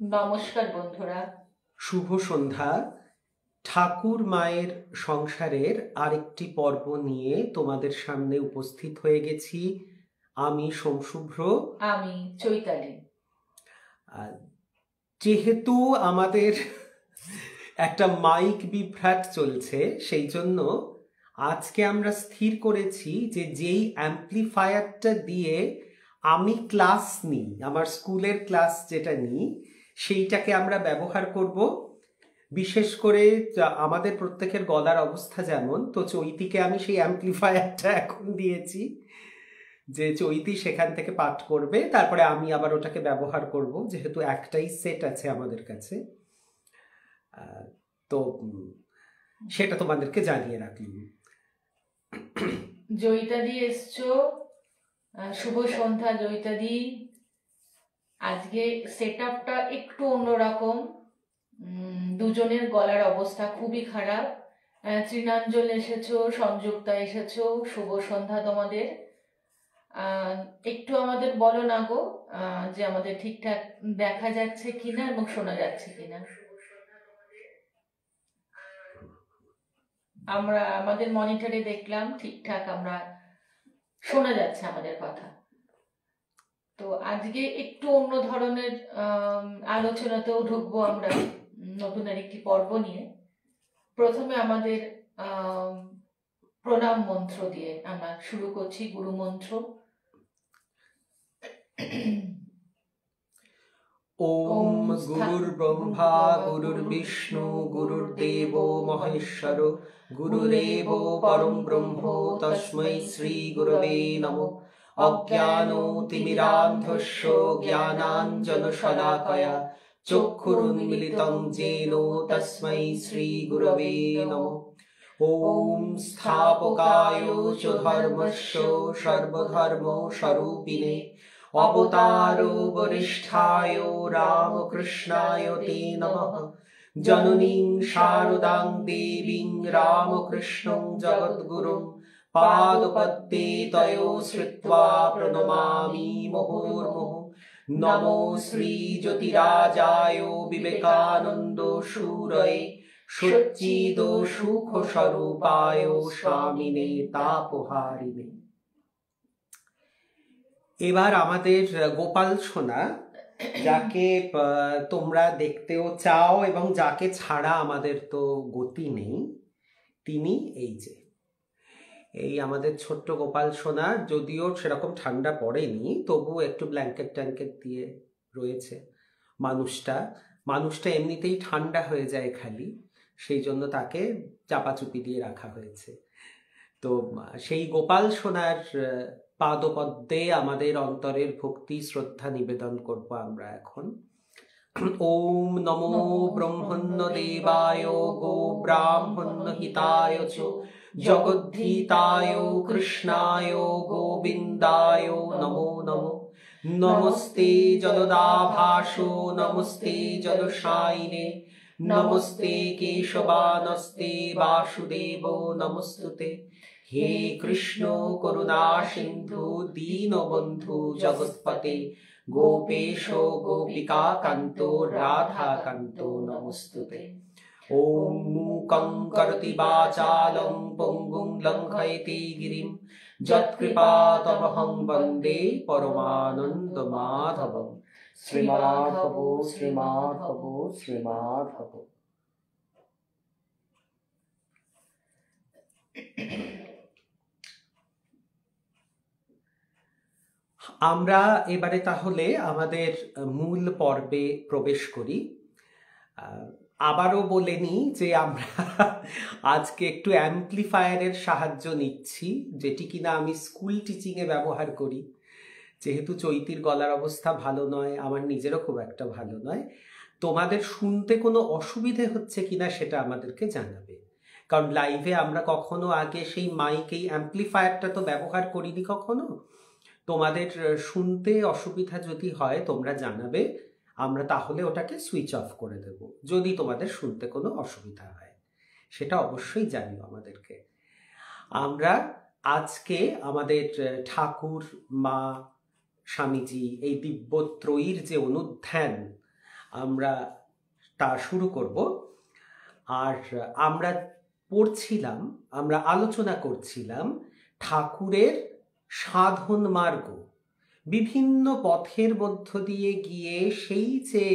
নমস্কার বন্ধুরা। শুভ সন্ধ্যা। ঠাকুর মায়ের সংসারের আরেকটি পর্ব নিয়ে তোমাদের সামনে উপস্থিত হয়ে গেছি। আমি সোমশুভ্র। আমি চৈতালি। যেহেতু আমাদের একটা মাইক বিভ্রাট চলছে, সেই জন্য আজকে আমরা স্থির করেছি যে যেই অ্যাম্প্লিফায়ারটা দিয়ে আমি ক্লাস নিই, আমার স্কুলের ক্লাস যেটা নিই, সেইটাকে আমরা ব্যবহার করব। বিশেষ করে আমাদের প্রত্যেকের গলার অবস্থা যেমন, তো চৈতিকে আমি সেই অ্যাম্প্লিফায়ারটা এখন দিয়েছি যে চৈতি সেখান থেকে পাঠ করবে, তারপরে আমি আবার ওটাকে ব্যবহার করব, যেহেতু একটাই সেট আছে আমাদের কাছে। তো সেটা তোমাদেরকে জানিয়ে রাখলাম। জয়িতাদি এসছো, শুভ সন্ধ্যা জয়িতাদি। আজকে সেট আপটা একটু অন্যরকম। দুজনের গলার অবস্থা খুবই খারাপ। তৃণাঞ্জল এসেছো, সংযুক্তা এসেছো, শুভ সন্ধ্যা তোমাদের। একটু আমাদের বলো না গো, যে আমাদের ঠিকঠাক দেখা যাচ্ছে কিনা এবং শোনা যাচ্ছে কিনা। আমরা আমাদের মনিটরে দেখলাম ঠিকঠাক আমরা শোনা যাচ্ছে আমাদের কথা। তো আজকে একটু অন্য ধরনের আলোচনাতেও ঢুকবো আমরা, নতুন আরেকটি পর্ব নিয়ে। প্রথমে আমাদের প্রণাম মন্ত্র দিয়ে আমরা শুরু করছি, গুরু মন্ত্র। ওম গুরুর্ব্রহ্মা গুরুর্বিষ্ণু গুরুর্দেব মহেশ্বর গুরুরেব পরম ব্রহ্ম তস্मै শ্রী গুরবে নমঃ। অজ্ঞানতিমিরান্ধস্য জ্ঞানাঞ্জনশলাকয়া চক্ষুরুন্মিলিतं येन তস্मै শ্রী গুরবে নমঃ। ওম স্থাপকায় চ ধর্মস্য সর্বধর্ম স্বরূপিণে অবতারো বরিষ্ঠায় রামকৃষ্ণায় তে নমঃ। জননীং শারদাং দেবীং রামকৃষ্ণং জগদ্গুরুং পাদপদ্মে তয়ো শ্রিত্বা প্রণমামি মুহুর্মুহুঃ। নমো শ্রী জ্যোতিরাজায় বিবেকানন্দ শূরয়ে সচ্চিদ সুখ স্বরূপায় স্বামিনে তাপহারিণে। এবার আমাদের গোপাল সোনা, যাকে তোমরা দেখতেও চাও এবং যাকে ছাড়া আমাদের তো গতি নেই, তিনি এই আমাদের ছোট্ট গোপাল সোনা। যদিও সেরকম ঠান্ডা পড়েনি, তবু একটু ব্ল্যাঙ্কেট ট্যাঙ্কেট দিয়ে রয়েছে। মানুষটা এমনিতেই ঠান্ডা হয়ে যায় খালি, সেই জন্য তাকে চাপাচুপি দিয়ে রাখা হয়েছে। তো সেই গোপাল সোনার পাদপদ্মে আমাদের অন্তরের ভক্তি শ্রদ্ধা নিবেদন করব আমরা এখন। ওম নমো ব্রহ্মণ্য দেবায় গো ব্রাহ্মণ্য হিতায় চ জগদ্ধিতায় কৃষ্ণায় গোবিন্দায় নমো নমঃ। নমস্তে জলদাভাসো নমস্তে জলশায়িনে নমস্তে কেশবানস্তে বাসুদেব নমস্তুতে। হে কৃষ্ণ করুণা সিন্ধু দীনবন্ধু জগৎপতে গোপেশ গোপিকা কান্ত রাধা কান্ত নমস্তুতে। ওম মূকং করোতি বাচালং পঙ্গুং লঙ্ঘয়তে গিরিম যৎকৃপাতমহং বন্দে পরমানন্দ মাধবম। শ্রীমাধব শ্রীমাধব শ্রীমাধব। আমরা এবারে তাহলে আমাদের মূল পর্বে প্রবেশ করি। আবারও বলে নিই যে আমরা আজকে একটু অ্যাম্প্লিফায়ারের সাহায্য নিচ্ছি, যেটি কিনা আমি স্কুল টিচিংয়ে ব্যবহার করি। যেহেতু চৈতির গলার অবস্থা ভালো নয়, আমার নিজেরও খুব একটা ভালো নয়, তোমাদের শুনতে কোনো অসুবিধে হচ্ছে কিনা সেটা আমাদেরকে জানাবে। কারণ লাইভে আমরা কখনো আগে সেই মাইক, এই অ্যাম্প্লিফায়ারটা তো ব্যবহার করিনি কখনো। তোমাদের শুনতে অসুবিধা যদি হয় তোমরা জানাবে, আমরা তাহলে ওটাকে সুইচ অফ করে দেব। যদি তোমাদের শুনতে কোনো অসুবিধা হয় সেটা অবশ্যই জানিও আমাদেরকে। আমরা আজকে আমাদের ঠাকুর মা স্বামীজি এই দিব্যত্রয়ীর যে অনুধ্যান আমরা তা শুরু করব। আর আমরা পড়ছিলাম, আমরা আলোচনা করছিলাম ঠাকুরের সাধন মার্গ, বিভিন্ন পথের মধ্য দিয়ে গিয়ে সেই যে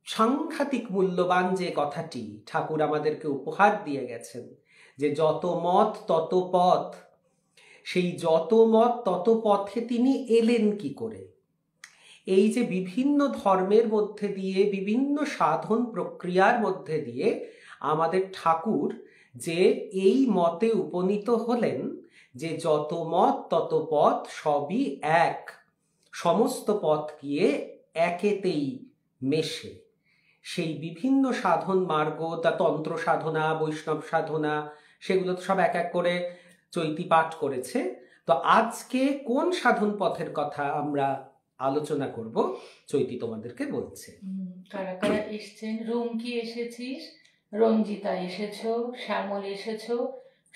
সাংঘাতিক মূল্যবান যে কথাটি ঠাকুর আমাদেরকে উপহার দিয়ে গেছেন, যে যত মত তত পথ, সেই যত মত তত পথে তিনি এলেন কি করে। এই যে বিভিন্ন ধর্মের মধ্যে দিয়ে, বিভিন্ন সাধন প্রক্রিয়ার মধ্যে দিয়ে আমাদের ঠাকুর যে এই মতে উপনীত হলেন যে যত মত তত পথ সবই এক, সমস্ত পথ গিয়ে একেতেই মেশে। সেই বিভিন্ন সাধন মার্গ, তা তন্ত্র সাধনা, বৈষ্ণব সাধনা, সেগুলো তো সব এক এক করে চৈতি পাঠ করেছে। তো আজকে কোন সাধন পথের কথা আমরা আলোচনা করব, চৈতি তোমাদেরকে বলছে। কারা কারা এসছেন? রুমকি এসেছিস, রঞ্জিতা এসেছো, শ্যামল এসেছো।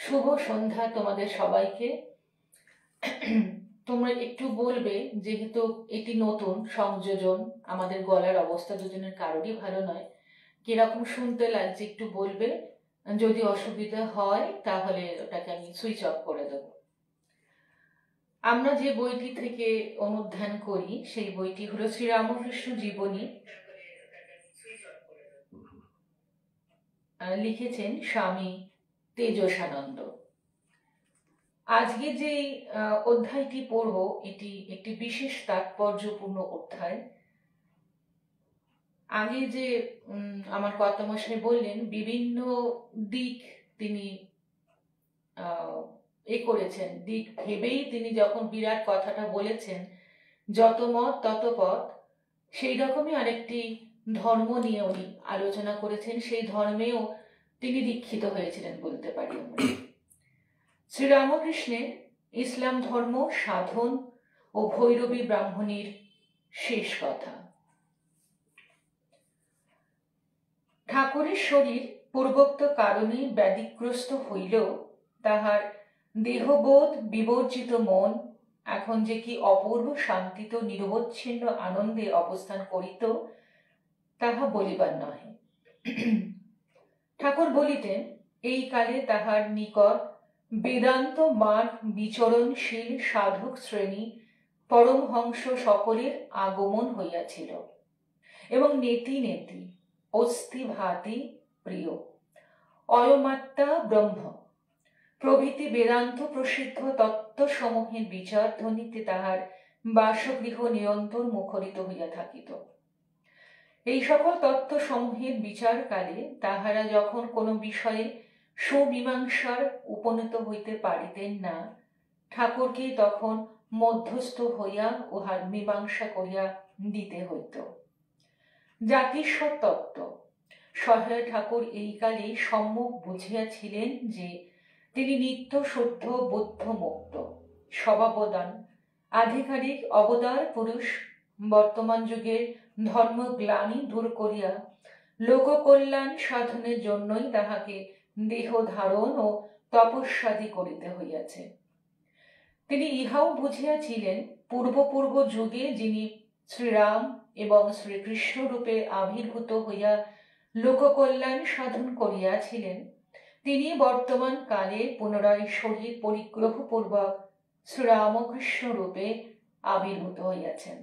শুভ সন্ধ্যা তোমাদের সবাইকে। তোমরা একটু বলবে, যেহেতু এটি নতুন সংযোজন, আমাদের গলার অবস্থা দুজনের কারোরই ভালো নয়, কিরকম শুনতে লাগছে একটু বলবে। যদি অসুবিধা হয় তাহলে ওটাকে আমি সুইচ অফ করে দেবো। আমরা যে বইটি থেকে অনুধ্যান করি সেই বইটি হলো শ্রীরামকৃষ্ণ জীবনী, লিখেছেন স্বামী তেজসানন্দ। আজকে যে অধ্যায়টি পড়ব এটি একটি বিশেষ তাৎপর্যপূর্ণ অধ্যায়। আগে যে আমার কর্তামশাই বললেন, বিভিন্ন দিক তিনি করেছেন, দিক ভেবেই তিনি যখন বিরাট কথাটা বলেছেন যত মত তত পথ, সেই রকমই আরেকটি ধর্ম নিয়ে উনি আলোচনা করেছেন। সেই ধর্মেও তিনি দীক্ষিত হয়েছিলেন বলতে পারি আমরা। শ্রীরামকৃষ্ণের ইসলাম ধর্ম, সাধন ও ভৈরবী ব্রাহ্মণীর শেষ কথা। ঠাকুরের শরীর পূর্বোক্ত কারণে ব্যাধিগ্রস্ত হইলেও তাহার দেহবোধ বিবর্জিত মন এখন যে কি অপূর্ব শান্তিত নিরবচ্ছিন্ন আনন্দে অবস্থান করিত তাহা বলিবার নহে। ঠাকুর বলিতেন, এই কালে তাহার নিকট বেদান্ত মার্গ বিচরণশীল সাধক শ্রেণী পরমহংস সকলের আগমন হইয়াছিল এবং নেতি নেতি অস্থি ভাতি প্রিয় অয়মাত্মা ব্রহ্ম প্রভৃতি বেদান্ত প্রসিদ্ধ তত্ত্বসমূহের বিচার ধ্বনিতে তাহার বাসগৃহ নিরন্তর মুখরিত হইয়া থাকিত। এই সকল তত্ত্বসমূহের বিচারকালে তাহারা যখন কোনো বিষয়ে সুমীমাংসার উপনীত হইতে পারিতেন না, ঠাকুরকে তখন মধ্যস্থ হইয়া উহার মীমাংসা করিয়া দিতে হইত। জাতিস্বর তত্ত্ব সহায় ঠাকুর এই কালে সম্যক বুঝিয়াছিলেন যে তিনি নিত্য শুদ্ধ বুদ্ধ মুক্ত স্বভাবদান আধিকারিক অবতার পুরুষ, বর্তমান যুগের ধর্মগ্লানি দূর করিয়া লোককল্যাণ সাধনের জন্যই তাহাকে দেহ ধারণ ও তপস্যাদি করিতে হইয়াছে। তিনি ইহাও বুঝিয়াছিলেন, পূর্ব যুগে যিনি শ্রীরাম এবং শ্রীকৃষ্ণ রূপে আবির্ভূত হইয়া লোককল্যাণ সাধন করিয়াছিলেন, তিনি বর্তমান কালে পুনরায় শরীর পরিগ্রহপূর্বক শ্রীরামকৃষ্ণ রূপে আবির্ভূত হইয়াছেন।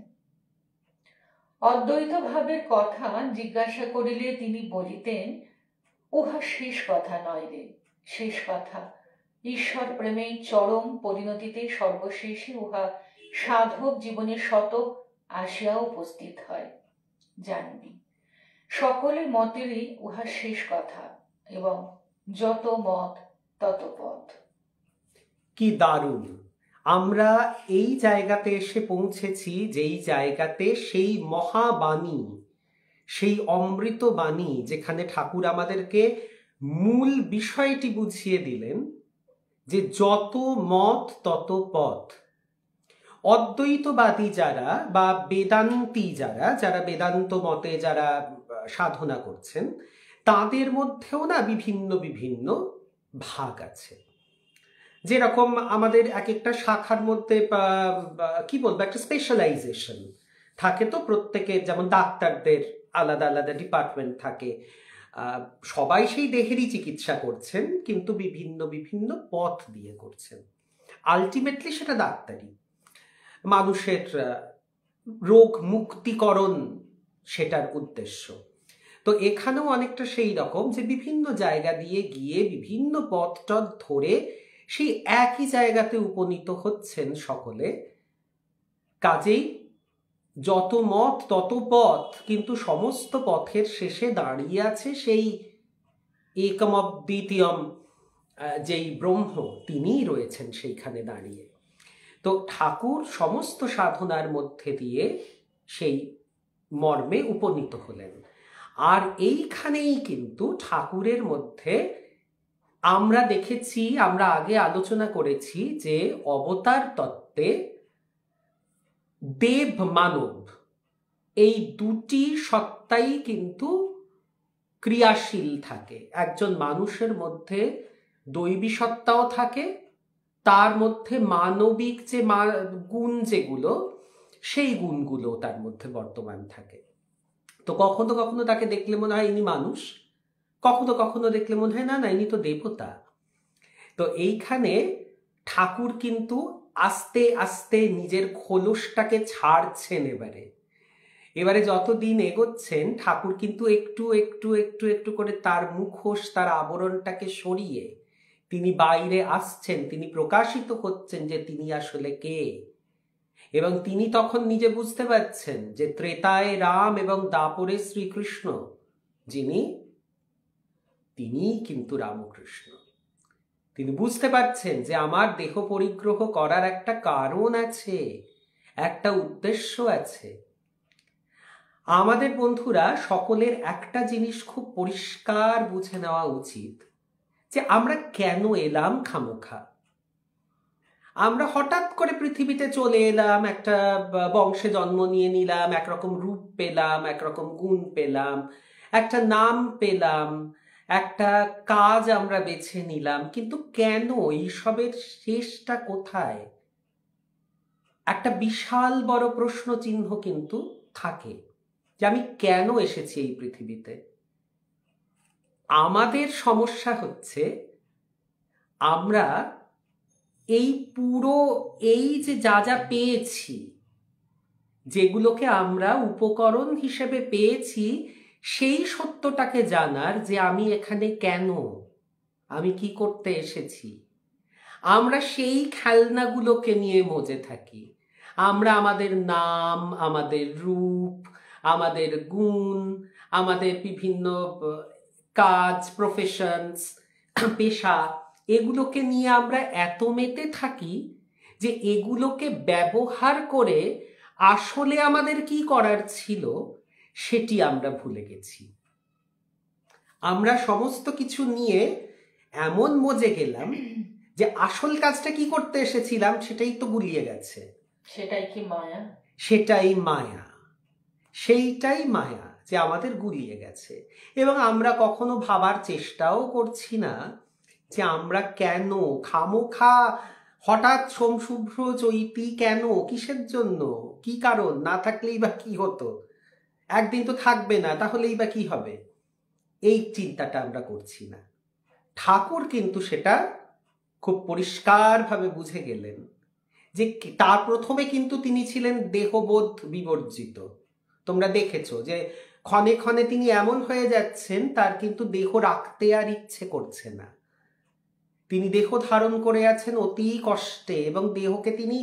অদ্বৈত ভাবের কথা জিজ্ঞাসা করিলে তিনি বলিতেন, উহা শেষ কথা নয় রে, শেষ কথা ঈশ্বর প্রেমে চরম পরিণতিতে সর্বশেষে উহা সাধক জীবনের শতক আসিয়া উপস্থিত হয়। জানবি, সকলের মতেরই উহা শেষ কথা এবং যত মত তত পথ। কি দারুণ! আমরা এই জায়গাতে এসে পৌঁছেছি, যেই জায়গাতে সেই মহাবাণী, সেই অমৃত বাণী, যেখানে ঠাকুর আমাদেরকে মূল বিষয়টি বুঝিয়ে দিলেন যে যত মত তত পথ। অদ্বৈতবাদী যারা বা বেদান্তি যারা বেদান্ত মতে যারা সাধনা করছেন, তাদের মধ্যেও না বিভিন্ন বিভিন্ন ভাগ আছে। যেরকম আমাদের এক একটা শাখার মধ্যে কি বলবো, একটা স্পেশালাইজেশন, থাকে তো প্রত্যেকের, যেমন ডাক্তারদের আলাদা আলাদা ডিপার্টমেন্ট থাকে, সবাই সেই দেহেরই চিকিৎসা করছেন, কিন্তু বিভিন্ন বিভিন্ন পথ দিয়ে করছেন। আলটিমেটলি সেটা ডাক্তারি, মানুষের রোগ মুক্তিকরণ সেটার উদ্দেশ্য। তো এখানেও অনেকটা সেই রকম, যে বিভিন্ন জায়গা দিয়ে গিয়ে বিভিন্ন পথ ধরে সেই একই জায়গাতে উপনীত হচ্ছেন সকলে। কাজেই যত মত তত পথ, কিন্তু সমস্ত পথের শেষে দাঁড়িয়ে আছে সেই একম অদ্বিতীয়ম, যেই ব্রহ্ম, তিনিই রয়েছেন সেইখানে দাঁড়িয়ে। তো ঠাকুর সমস্ত সাধনার মধ্যে দিয়ে সেই মর্মে উপনীত হলেন। আর এইখানেই কিন্তু ঠাকুরের মধ্যে আমরা দেখেছি, আমরা আগে আলোচনা করেছি যে অবতার তত্ত্বে দেব মানব এই দুটি সত্তাই কিন্তু ক্রিয়াশীল থাকে। একজন মানুষের মধ্যে দৈবী সত্তাও থাকে, তার মধ্যে মানবিক যে গুণ যেগুলো, সেই গুণগুলো তার মধ্যে বর্তমান থাকে। তো কখনো কখনো তাকে দেখলে মনে হয় ইনি মানুষ, কখনো কখনো দেখলে মনে হয় না না ইনি তো দেবতা। তো এইখানে ঠাকুর কিন্তু আস্তে আস্তে নিজের খোলসটাকে ছাড়ছেন। এবারে যতদিন এগোচ্ছেন ঠাকুর কিন্তু একটু একটু একটু একটু করে তার মুখোশ, তার আবরণটাকে সরিয়ে তিনি বাইরে আসছেন, তিনি প্রকাশিত হচ্ছেন যে তিনি আসলে কে। এবং তিনি তখন নিজে বুঝতে পারছেন যে ত্রেতায় রাম এবং দাপরে শ্রীকৃষ্ণ যিনি, তিনিই কিন্তু রামকৃষ্ণ। তিনি বুঝতে পারছেন যে আমার দেহ পরিগ্রহ করার একটা কারণ আছে, একটা উদ্দেশ্য আছে। আমাদের বন্ধুরা সকলের একটা জিনিস খুব পরিষ্কার বুঝে নেওয়া উচিত, যে আমরা কেন এলাম খামোখা। আমরা হঠাৎ করে পৃথিবীতে চলে এলাম, একটা বংশে জন্ম নিয়ে নিলাম, একরকম রূপ পেলাম, একরকম গুণ পেলাম, একটা নাম পেলাম, একটা কাজ আমরা বেছে নিলাম, কিন্তু কেন, এইসবের শেষটা কোথায়? একটা বিশাল বড় প্রশ্ন চিহ্ন কিন্তু থাকে, যে আমি কেন এসেছি এই পৃথিবীতে। আমাদের সমস্যা হচ্ছে আমরা এই পুরো এই যে যা যা পেয়েছি, যেগুলোকে আমরা উপকরণ হিসেবে পেয়েছি, সেই সত্যটাকে জানার যে আমি এখানে কেন, আমি কি করতে এসেছি, আমরা সেই খেলনাগুলোকে নিয়ে মজে থাকি। আমরা আমাদের নাম, আমাদের রূপ, আমাদের গুণ, আমাদের বিভিন্ন কাজ, প্রফেশনস, পেশা, এগুলোকে নিয়ে আমরা এত মেতে থাকি যে এগুলোকে ব্যবহার করে আসলে আমাদের কি করার ছিল সেটি আমরা ভুলে গেছি। আমরা সমস্ত কিছু নিয়ে এমন মজে গেলাম যে আসল কাজটা কি করতে এসেছিলাম সেটাই তো গুলিয়ে গেছে। সেটাই কি মায়া? সেটাই মায়া, সেইটাই মায়া যে আমাদের গুলিয়ে গেছে। এবং আমরা কখনো ভাবার চেষ্টাও করছি না যে আমরা কেন খামোখা হঠাৎ সোমশুভ্র চৈতি কেন, কিসের জন্য, কি কারণ, না থাকলেই বা কি হতো, একদিন তো থাকবে না, তাহলেই বা কি হবে, এই চিন্তাটা আমরা করছি না। ঠাকুর কিন্তু সেটা খুব পরিষ্কারভাবে বুঝে গেলেন, যে তার প্রথমে কিন্তু তিনি ছিলেন দেহবোধ বিবর্জিত। তোমরা দেখেছো যে ক্ষণে ক্ষণে তিনি এমন হয়ে যাচ্ছেন তার কিন্তু দেহ রাখতে আর ইচ্ছে করছে না। তিনি দেহ ধারণ করে আছেন অতি কষ্টে, এবং দেহকে তিনি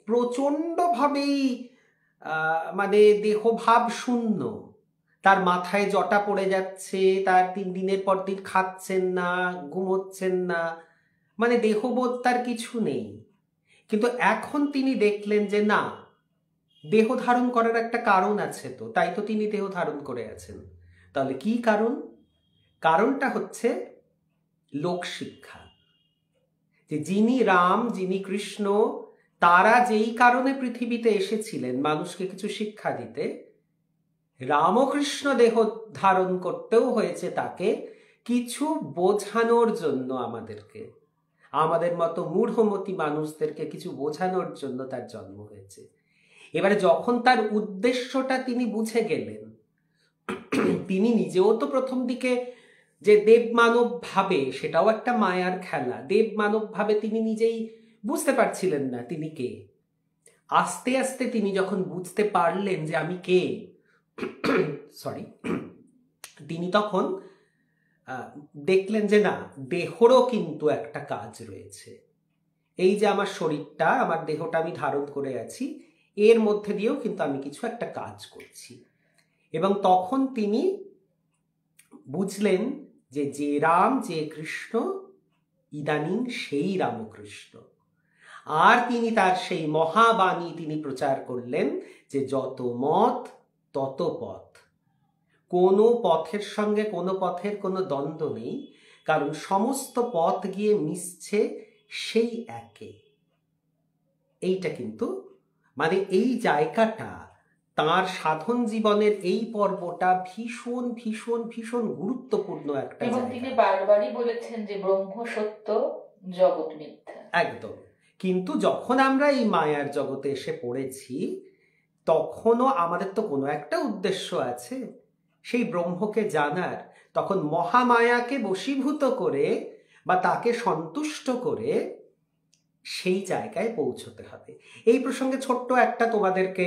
প্রচণ্ডভাবেই মানে দেহভাব শূন্য। তার মাথায় জটা পড়ে যাচ্ছে, তার 3 দিনের পর দিন খাচ্ছেন না, ঘুমোচ্ছেন না, মানে দেহবোধ তার কিছু নেই। কিন্তু এখন তিনি দেখলেন যে না, দেহ ধারণ করার একটা কারণ আছে, তো তাই তো তিনি দেহ ধারণ করে আছেন। তাহলে কি কারণ? কারণটা হচ্ছে লোকশিক্ষা। যে যিনি রাম, যিনি কৃষ্ণ, তারা যেই কারণে পৃথিবীতে এসেছিলেন মানুষকে কিছু শিক্ষা দিতে, রামকৃষ্ণ দেহ ধারণ করতেও হয়েছে তাকে কিছু বোঝানোর জন্য, আমাদেরকে, আমাদের মতো মূঢ়মতি মানুষদেরকে কিছু বোঝানোর জন্য তার জন্ম হয়েছে। এবারে যখন তার উদ্দেশ্যটা তিনি বুঝে গেলেন, তিনি নিজেও তো প্রথম দিকে যে দেব মানব ভাবে, সেটাও একটা মায়ার খেলা, দেব মানব ভাবে তিনি নিজেই বুঝতে পারছিলেন না তিনি কে। আস্তে আস্তে তিনি যখন বুঝতে পারলেন যে আমি কে, সরি, তিনি তখন দেখলেন যে না, দেহরও কিন্তু একটা কাজ রয়েছে। এই যে আমার শরীরটা, আমার দেহটা আমি ধারণ করে আছি, এর মধ্যে দিয়েও কিন্তু আমি কিছু একটা কাজ করছি। এবং তখন তিনি বুঝলেন যে যে রাম, যে কৃষ্ণ, ইদানিং সেই রামকৃষ্ণ। আর তিনি তার সেই মহাবাণী তিনি প্রচার করলেন যে যত মত তত পথ, কোনো পথের সঙ্গে কোনো পথের কোনো দ্বন্দ্ব নেই, কারণ সমস্ত পথ গিয়ে মিশছে সেই একে। এইটা কিন্তু মানে এই জায়গাটা, তার সাধন জীবনের এই পর্বটা ভীষণ ভীষণ ভীষণ গুরুত্বপূর্ণ একটা এবং তিনি বারবারই বলেছেন যে ব্রহ্ম সত্য, জগৎ মিথ্যা। একদম। কিন্তু যখন আমরা এই মায়ার জগতে এসে পড়েছি, তখনও আমাদের তো কোনো একটা উদ্দেশ্য আছে, সেই ব্রহ্মকে জানার। তখন মহামায়াকে বশীভূত করে বা তাকে সন্তুষ্ট করে সেই জায়গায় পৌঁছতে হবে। এই প্রসঙ্গে ছোট্ট একটা তোমাদেরকে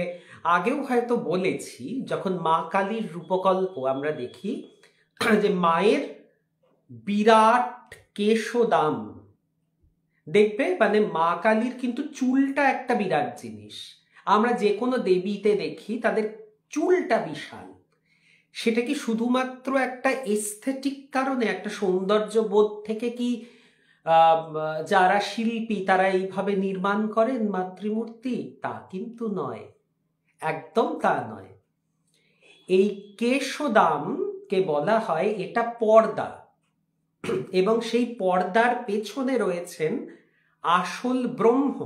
আগেও হয়তো বলেছি, যখন মা কালীর রূপকল্প আমরা দেখি, যে মায়ের বিরাট কেশদাম দেখবে, মানে মা কালীর কিন্তু চুলটা একটা বিরাট জিনিস। আমরা যে কোনো দেবীতে দেখি তাদের চুলটা বিশাল। সেটা কি শুধুমাত্র একটা এস্থেটিক কারণে, একটা সৌন্দর্য বোধ থেকে কি যারা শিল্পী তারা এইভাবে নির্মাণ করেন মাতৃমূর্তি? তা কিন্তু নয়, একদম তা নয়। এই কেশদামকে বলা হয় এটা পর্দা, এবং সেই পর্দার পেছনে রয়েছেন আসল ব্রহ্ম।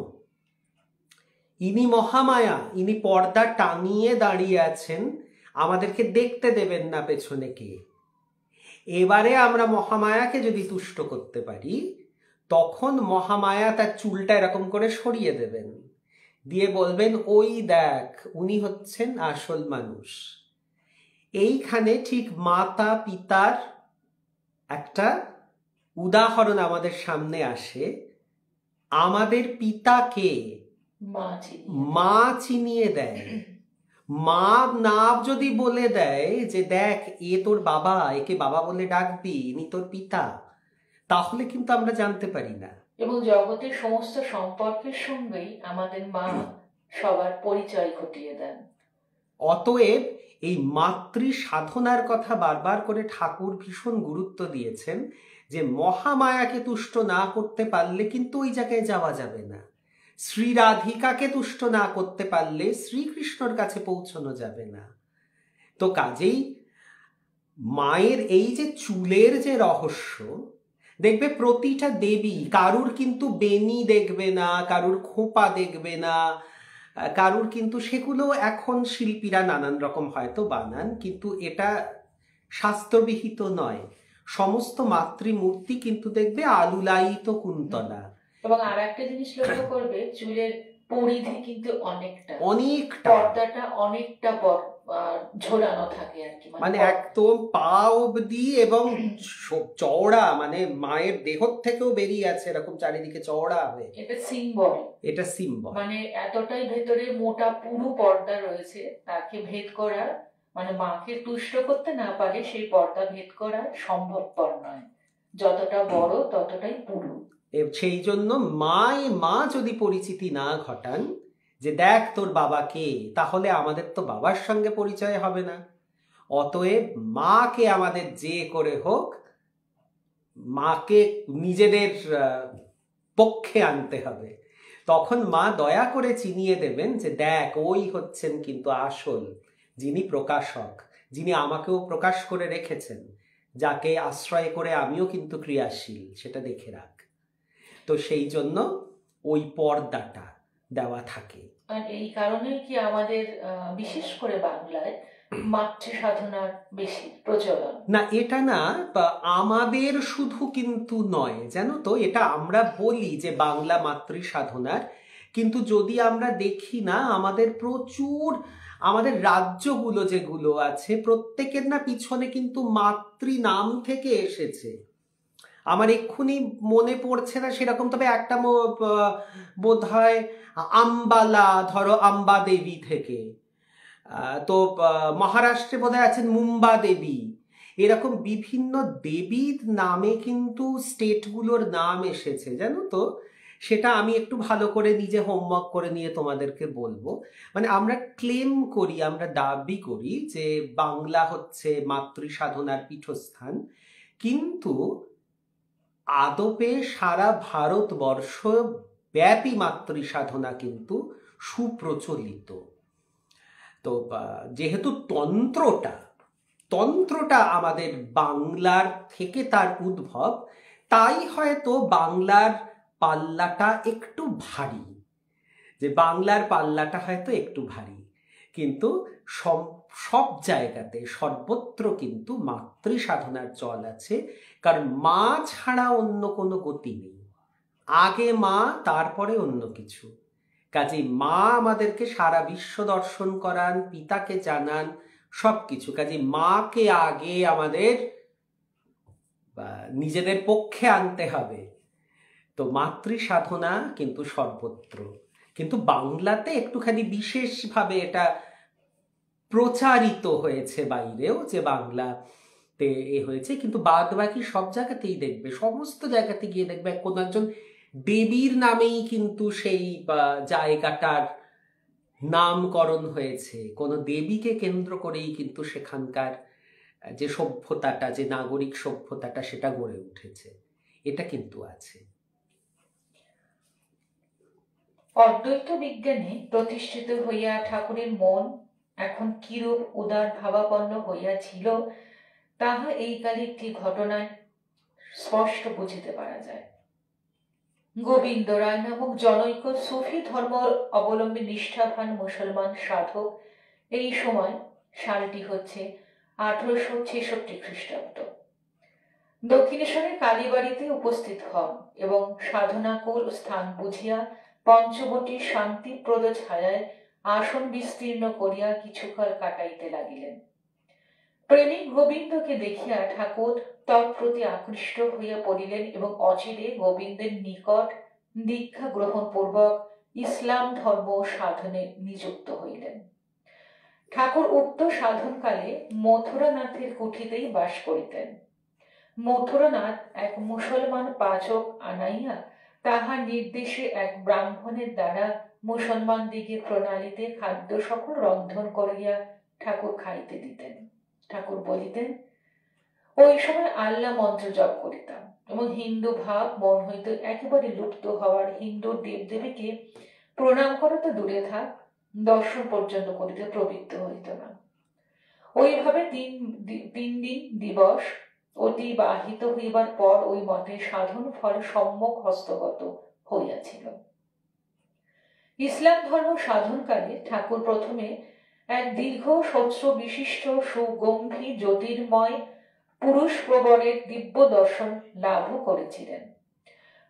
ইনি মহামায়া, ইনি পর্দা টাঙিয়ে দাঁড়িয়ে আছেন, আমাদেরকে দেখতে দেবেন না পেছনে কে। এবারে আমরা মহামায়াকে যদি তুষ্ট করতে পারি, তখন মহামায়া তার চুলটা এরকম করে সরিয়ে দেবেন, দিয়ে বলবেন ওই দেখ, উনি হচ্ছেন আসল মানুষ। এইখানে ঠিক মাতা পিতার একটা উদাহরণ আমাদের সামনে আসে। আমাদের পিতাকে মা চিনিয়ে দেয়। মা না যদি বলে দেয় যে দেখ এ তোর বাবা, একে বাবা বলে ডাকবি, ইনি তোর পিতা, তাহলে কিন্তু আমরা জানতে পারি না। এবং জগতের সমস্ত সম্পর্কের সঙ্গেই আমাদের মা সবার পরিচয় ঘটিয়ে দেন। অতএব এই মাতৃ সাধনার কথা বারবার করে ঠাকুর ভীষণ গুরুত্ব দিয়েছেন, যে মহামায়াকে তুষ্ট না করতে পারলে কিন্তু ওই জায়গায় যাওয়া যাবে না। শ্রী রাধিকাকে তুষ্ট না করতে পারলে শ্রীকৃষ্ণর কাছে পৌঁছানো যাবে না। তো কাজেই মায়ের এই যে চুলের যে রহস্য, দেখবে প্রতিটা দেবী, কারুর কিন্তু বেনি দেখবে না, কারুর খোঁপা দেখবে না, কারুর কিন্তু সেগুলো এখন শিল্পীরা নানান রকম হয়তো বানান, কিন্তু এটা শাস্ত্রবিহিত নয়। সমস্ত মাতৃমূর্তি কিন্তু দেখবে আলুলায়িত কুন্তলা। এবং আর একটা জিনিস লক্ষ্য করবে, চুলের পরিধি কিন্তু অনেকটা পর্দাটা অনেকটা ঝোলানো থাকে আর কি, মানে একদম পা অবধি, এবং চওড়া, মানে মায়ের দেহ থেকেও বেরিয়ে আছে এরকম চারিদিকে চওড়া হয়ে। এটা সিম্বল, এটা সিম্বল, মানে এতটাই ভেতরে মোটা পুরু পর্দা রয়েছে, তাকে ভেদ করা, মানে মাকে তুষ্ট করতে না পারে সেই পর্দা ভেদ করা সম্ভবপর নয়। যতটা বড় ততটাই পুরু। সেই জন্য মা যদি পরিচিতি না ঘটান যে দেখ তোর বাবাকে, তাহলে আমাদের তো বাবার সঙ্গে পরিচয় হবে না। অতএব মাকে আমাদের যে করে হোক, মাকে নিজেদের পক্ষে আনতে হবে। তখন মা দয়া করে চিনিয়ে দেবেন যে দেখ ওই হচ্ছেন কিন্তু আসল, যিনি প্রকাশক, যিনি আমাকেও প্রকাশ করে রেখেছেন, যাকে আশ্রয় করে আমিও কিন্তু ক্রিয়াশীল, সেটা দেখে রাখ। তো সেই জন্য ওই পর্দাটা দেওয়া থাকে। আর এই কারণে কি আমাদের বিশেষ করে বাংলায় মাতৃ সাধনার বেশি প্রচলন। না, এটা না আমাদের শুধু কিন্তু নয়, জানো তো, এটা আমরা বলি যে বাংলা মাতৃ সাধনার, কিন্তু যদি আমরা দেখি না, আমাদের প্রচুর আমাদের রাজ্যগুলো যেগুলো আছে প্রত্যেকের না পিছনে কিন্তু মাতৃ নাম থেকে এসেছে। আমার এক্ষুনি মনে পড়ছে না সেরকম, তবে একটা বোধ হয় আম্বালা, ধরো আম্বা দেবী থেকে, তো মহারাষ্ট্রে বোধহয় আছেন মুম্বা দেবী। এরকম বিভিন্ন দেবীর নামে কিন্তু স্টেটগুলোর নাম এসেছে, জানো তো। সেটা আমি একটু ভালো করে নিজে হোমওয়ার্ক করে নিয়ে তোমাদেরকে বলবো। মানে আমরা ক্লেম করি, আমরা দাবি করি যে বাংলা হচ্ছে মাতৃ সাধনার পীঠস্থান, কিন্তু আদপে সারা ভারতবর্ষ ব্যাপী মাতৃ সাধনা কিন্তু সুপ্রচলিত। তো যেহেতু তন্ত্রটা আমাদের বাংলার থেকে তার উদ্ভব, তাই হয়তো বাংলার পাল্লাটা একটু ভারী, কিন্তু সব জায়গাতে সর্বত্র কিন্তু মাতৃ সাধনার চল আছে। কারণ মা ছাড়া অন্য কোনো গতি নেই, আগে মা তারপরে অন্য কিছু। কাজেই মা আমাদেরকে সারা বিশ্ব দর্শন করান, পিতাকে জানান, সবকিছু। কাজেই মাকে আগে আমাদের নিজেদের পক্ষে আনতে হবে। তো মাতৃ সাধনা কিন্তু সর্বত্র, কিন্তু বাংলাতে একটুখানি বিশেষভাবে এটা প্রচারিত হয়েছে বাইরেও, যে বাংলাতে হয়েছে। কিন্তু বাদ বাকি সব জায়গাতেই দেখবে, সমস্ত জায়গাতে গিয়ে দেখবে কোনো একজন দেবীর নামেই কিন্তু সেই জায়গাটার নামকরণ হয়েছে, কোনো দেবীকে কেন্দ্র করেই কিন্তু সেখানকার যে সভ্যতাটা, যে নাগরিক সভ্যতাটা, সেটা গড়ে উঠেছে। এটা কিন্তু আছে। অদ্বৈত বিজ্ঞানে প্রতিষ্ঠিত হইয়া ঠাকুরের মন এখন কিরূপ উদার ভাবাপন্ন হইয়াছিল, তাহা এই কালে একটি ঘটনায় স্পষ্ট বুঝিতে পারা যায়। গোবিন্দ রায় নামক জনৈক সুফি ধর্ম অবলম্বী নিষ্ঠাবান মুসলমান সাধক এই সময়, সালটি হচ্ছে 1866 খ্রিস্টাব্দ, দক্ষিণেশ্বরের কালীবাড়িতে উপস্থিত হন এবং সাধনাকুল স্থান বুঝিয়া পঞ্চবটির শান্তিপ্রদ ছায়ায় আসন বিস্তীর্ণ করিয়া কিছুকাল কাটাইতে লাগিলেন। প্রেমিক গোবিন্দকে দেখিয়া ঠাকুর তৎপ্রতি আকৃষ্ট হইয়া পড়িলেন এবং অচিরে গোবিন্দের নিকট দীক্ষা গ্রহণ পূর্বক ইসলাম ধর্ম সাধনে নিযুক্ত হইলেন। ঠাকুর উক্ত সাধনকালে মথুরানাথের কুঠিতেই বাস করিতেন। মথুরানাথ এক মুসলমান পাচক আনাইয়া তাহার নির্দেশে এক ব্রাহ্মণের দ্বারা মুসলমান দিগের প্রণালীতে খাদ্য সকল রন্ধন করিয়া ঠাকুর খাইতে দিতেন। ঠাকুর বলিতেন, ওই সময় আল্লাহ মন্ত্র জপ করিতাম এবং হিন্দু ভাব মন হইতে একেবারে লুপ্ত হওয়ার হিন্দু দেবদেবীকে প্রণাম করা তো দূরে থাক, দর্শন পর্যন্ত করিতে প্রবৃত্ত হইত না। ওইভাবে তিন দিন দিবস অতিবাহিত হইবার পর ওই মতে সাধন ফল সম্যক হস্তগত হইয়াছিল। ইসলাম ধর্ম সাধনকালে ঠাকুর প্রথমে এক দীর্ঘ সহস্র বিশিষ্ট সুগম্ভীর জ্যোতির্ময় পুরুষ প্রবরের দিব্য দর্শন লাভ করেছিলেন।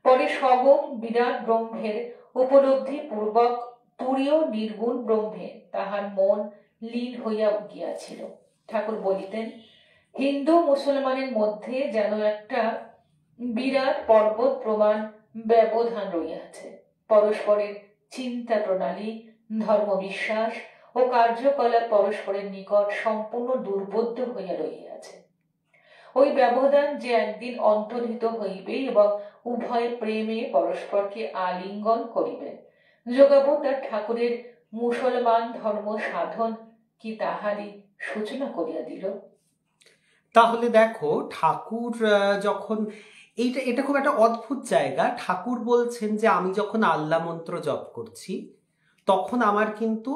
পরে সগম বিরাট ব্রহ্মের উপলব্ধি পূর্বক তুরীয় নির্গুণ ব্রহ্মে তাহার মন লীন হইয়া গিয়াছিল। ঠাকুর বলিতেন, হিন্দু মুসলমানের মধ্যে যেন একটা বিরাট পর্বত প্রমাণ ব্যবধান রইয়াছে। পরস্পরের চিন্তা প্রণালী, ধর্ম বিশ্বাস ও কার্যকলাপ পরস্পরের নিকট সম্পূর্ণ দুর্বোধ্য হইয়া রহিয়াছে। ওই ব্যবধান যে একদিন অন্তর্হিত হইবে এবং উভয় প্রেমে পরস্পরকে আলিঙ্গন করিবে, যোগাবতার ঠাকুরের মুসলমান ধর্ম সাধন কি তাহারই সূচনা করিয়া দিল। তাহলে দেখো, ঠাকুর যখন এটা খুব একটা অদ্ভুত জায়গা। ঠাকুর বলছেন যে আমি যখন আল্লাহ মন্ত্র জপ করছি, তখন আমার কিন্তু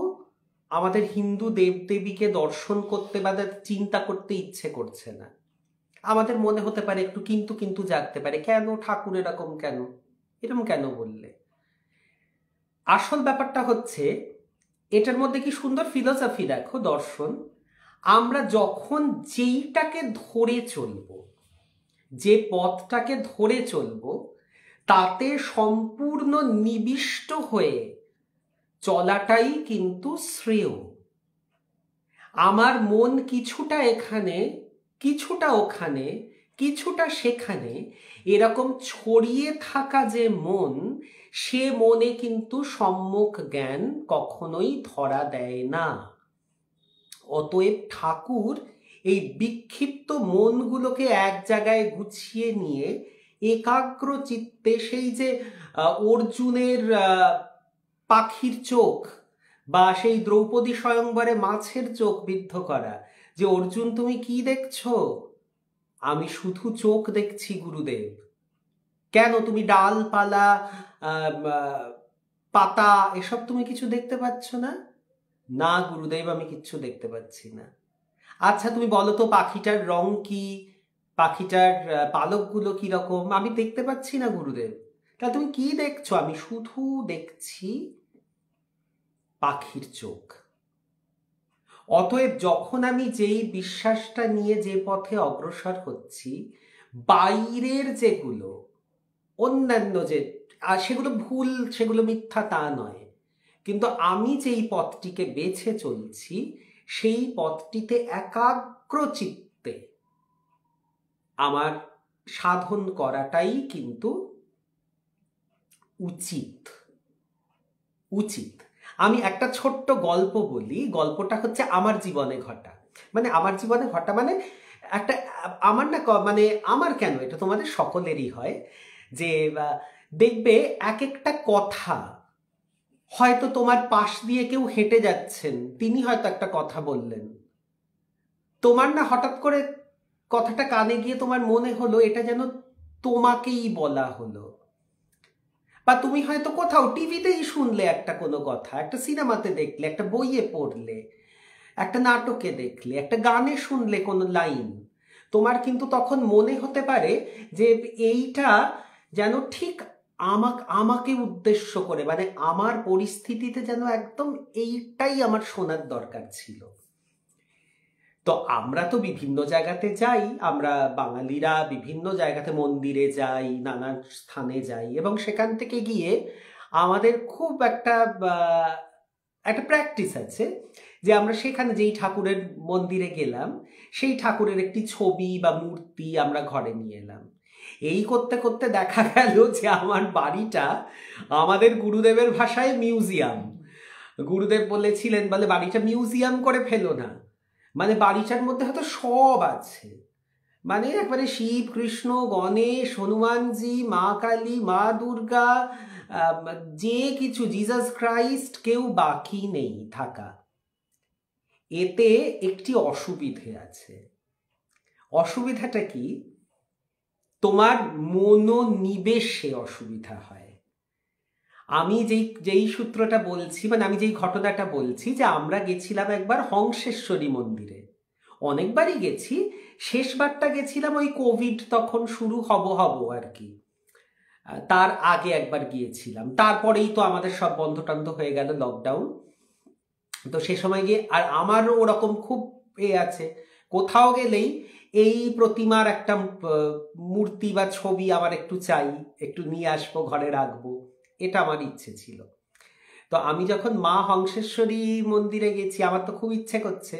আমাদের হিন্দু দেবদেবীকে দর্শন করতে বা চিন্তা করতে ইচ্ছে করছে না। আমাদের মনে হতে পারে একটু কিন্তু কিন্তু জাগতে পারে, কেন ঠাকুর এরকম কেন বললে? আসল ব্যাপারটা হচ্ছে, এটার মধ্যে কি সুন্দর ফিলোসফি দেখো, দর্শন। আমরা যখন যেইটাকে ধরে চলবো, যে পথটাকে ধরে চলবো, তাতে সম্পূর্ণ নিবিষ্ট হয়ে চলাটাই কিন্তু শ্রেয়। আমার মন কিছুটা এখানে, কিছুটা ওখানে, কিছুটা সেখানে, এরকম ছড়িয়ে থাকা যে মন, সে মনে কিন্তু সম্যক জ্ঞান কখনোই ধরা দেয় না। অতএব ঠাকুর এই বিক্ষিপ্ত মনগুলোকে এক জায়গায় গুছিয়ে নিয়ে একাগ্র চিত্তে, সেই যে অর্জুনের পাখির চোখ বা সেই দ্রৌপদী স্বয়ংবরে মাছের চোখ বিদ্ধ করা, যে অর্জুন তুমি কি দেখছো? আমি শুধু চোখ দেখছি গুরুদেব। কেন, তুমি ডালপালা পাতা এসব তুমি কিছু দেখতে পাচ্ছ না? না গুরুদেব, আমি কিচ্ছু দেখতে পাচ্ছি না। আচ্ছা তুমি বলো তো পাখিটার রং কি, পাখিটার পালকগুলো কিরকম? আমি দেখতে পাচ্ছি না গুরুদেব। তা তুমি কি দেখছো? আমি শুধু দেখছি পাখির চোখ। অতএব যখন আমি যেই বিশ্বাসটা নিয়ে যে পথে অগ্রসর হচ্ছি, বাইরের যেগুলো অন্যান্য যে সেগুলো ভুল, সেগুলো মিথ্যা তা নয়, কিন্তু আমি যেই পথটিকে বেছে চলছি সেই পথটিতে একাগ্র চিত্তে আমার সাধন করাটাই কিন্তু উচিত। উচিত। আমি একটা ছোট্ট গল্প বলি। গল্পটা হচ্ছে আমার জীবনে ঘটা। মানে আমার জীবনে ঘটা মানে একটা, আমার না মানে আমার কেন, এটা তোমাদের সকলেরই হয় যে দেখবে এক একটা কথা, হয়তো তোমার পাশ দিয়ে কেউ হেঁটে যাচ্ছেন, তিনি হয়তো একটা কথা বললেন, তোমার না হঠাৎ করে কথাটা কানে গিয়ে তোমার মনে হলো এটা যেন তোমাকেই বলা হলো। বা তুমি হয়তো কোথাও টিভিতেই শুনলে একটা কোনো কথা, একটা সিনেমাতে দেখলে, একটা বইয়ে পড়লে, একটা নাটকে দেখলে, একটা গানে শুনলে কোনো লাইন, তোমার কিন্তু তখন মনে হতে পারে যে এইটা যেন ঠিক আমাকে উদ্দেশ্য করে, মানে আমার পরিস্থিতিতে যেন একদম এইটাই আমার শোনার দরকার ছিল। তো আমরা তো বিভিন্ন জায়গাতে যাই, আমরা বাঙালিরা বিভিন্ন জায়গাতে মন্দিরে যাই, নানা স্থানে যাই, এবং সেখান থেকে গিয়ে আমাদের খুব একটা প্র্যাকটিস আছে যে আমরা সেখানে যেই ঠাকুরের মন্দিরে গেলাম সেই ঠাকুরের একটি ছবি বা মূর্তি আমরা ঘরে নিয়ে এলাম। এই করতে করতে দেখা গেল যে আমার বাড়িটা আমাদের গুরুদেবের ভাষায় মিউজিয়াম। গুরুদেব বলেছিলেন, বলে বাড়িটা মিউজিয়াম করে ফেলো না, মানে বাড়িটার মধ্যে হয়তো সব আছে, মানে একবারে শিব, কৃষ্ণ, গণেশ, হনুমানজি, মা কালী, মা দুর্গা, যে কিছু, জিসাস ক্রাইস্ট, কেউ বাকি নেই থাকা। এতে একটি অসুবিধে আছে। অসুবিধাটা কি? তোমার মনোনিবেশে অসুবিধা হয়। আমি যেই সূত্রটা বলছি, মানে আমি যেই ঘটনাটা বলছি, যে আমরা গেছিলাম একবার হংসেশ্বরী মন্দিরে, অনেকবারই গেছি, শেষবারটা গেছিলাম ওই কোভিড তখন শুরু হব আর কি, তার আগে একবার গিয়েছিলাম, তারপরেই তো আমাদের সব বন্ধ টন্ধ হয়ে গেল, লকডাউন। তো সে সময় গিয়ে, আর আমারও ওরকম খুব আছে, কোথাও গেলেই এই প্রতিমার একটা মূর্তি বা ছবি আমার একটু চাই, একটু নিয়ে আসবো, ঘরে রাখবো, এটা আমার ইচ্ছে ছিল। তো আমি যখন মা হংসেশ্বরী মন্দিরে গেছি, আমার তো খুব ইচ্ছে করছে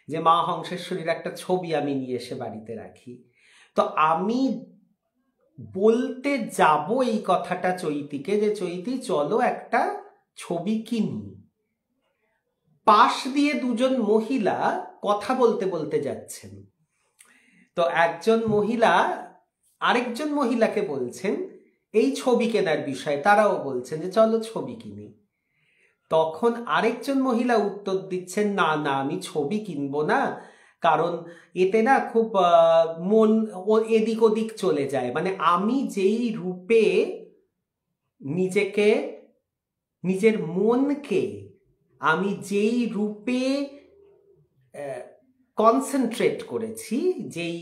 যে মা হংসেশ্বরীর একটা ছবি আমি নিয়ে এসে বাড়িতে রাখি। তো আমি বলতে যাব এই কথাটা চৈতিকে, যে চৈতি চলো একটা ছবি কিনি। পাশ দিয়ে দুজন মহিলা কথা বলতে বলতে যাচ্ছেন। তো একজন মহিলা আরেকজন মহিলাকে বলছেন এই ছবি কেনার বিষয়ে, তারাও বলছেন যে চলো ছবি কিনি। তখন আরেকজন মহিলা উত্তর দিচ্ছেন, না না আমি ছবি কিনবো না, কারণ এতে না খুব মন এদিক ওদিক চলে যায়। মানে আমি যেই রূপে নিজেকে, নিজের মনকে আমি যেই রূপে কনসেন্ট্রেট করেছি, যেই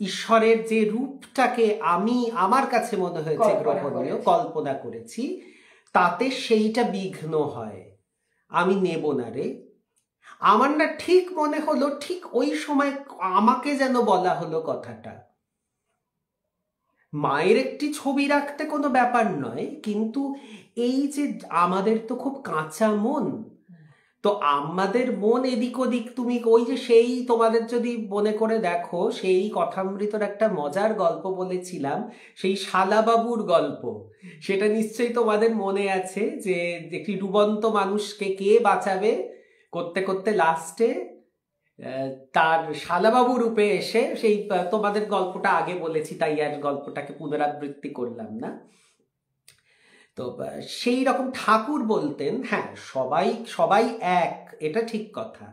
ঈশ্বরের যে রূপটাকে আমি আমার কাছে মনে হয়েছে গ্রহণীয় কল্পনা করেছি, তাতে সেইটা বিঘ্ন হয়। আমি নেব না রে। আমার না ঠিক মনে হলো ঠিক ওই সময় আমাকে যেন বলা হলো কথাটা, মায়ের একটি ছবি রাখতে কোনো ব্যাপার নয়, কিন্তু এই যে আমাদের তো খুব কাঁচা মন, তো আমাদের মন এদিক ওদিক, তুমি ওই যে সেই তোমাদের যদি মনে করে দেখো, সেই কথামৃতর একটা মজার গল্প বলেছিলাম, সেই শালাবাবুর গল্প, সেটা নিশ্চয়ই তোমাদের মনে আছে, যে একটি ডুবন্ত মানুষকে কে বাঁচাবে করতে করতে লাস্টে তার শালাবাবু রূপে এসে সেই, তোমাদের গল্পটা আগে বলেছি তাই আর গল্পটাকে পুনরাবৃত্তি করলাম না। তো সেই রকম ঠাকুর বলতেন, হ্যাঁ সবাই সবাই এক, এটা ঠিক কথা,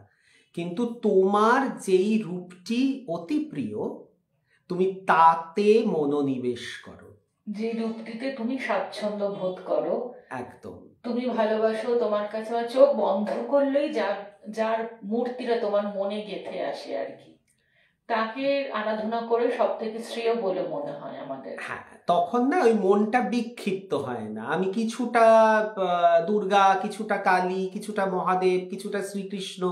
কিন্তু তোমার যেই রূপটি অতি প্রিয় তুমি তাতে মনোনিবেশ করো, যে রূপটিতে তুমি স্বাচ্ছন্দ্য বোধ করো, একদম তুমি ভালোবাসো, তোমার কাছে আমার চোখ বন্ধ করলেই যার যার মূর্তিটা তোমার মনে গেঁথে আসে আর কি, তাকে আরাধনা করে সব থেকে শ্রেয় বলে মনে হয় আমাদের। হ্যাঁ, তখন না ওই মনটা বিক্ষিপ্ত হয় না, আমি কিছুটা দুর্গা, কিছুটা কালী, কিছুটা মহাদেব, কিছুটা শ্রীকৃষ্ণ,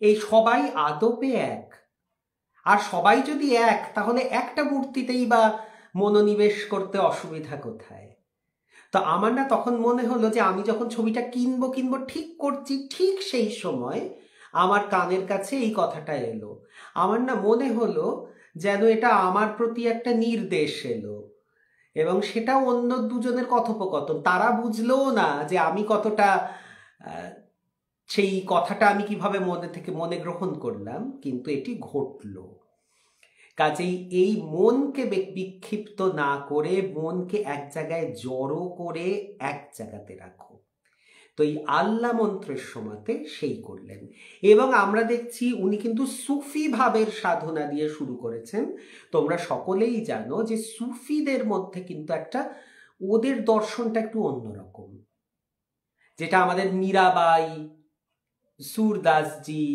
এই সবাই আদপে এক। আর সবাই যদি এক, তাহলে একটা মূর্তিতেই বা মনোনিবেশ করতে অসুবিধা কোথায়? তো আমার না তখন মনে হলো যে আমি যখন ছবিটা কিনবো ঠিক করছি, ঠিক সেই সময় আমার কানের কাছে এই কথাটা এলো। আমার না মনে হলো যেন এটা আমার প্রতি একটা নির্দেশ এলো, এবং সেটা অন্য দুজনের কথোপকথন, তারা বুঝলোও না যে আমি কতটা সেই কথাটা আমি কিভাবে মনে থেকে মনে গ্রহণ করলাম, কিন্তু এটি ঘটলো। কাজেই এই মনকে বিক্ষিপ্ত না করে মনকে এক জায়গায় জড়ো করে এক জায়গাতে রাখো। তো এই আল্লাহ মন্ত্রের সময়তে সেই করলেন, এবং আমরা দেখছি উনি কিন্তু সুফি ভাবের সাধনা দিয়ে শুরু করেছেন। তোমরা সকলেই জানো যে সুফিদের মধ্যে কিন্তু একটা, ওদের দর্শনটা একটু অন্যরকম, যেটা আমাদের মীরাবাই, সুরদাসজি,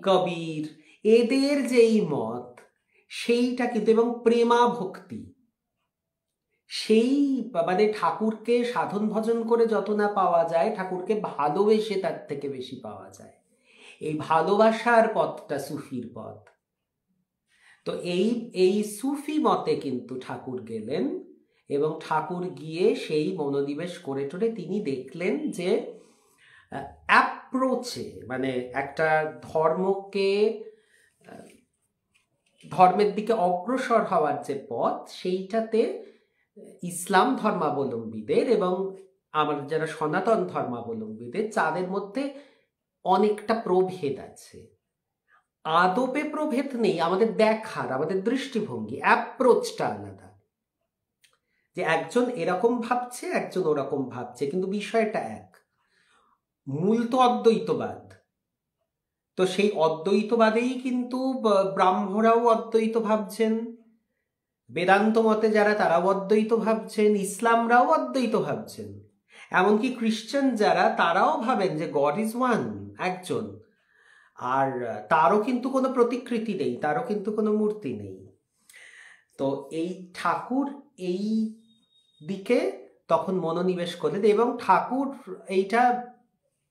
কবির, এদের যেই মত সেইটা কিন্তু, এবং প্রেমা ভক্তি, সেই মানে ঠাকুরকে সাধন ভজন করে যত না পাওয়া যায়, ঠাকুরকে ভালোবেসে তার থেকে বেশি পাওয়া যায়। এই ভালোবাসার পথটা সুফির পথ। তো এই সুফি মতে কিন্তু ঠাকুর গেলেন, এবং ঠাকুর গিয়ে সেই মনোনিবেশ করে টোরে তিনি দেখলেন যে অ্যাপ্রোচে, মানে একটা ধর্মকে, ধর্মের দিকে অগ্রসর হওয়ার যে পথ, সেইটাতে ইসলাম ধর্মাবলম্বীদের এবং আমাদের যারা সনাতন ধর্মাবলম্বীদের, তাদের মধ্যে অনেকটা প্রভেদ আছে। আদপে প্রভেদ নেই, আমাদের দেখার, আমাদের দৃষ্টিভঙ্গি, অ্যাপ্রোচটা আলাদা, যে একজন এরকম ভাবছে, একজন ওরকম ভাবছে, কিন্তু বিষয়টা এক, মূল তো অদ্বৈতবাদ। তো সেই অদ্বৈতবাদেই কিন্তু ব্রাহ্মরাও অদ্বৈত ভাবছেন, বেদান্ত মতে যারা তারাও অদ্বৈত ভাবছেন, ইসলামরাও অদ্বৈত ভাবছেন, এমনকি খ্রিস্টান যারা তারাও ভাবেন যে গড ইজ ওয়ান, একজন, আর তারও কিন্তু কোনো প্রতিকৃতি নেই, তারও কিন্তু কোনো মূর্তি নেই। তো এই ঠাকুর এই দিকে তখন মনোনিবেশ করলেন, এবং ঠাকুর এইটা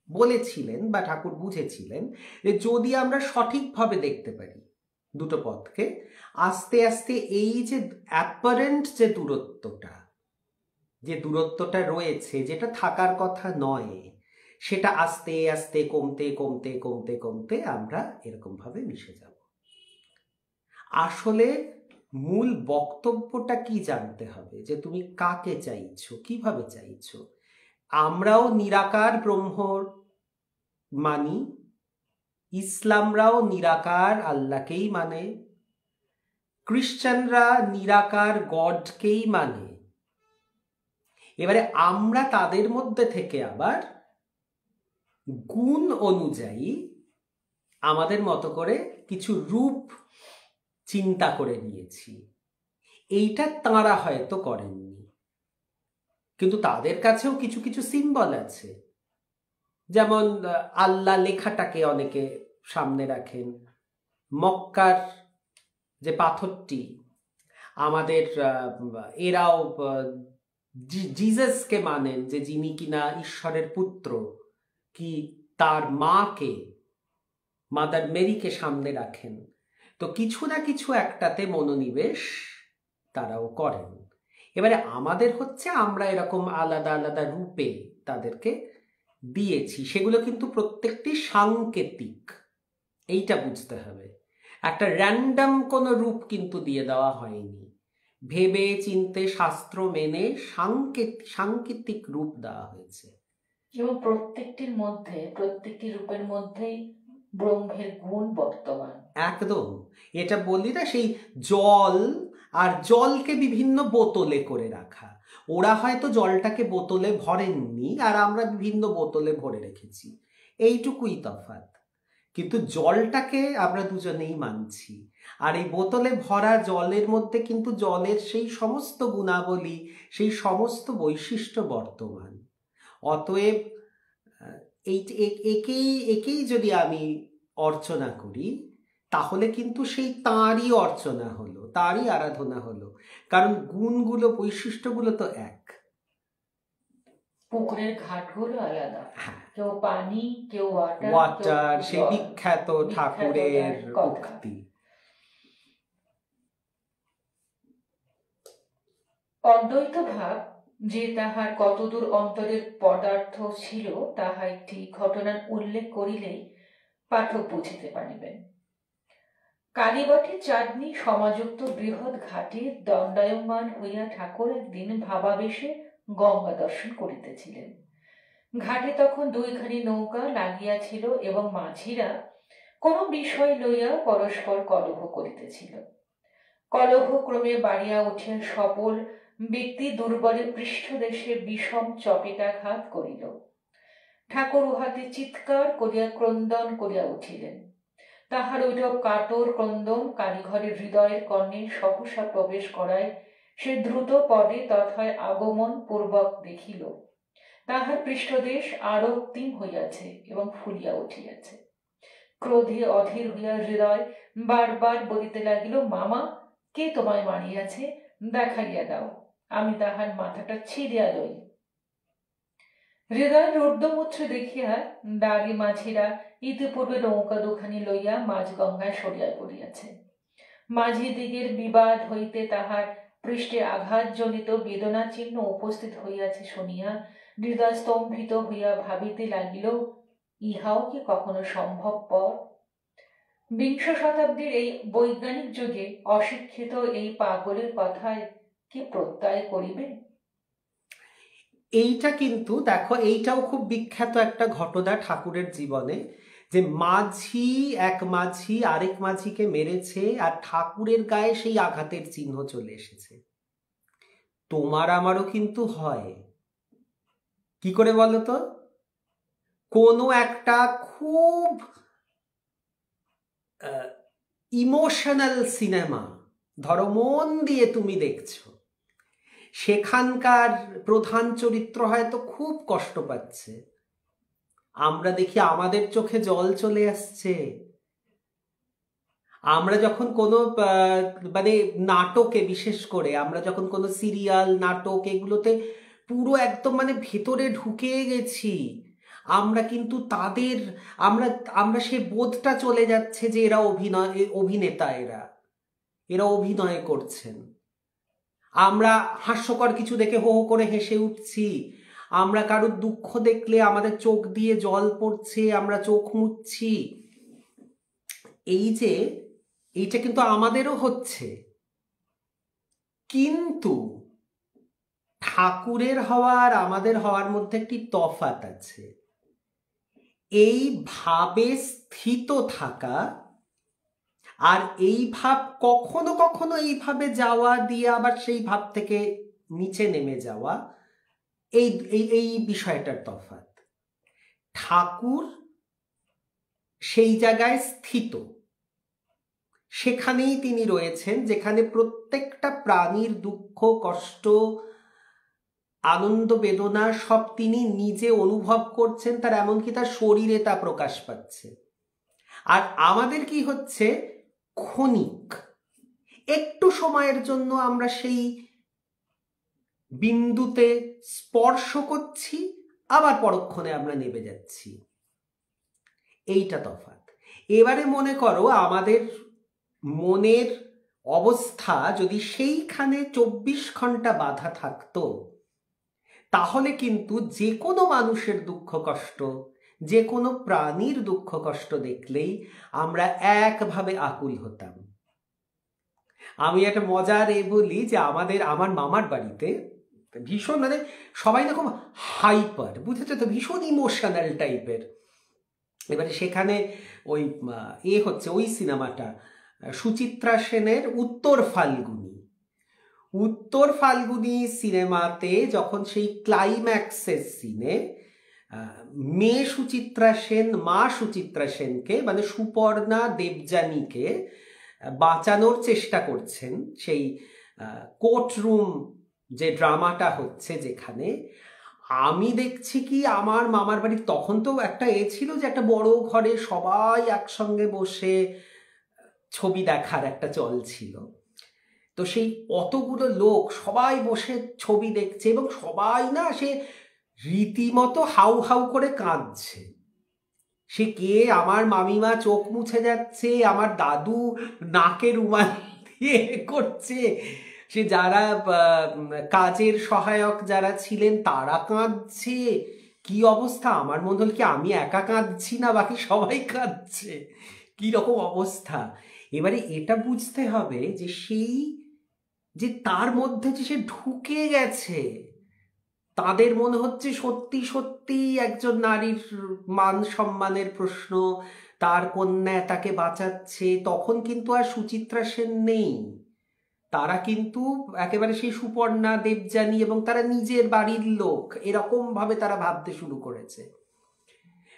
বলেছিলেন বা ঠাকুর বুঝেছিলেন যে যদি আমরা সঠিকভাবে দেখতে পারি দুটো পথকে, আস্তে আস্তে এই যে অ্যাপারেন্ট যে দূরত্বটা রয়েছে, যেটা থাকার কথা নয়, সেটা আস্তে আস্তে কমতে কমতে কমতে কমতে আমরা এরকম ভাবে মিশে যাব। আসলে মূল বক্তব্যটা কি জানতে হবে, যে তুমি কাকে চাইছো, কিভাবে চাইছো। আমরাও নিরাকার ব্রহ্মর মানি, ইসলামরাও নিরাকার আল্লাহকেই মানে, খ্রিস্টানরা নিরাকার গডকেই মানে। এবারে আমরা তাদের মধ্যে থেকে আবার গুণ অনুযায়ী আমাদের মতো করে কিছু রূপ চিন্তা করে নিয়েছি। এইটা তাঁরা হয়তো করেননি, কিন্তু তাদের কাছেও কিছু কিছু সিম্বল আছে। যেমন আল্লাহ লেখাটাকে অনেকে সামনে রাখেন, মক্কার যে পাথরটি, আমাদের এরাও জিজাসকে মানেন, যে যিনি কিনা ঈশ্বরের পুত্র, কি তার মাকে, মাদার মেরিকে সামনে রাখেন। তো কিছু না কিছু একটাতে মনোনিবেশ তারাও করেন, এবারে আমাদের হচ্ছে আমরা এরকম আলাদা আলাদা রূপে তাদেরকে দিয়েছি, সেগুলো কিন্তু প্রত্যেকটি সাংকেতিক, এইটা বুঝতে হবে। একটা র্যান্ডম কোনো রূপ কিন্তু দিয়ে দেওয়া হয়নি, ভেবে চিনতে শাস্ত্র মেনে সাংকেতিক রূপ দেওয়া হয়েছে। এবং প্রত্যেকটির মধ্যে, প্রত্যেকটি রূপের মধ্যেই ব্রহ্মের গুণ বর্তমান। একদম, এটা বললি না, সেই জল আর জলকে বিভিন্ন বোতলে করে রাখা, ওরা হয়তো জলটাকে বোতলে ভরেননি আর আমরা বিভিন্ন বোতলে ভরে রেখেছি, এইটুকুই তফাৎ। কিন্তু জলটাকে আমরা দুজনেই মানছি, আর এই বোতলে ভরা জলের মধ্যে কিন্তু জলের সেই সমস্ত গুণাবলী, সেই সমস্ত বৈশিষ্ট্য বর্তমান। অতএব একেই যদি আমি অর্চনা করি, তাহলে কিন্তু সেই তাঁরই অর্চনা হলো, তাঁরই আরাধনা হলো, কারণ গুণগুলো, বৈশিষ্ট্যগুলো তো এক। পুকুরের ঘাটগুলো আলাদা, কেউ পানি, কেউ ওয়াটার, সেই বিখ্যাত ঠাকুরের উক্তি। অদ্বৈত ভাব যে তাহার কতদূর অন্তরের পদার্থ ছিল, তাহা একটি ঘটনার উল্লেখ করিলেই পাঠক বুঝিতে পারিবেন। কালীবাটি চাঁদনী সমাযুক্ত বৃহৎ ঘাটে দণ্ডায়মান হইয়া ঠাকুর একদিন ভাবাবেশে গঙ্গা দর্শন করিতেছিলেন। ঘাটে তখন দুইখানি নৌকা লাগিয়াছিল এবং মাঝিরা কোন বিষয় লইয়া পরস্পর কলহ করিতেছিল। কলহ ক্রমে বাড়িয়া উঠিয়া সবল ব্যক্তি দুর্বলের পৃষ্ঠদেশে বিষম চপেটাঘাত করিল। ঠাকুর উহাতে চিৎকার করিয়া ক্রন্দন করিয়া উঠিলেন। তাহার ওইরূপ কাতর ক্রন্দন কালীঘরের হৃদয়ের কর্ণে সহসা প্রবেশ করায় সে দ্রুত পদে তথায় আগমন পূর্বক দেখিল তাহার পৃষ্ঠদেশ আরো রক্তিম হইয়াছে এবং ফুলিয়া উঠিয়াছে। ক্রোধে অধীর হইয়া হৃদয় বারবার বলিতে লাগিল, মামা, কে তোমায় মারিয়াছে, দেখাইয়া দাও, আমি তাহার মাথাটা ছিঁড়িয়া লই। হৃদয় রুদ্রমূর্ছ দেখিয়া দাঁড়ি মাঝিরা ইতিপূর্বে নৌকা দুখানি লইয়া মাঝ গঙ্গায় সরিয়া পড়িয়াছে। মাঝি দিগের বিবাদ হইতে তাহার পৃষ্ঠে আঘাতজনিত বেদনা চিহ্ন উপস্থিত হইয়াছে শুনিয়া হৃদয় স্তম্ভিত হইয়া ভাবিতে লাগিল, ইহাও কি কখনো সম্ভবপর? বিংশ শতাব্দীর এই বৈজ্ঞানিক যুগে অশিক্ষিত এই পাগলের কথায় কি প্রত্যয় করিবে? এইটা কিন্তু দেখো, এইটাও খুব বিখ্যাত একটা ঘটনা ঠাকুরের জীবনে, যে এক মাঝি আরেক মাঝিকে মেরেছে আর ঠাকুরের গায়ে সেই আঘাতের চিহ্ন চলে এসেছে। তোমার আমারও কিন্তু হয়, কি করে বলো তো? কোনো একটা খুব ইমোশনাল সিনেমা ধরো, মন দিয়ে তুমি দেখছো, সেখানকার প্রধান চরিত্র হয়তো খুব কষ্ট পাচ্ছে, আমরা দেখি আমাদের চোখে জল চলে আসছে। আমরা যখন কোনো মানে নাটকে, বিশেষ করে আমরা যখন কোনো সিরিয়াল, নাটক, এগুলোতে পুরো একদম মানে ভেতরে ঢুকে গেছি, আমরা কিন্তু তাদের আমরা সে বোধটা চলে যাচ্ছে যে এরা অভিনেতা, এরা অভিনয় করছেন। আমরা হাস্যকর কিছু দেখে হো হো করে হেসে উঠছি, আমরা কারোর দুঃখ দেখলে আমাদের চোখ দিয়ে জল পড়ছে, আমরা চোখ মুছছি। এইটা কিন্তু আমাদেরও হচ্ছে, কিন্তু ঠাকুরের হওয়া আর আমাদের হওয়ার মধ্যে একটি তফাৎ আছে। এই ভাবে স্থিত থাকা আর এই ভাব কখনো কখনো এইভাবে যাওয়া দিয়ে আবার সেই ভাব থেকে নিচে নেমে যাওয়া, এই বিষয়টার তফাৎ। ঠাকুর সেই জায়গায় স্থিত, সেখানেই তিনি রয়েছেন যেখানে প্রত্যেকটা প্রাণীর দুঃখ, কষ্ট, আনন্দ, বেদনা সব তিনি নিজে অনুভব করছেন, তার এমনকি তার শরীরে তা প্রকাশ পাচ্ছে। আর আমাদের কি হচ্ছে, ক্ষণিক একটু সময়ের জন্য আমরা সেই বিন্দুতে স্পর্শ করছি, আবার পরক্ষণে আমরা নেমে যাচ্ছি, এইটা তফাৎ। এবারে মনে করো আমাদের মনের অবস্থা যদি সেইখানে 24 ঘন্টা বাধা থাকতো, তাহলে কিন্তু যে কোনো মানুষের দুঃখ কষ্ট, যে কোনো প্রাণীর দুঃখ কষ্ট দেখলেই আমরা একভাবে আকুল হতাম। আমি একটা মজার বলি যে আমার মামার বাড়িতে ভীষণ মানে সবাই না খুব হাইপার, বুঝেছো তো, ভীষণ ইমোশনাল টাইপের। এবারে সেখানে ওই হচ্ছে ওই সিনেমাটা সুচিত্রা সেনের উত্তর ফাল্গুনি সিনেমাতে যখন সেই ক্লাইম্যাক্সের সিনে মা সুচিত্রা সেনকে মানে সুপর্ণা দেবযানীকে বাঁচানোর চেষ্টা করছেন, সেই কোর্টরুম যে ড্রামাটা হচ্ছে যেখানে, আমি দেখছি কি আমার মামার বাড়ি তখন তো একটা ছিল যে একটা বড় ঘরে সবাই একসঙ্গে বসে ছবি দেখার একটা চল ছিল। তো সেই অতগুলো লোক সবাই বসে ছবি দেখছে এবং সবাই না সে রীতিমতো হাউ হাউ করে কাঁদছে। সে কে, আমার মামিমা চোখ মুছে যাচ্ছে, আমার দাদু নাকে রুমাল দিয়ে করছে, সে যারা কাজের সহায়ক যারা ছিলেন তারা কাঁদছে। কি অবস্থা! আমার মনে হল কি আমি একা কাঁদছি না, বাকি সবাই কাঁদছে, কি রকম অবস্থা। এবারে এটা বুঝতে হবে যে সেই যে তার মধ্যে যে সে ঢুকে গেছে, তাদের মনে হচ্ছে সত্যি সত্যি একজন নারীর মান সম্মানের প্রশ্ন, তার কন্যা তাকে বাঁচাচ্ছে। তখন কিন্তু আর সুচিত্রা সেন নেই, তারা কিন্তু একেবারে সেই সুপর্ণা দেবযানী এবং তারা নিজের বাড়ির লোক, এরকম ভাবে তারা ভাবতে শুরু করেছে।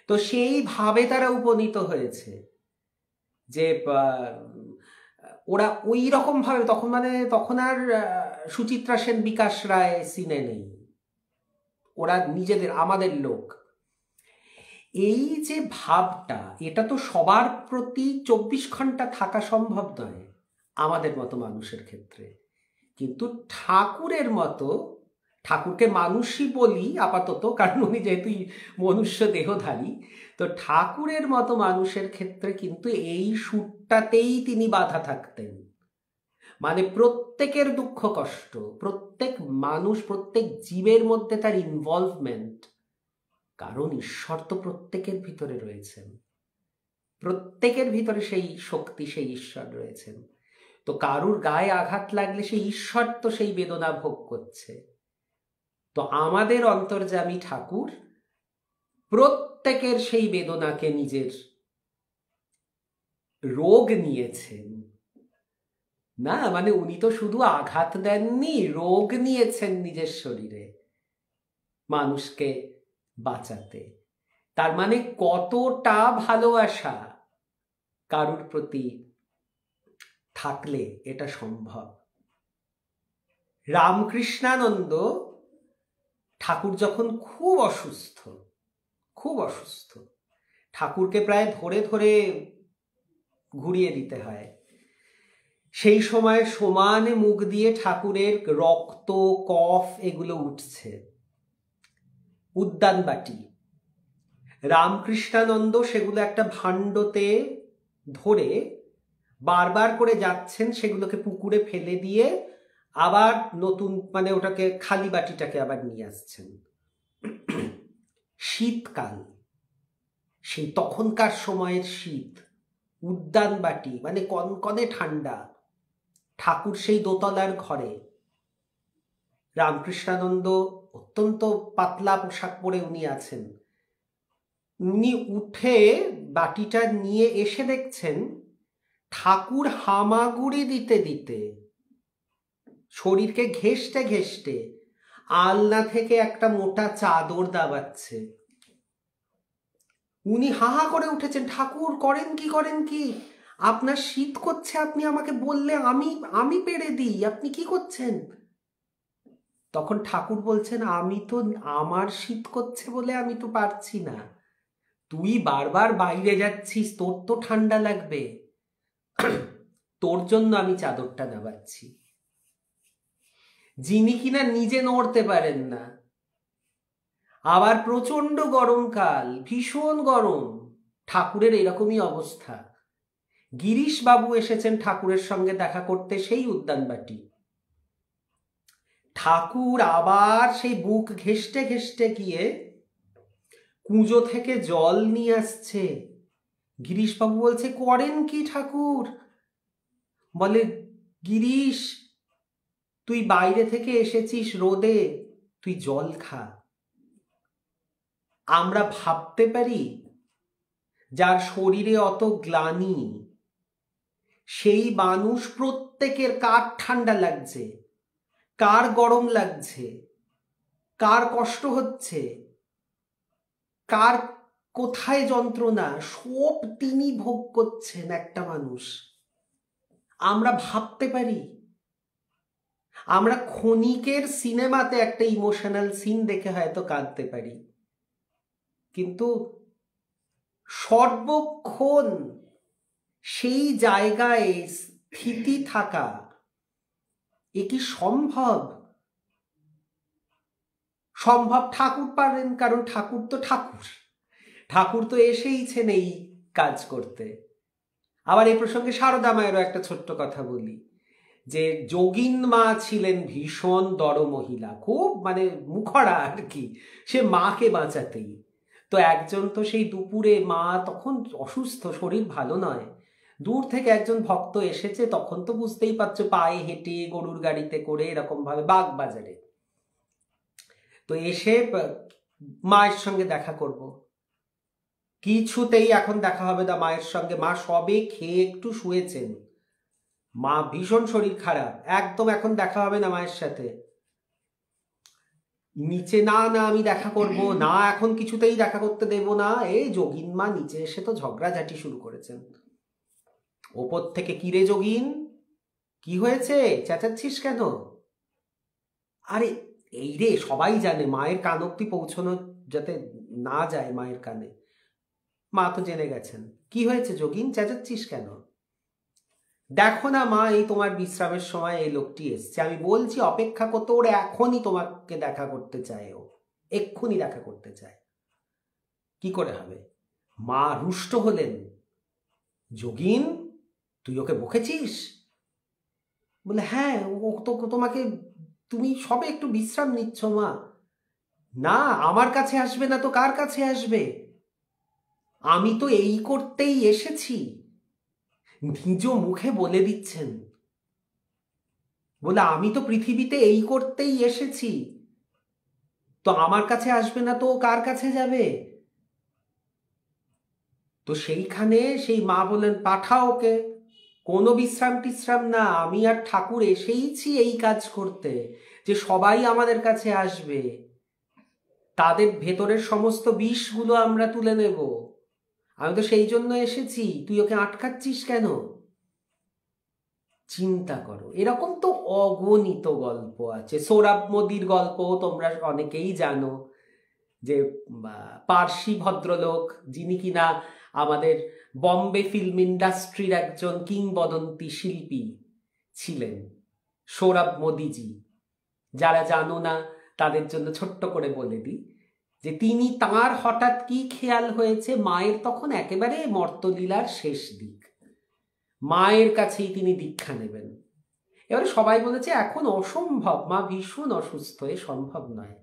তো সেই ভাবে তারা উপনীত হয়েছে যে ওরা ওই রকম ভাবে তখন আর সুচিত্রা সেন বিকাশ রায় সিনে নেই, ওরা নিজেদের আমাদের লোক। এই যে ভাবটা, এটা তো সবার প্রতি 24 ঘন্টা থাকা সম্ভব নয় আমাদের মতো মানুষের ক্ষেত্রে, কিন্তু ঠাকুরের মতো, ঠাকুরকে মানুষই বলি আপাতত কারণ উনি যেহেতু মনুষ্য দেহধারী, তো ঠাকুরের মতো মানুষের ক্ষেত্রে কিন্তু এই সুরটাতেই তিনি বাধা থাকতেন। মানে প্রত্যেকের দুঃখ কষ্ট, প্রত্যেক মানুষ, প্রত্যেক জীবের মধ্যে তার ইনভলভমেন্ট, কারণ ঈশ্বর তো প্রত্যেকের ভিতরে রয়েছেন, প্রত্যেকের ভিতরে সেই শক্তি, সেই ঈশ্বর রয়েছেন। তো কারুর গায়ে আঘাত লাগলে সেই ঈশ্বর তো সেই বেদনা ভোগ করছে। তো আমাদের অন্তর্যামী ঠাকুর প্রত্যেকের সেই বেদনাকে নিজের রোগ নিয়েছেন না, মানে উনি তো শুধু আঘাত দেননি, রোগ নিয়েছেন নিজের শরীরে মানুষকে বাঁচাতে। তার মানে কতটা ভালোবাসা কারুর প্রতি থাকলে এটা সম্ভব। রামকৃষ্ণানন্দ ঠাকুর যখন খুব অসুস্থ, ঠাকুরকে প্রায় ধরে ধরে ঘুরিয়ে দিতে হয়, সেই সময় সমানে মুখ দিয়ে ঠাকুরের রক্ত, কফ এগুলো উঠছে, উদ্যানবাটি। রামকৃষ্ণানন্দ সেগুলো একটা ভাণ্ডতে ধরে বারবার করে যাচ্ছেন, সেগুলোকে পুকুরে ফেলে দিয়ে আবার নতুন মানে ওটাকে খালি বাটিটাকে আবার নিয়ে আসছেন। শীতকাল, সেই তখনকার সময়ের শীত, উদ্যানবাটি মানে কনকনে ঠান্ডা, ঠাকুর সেই দোতলার ঘরে, রামকৃষ্ণানন্দ অত্যন্ত পাতলা পোশাক পরে উনি আছেন। উনি উঠে বাটিটা নিয়ে এসে দেখছেন ঠাকুর হামাগুড়ি দিতে দিতে, শরীরকে ঘেঁষতে ঘেঁষতে আলনা থেকে একটা মোটা চাদর দাবাচ্ছে। উনি হাহা করে উঠেছেন, ঠাকুর করেন কি, আপনার শীত করছে, আপনি আমাকে বললে আমি পেরে দিই, আপনি কি করছেন? তখন ঠাকুর বলছেন, আমার শীত করছে বলে আমি তো পারছি না, তুই বারবার বাইরে যাচ্ছিস, তোর তো ঠান্ডা লাগবে, তোর জন্য আমি চাদরটা নামাচ্ছি। যিনি কিনা নিজে নড়তে পারেন না, আবার প্রচন্ড গরমকাল, ভীষণ গরম, ঠাকুরের এরকমই অবস্থা, গিরিশ বাবু এসেছেন ঠাকুরের সঙ্গে দেখা করতে সেই উদ্যানবাটি। ঠাকুর আবার সেই বুক ঘেঁষটে ঘেঁষটে গিয়ে কুঁজো থেকে জল নিয়ে আসছে। গিরিশবাবু বলছে, করেন কি ঠাকুর? বলে, গিরিশ, তুই বাইরে থেকে এসেছিস রোদে, তুই জল খা। আমরা ভাবতে পারি যার শরীরে অত গ্লানি, সেই মানুষ প্রত্যেকের কার ঠান্ডা লাগছে, কার গরম লাগছে, কার কষ্ট হচ্ছে, কার কোথায় যন্ত্রণা, সব তিনি ভোগ করছেন একটা মানুষ। আমরা ভাবতে পারি? আমরা ক্ষণিকের সিনেমাতে একটা ইমোশনাল সিন দেখে হয়তো কাঁদতে পারি, কিন্তু সর্বক্ষণ সেই জায়গায় স্থিতি থাকা এ কি সম্ভব? সম্ভব ঠাকুর পারেন, কারণ ঠাকুর তো ঠাকুর, ঠাকুর তো এসেইছেন এই কাজ করতে। আবার এই প্রসঙ্গে সারদা মায়েরও একটা ছোট্ট কথা বলি, যে যোগিন মা ছিলেন ভীষণ দড় মহিলা, খুব মানে মুখরা আর কি, সে মাকে বাঁচাতেই। তো একজন তো সেই দুপুরে, মা তখন অসুস্থ, শরীর ভালো নয়, দূর থেকে একজন ভক্ত এসেছে, তখন তো বুঝতেই পারছো পায়ে হেঁটে গরুর গাড়িতে করে এরকম ভাবে বাগবাজারে, তো এসে মায়ের সঙ্গে দেখা করব, কিছুতেই এখন দেখা হবে না মায়ের সঙ্গে। মা সবে খেয়ে একটু শুয়েছেন, মা ভীষণ শরীর খারাপ, একদম এখন দেখা হবে না মায়ের সাথে। নিচে, না না আমি দেখা করব না, এখন কিছুতেই দেখা করতে দেব না। এই যোগিন মা নিচে এসে তো ঝগড়াঝাটি শুরু করেছেন। ওপর থেকে, কিরে যোগিন, কি হয়েছে, চেঁচাচ্ছিস কেন? আরে এই রে, সবাই জানে, মায়ের কান অব্দি পৌঁছানো যাতে না যায় মায়ের কানে, মা তো জেনে গেছেন। কি হয়েছে যোগিন, চেঁচাচ্ছিস কেন? দেখো না মা, এই তোমার বিশ্রামের সময় এই লোকটি এসছে, আমি বলছি অপেক্ষা করতে, ওরা এখনই তোমাকে দেখা করতে চায়, ও এক্ষুনি দেখা করতে চায়। কি করে হবে? মা রুষ্ট হলেন, যোগিন তুই ওকে বকেছিস? বলে, হ্যাঁ, ও তো তোমাকে, তুমি সবে একটু বিশ্রাম নিচ্ছ মা। না, আমার কাছে আসবে না তো কার কাছে আসবে? আমি তো এই করতেই এসেছি, নিজ মুখে বলে দিচ্ছেন। বলে, আমি তো পৃথিবীতে এই করতেই এসেছি, তো আমার কাছে আসবে না তো কার কাছে যাবে? তো সেইখানে সেই মা বলেন, পাঠাও ওকে, কোনো বিশ্রাম টিশ্রাম না, আমি আর ঠাকুর এসেইছি এই কাজ করতে, যে সবাই আমাদের কাছে আসবে, তাদের ভেতরের সমস্ত বিষগুলো আমরা তুলে নেব, আমি তো সেই জন্য এসেছি, তুই ওকে আটকাচ্ছিস কেন? চিন্তা করো, এরকম তো অগণিত গল্প আছে। সৌরভ মোদির গল্প তোমরা অনেকেই জানো, যে পার্সি ভদ্রলোক, যিনি কিনা আমাদের বম্বে ফিল্ম ইন্ডাস্ট্রির একজন কিংবদন্তি শিল্পী ছিলেন, সৌরভ মোদিজি। যারা জানো না তাদের জন্য ছোট্ট করে বলে দিই, যে তিনি, তাঁর হঠাৎ কি খেয়াল হয়েছে, মায়ের তখন একেবারে মর্তলীলার শেষ দিক, মায়ের কাছেই তিনি দীক্ষা নেবেন। এবারে সবাই বলেছে এখন অসম্ভব, মা ভীষণ অসুস্থ, এ সম্ভব নয়,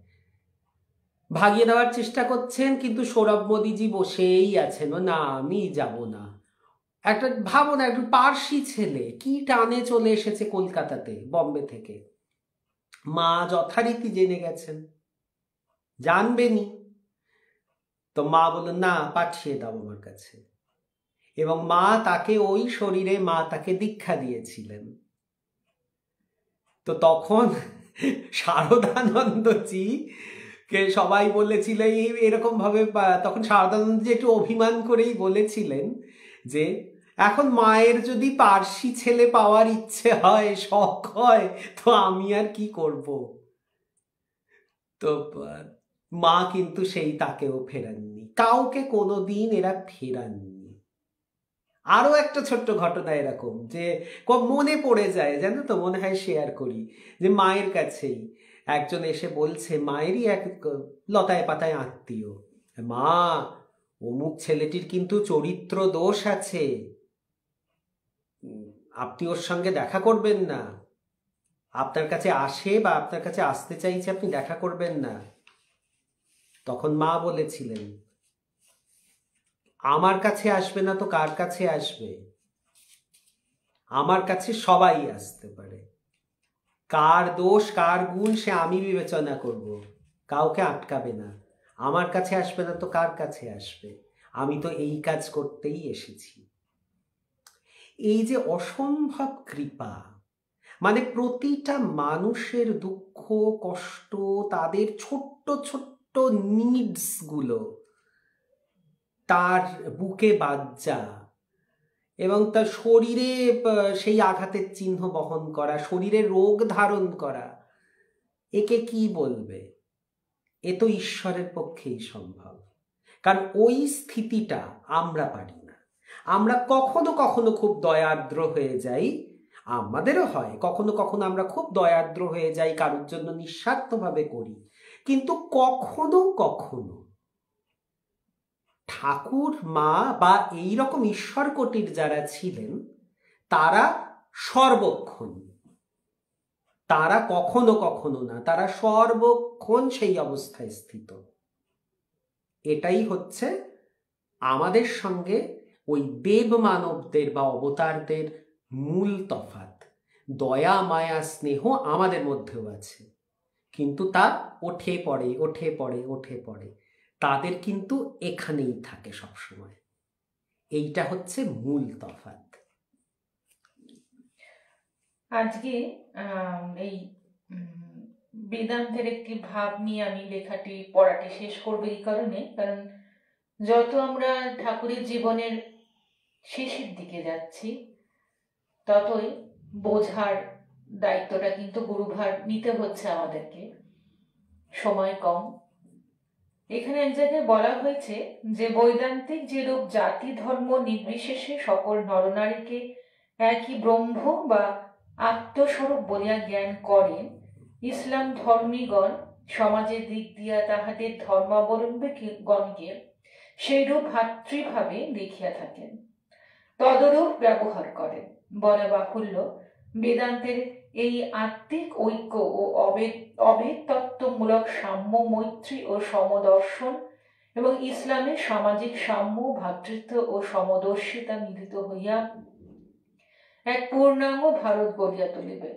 ভাগিয়ে দেওয়ার চেষ্টা করছেন, কিন্তু সৌরভ মোদিজি বসেই আছেন, না আমি যাব না। একটা ভাবো না, একটু পার্সি ছেলে কি টানে চলে এসেছে কলকাতাতে বম্বে থেকে, মা যথারীতি জেনে গেছেন, জানবেনি। তো মা বললেন, না পাঠিয়ে দাও আমার কাছে, এবং মা তাকে ওই শরীরে, মা তাকে দীক্ষা দিয়েছিলেন। তো তখন শারদানন্দজি কে সবাই বলেছিলেন এরকম ভাবে, তখন শারদানন্দজি একটু অভিমান করেই বলেছিলেন যে এখন মায়ের যদি পার্সি ছেলে পাওয়ার ইচ্ছে হয়, শখ হয়, তো আমি আর কি করব। তো মা কিন্তু সেই তাকেও ফেরাননি, কাউকে কোনোদিন এরা ফেরাননি। আরো একটা ছোট্ট ঘটনা এরকম, যে মনে পড়ে যায়, জানো তো, মনে হয় শেয়ার করি, যে মায়ের কাছেই একজন এসে বলছে, মায়েরই এক লতায় পাতায় আত্মীয়, মা অমুক ছেলেটির কিন্তু চরিত্র দোষ আছে। আপনি ওর সঙ্গে দেখা করবেন না, আপনার কাছে আসে বা আপনার কাছে আসতে চাইছে, আপনি দেখা করবেন না। তখন মা বলেছিলেন, আমার কাছে আসবে না তো কার কাছে আসবে? আমার কাছে সবাই আসতে পারে, কার দোষ কার গুণ সে আমি বিবেচনা করব, কাউকে আটকাবে না। আমার কাছে আসবে না তো কার কাছে আসবে? আমি তো এই কাজ করতেই এসেছি। এই যে অসম্ভব কৃপা, মানে প্রতিটা মানুষের দুঃখ কষ্ট, তাদের ছোট্ট ছোট্ট নিডস গুলো তার বুকে বাজ্যা, এবং তার শরীরে সেই আঘাতের চিহ্ন বহন করা, শরীরে রোগ ধারণ করা, একে কি বলবে? এ তো ঈশ্বরের পক্ষেই সম্ভব। কারণ ওই স্থিতিটা আমরা পারি না। আমরা কখনো কখনো খুব দয়ার্দ্র হয়ে যাই, আমাদেরও হয় কখনো কখনো আমরা খুব দয়ার্দ্র হয়ে যাই, কারোর জন্য নিঃস্বার্থভাবে করি। কিন্তু কখনো কখনো ঠাকুর মা বা এই রকম ঈশ্বর কোটির যারা ছিলেন, তারা সর্বক্ষণ, তারা কখনো কখনো না, তারা সর্বক্ষণ সেই অবস্থায় স্থিত। এটাই হচ্ছে আমাদের সঙ্গে ওই দেব মানবদের বা অবতারদের মূল তফাৎ। দয়া মায়া স্নেহ আমাদের মধ্যেও আছে, কিন্তু তা ওঠে পড়ে ওঠে পড়ে ওঠে পড়ে, তাদের কিন্তু এখানেই থাকে সবসময়। এইটা হচ্ছে মূল তফাৎ। আজকে এই বেদান্তের একটি ভাব নিয়ে আমি লেখাটি পড়াটি শেষ করবো এই কারণে, কারণ যত আমরা ঠাকুরের জীবনের শেষের দিকে যাচ্ছি, ততই বোঝার দায়িত্বটা কিন্তু গুরুভার নিতে হচ্ছে আমাদেরকে। সময় কম। এখানে এক জায়গায় বলা হয়েছে যে বৈদান্তিক যেরূপ জাতি ধর্ম নির্বিশেষে সকল নরনারীকে একই ব্রহ্ম বা আত্মস্বরূপ বলিয়া জ্ঞান করেন, ইসলাম ধর্মীগণ সমাজের দিক দিয়া তাহাদের ধর্মাবলম্বীগণকে সেইরূপ ভাতৃভাবে দেখিয়া থাকেন, তদরূপ ব্যবহার করেন। বলা বাহুল্য, বেদান্তের এই আত্মিক ঐক্য ও অভেদ তত্ত্বমূলক সাম্য, মৈত্রী ও সমদর্শন এবং ইসলামের সামাজিক সাম্য, ভ্রাতৃত্ব ও সমদর্শিতা মিলিত হইয়া এক পূর্ণাঙ্গ ভারত গড়িয়া তুলিবে।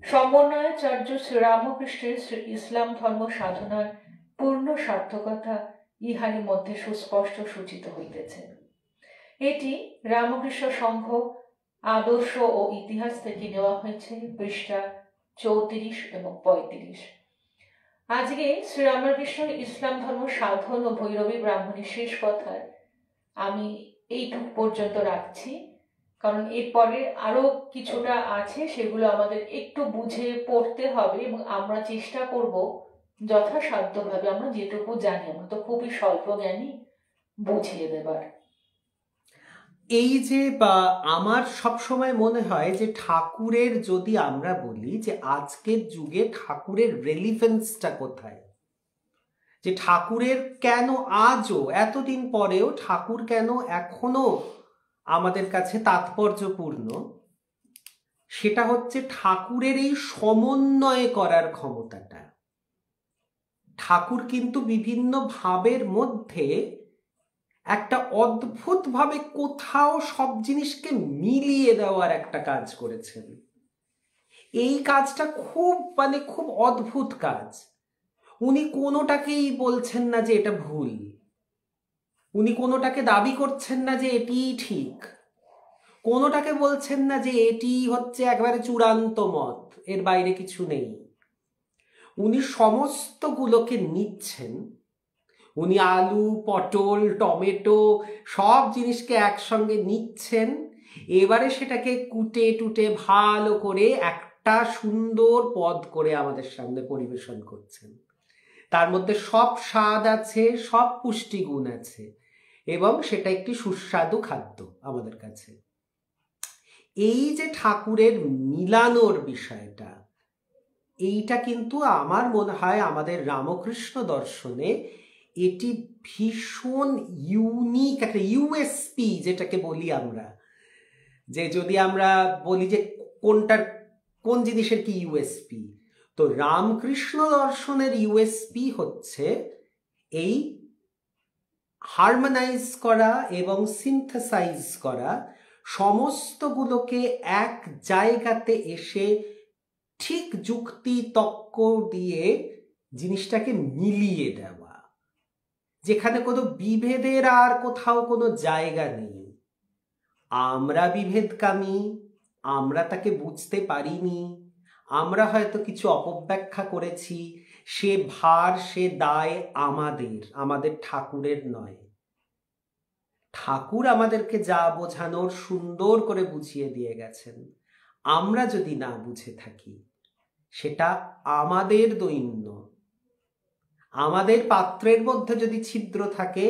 সমন্বয়াচার্য শ্রীরামকৃষ্ণের ইসলাম ধর্ম সাধনার পূর্ণ সার্থকতা ইহারই মধ্যে সুস্পষ্ট সূচিত হইতেছে। এটি রামকৃষ্ণ সংঘ আদর্শ ও ইতিহাস থেকে নেওয়া হয়েছে, পৃষ্ঠা 34 এবং 35। আজকে শ্রীরামকৃষ্ণ ইসলাম ধর্ম সাধন ও ভৈরবী ব্রাহ্মণীর শেষ কথায় আমি এইটুকু পর্যন্ত রাখছি, কারণ এরপরে আরো কিছুটা আছে, সেগুলো আমাদের একটু বুঝে পড়তে হবে এবং আমরা চেষ্টা করব যথাসাধ্যভাবে আমরা যেটুকু জানি, আমরা তো খুবই স্বল্প জ্ঞানী, বুঝিয়ে দেবার। এই যে আমার সবসময় মনে হয় যে ঠাকুরের, যদি আমরা বলি যে আজকের যুগে ঠাকুরের রেলিভেন্সটা কোথায়, যে ঠাকুরের কেন আজও এতদিন পরেও ঠাকুর কেন এখনো আমাদের কাছে তাৎপর্যপূর্ণ, সেটা হচ্ছে ঠাকুরের এই সমন্বয় করার ক্ষমতাটা। ঠাকুর কিন্তু বিভিন্ন ভাবের মধ্যে একটা অদ্ভুতভাবে কোথাও সব জিনিসকে মিলিয়ে দেওয়ার একটা কাজ করেছেন। এই কাজটা খুব অদ্ভুত কাজ। উনি কোনোটাকেই বলছেন না যে এটা ভুল, উনি কোনোটাকে দাবি করছেন না যে এটিই ঠিক, কোনোটাকে বলছেন না যে এটি হচ্ছে একেবারে চূড়ান্ত মত, এর বাইরে কিছু নেই। উনি সমস্তগুলোকে নিচ্ছেন, উনি আলু পটল টমেটো সব জিনিসকে একসঙ্গে নিচ্ছেন, এবারে সেটাকে কুটে টুটে ভালো করে একটা সুন্দর পদ করে আমাদের সামনে পরিবেশন করছেন। তার মধ্যে সব স্বাদ আছে, সব পুষ্টিগুণ আছে, এবং সেটা একটি সুস্বাদু খাদ্য আমাদের কাছে। এই যে ঠাকুরের মিলানোর বিষয়টা, এইটা কিন্তু আমার মনে হয় আমাদের রামকৃষ্ণ দর্শনে এটি ভীষণ ইউনিক একটা ইউএসপি যেটাকে বলি আমরা, যে যদি আমরা বলি যে কোন জিনিসের কি ইউএসপি, তো রামকৃষ্ণ দর্শনের ইউএসপি হচ্ছে এই হারমোনাইজ করা এবং সিনথেসাইজ করা, সমস্তগুলোকে এক জায়গাতে এসে ঠিক যুক্তি তক্ক দিয়ে জিনিসটাকে মিলিয়ে দেওয়া, যেখানে কোনো বিভেদের আর কোথাও কোনো জায়গা নেই। আমরা বিভেদকামী, আমরা তাকে বুঝতে পারিনি, আমরা হয়তো কিছু অপব্যাখ্যা করেছি, সে ভার সে দায় আমাদের ঠাকুরের নয়। ঠাকুর আমাদেরকে যা বোঝানোর সুন্দর করে বুঝিয়ে দিয়ে গেছেন, আমরা যদি না বুঝে থাকি সেটা আমাদের দৈন্য। আমাদের পাত্রের মধ্যে যদি ছিদ্র থাকে,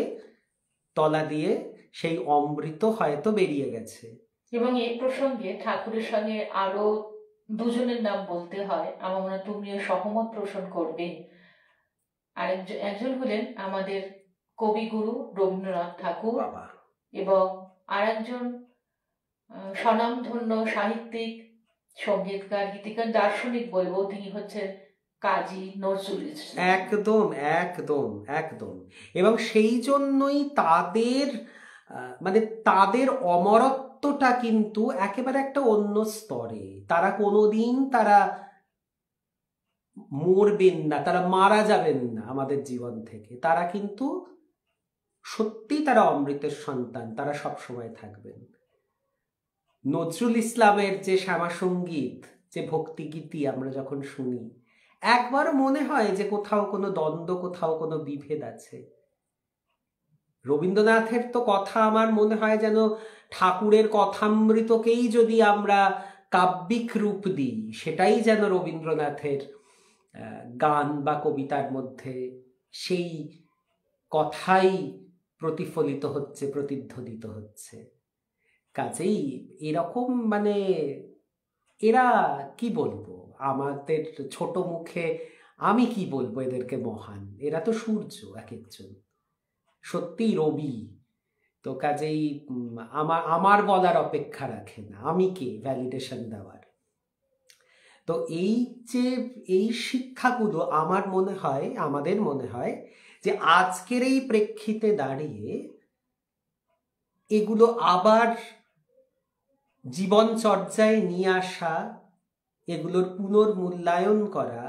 তলা দিয়ে সেই অমৃত হয়তো বেরিয়ে গেছে। এবং এই প্রসঙ্গে ঠাকুরের সঙ্গে আরো দুজনের নাম বলতে হয়, আমার মনে হয় তুমিও সহমত পোষণ করবে। আর একজন হলেন আমাদের কবিগুরু রবীন্দ্রনাথ ঠাকুর, এবং আর একজন স্বনামধন্য সাহিত্যিক, সঙ্গীতকার, গীতিকার, দার্শনিক বলবো, তিনি হচ্ছেন কাজী নজরুল ইসলাম। একদম একদম একদম। এবং সেই জন্যই তাদের অমরত্বটা কিন্তু একেবারে একটা অন্য স্তরে। তারা কোনোদিন মরবেন না, তারা মারা যাবেন না আমাদের জীবন থেকে। তারা কিন্তু সত্যি তারা অমৃতের সন্তান, তারা সবসময় থাকবেন। নজরুল ইসলামের যে শ্যামাসঙ্গীত, যে ভক্তিগীতি আমরা যখন শুনি, একবার মনে হয় যে কোথাও কোনো দ্বন্দ্ব, কোথাও কোনো বিভেদ আছে। রবীন্দ্রনাথের তো কথা আমার মনে হয় যেন ঠাকুরের কথামৃতকেই যদি আমরা কাব্যিক রূপ দিই, সেটাই যেন রবীন্দ্রনাথের গান বা কবিতার মধ্যে সেই কথাই প্রতিফলিত হচ্ছে, প্রতিধ্বনিত হচ্ছে। কাজেই এরকম এরা কি বলবো, আমাদের ছোট মুখে আমি কি বলবো এদেরকে মহান। এরা তো সূর্য এক একজন, সত্যিই রবি। তো কাজেই আমার বলার অপেক্ষা রাখে না, আমি কে ভ্যালিডেশন দেওয়ার। তো এই শিক্ষাগুলো আমাদের মনে হয় যে আজকের এই প্রেক্ষিতে দাঁড়িয়ে এগুলো আবার জীবনচর্যায় নিয়ে আসা, এগুলোর পুনর্মূল্যায়ন করা,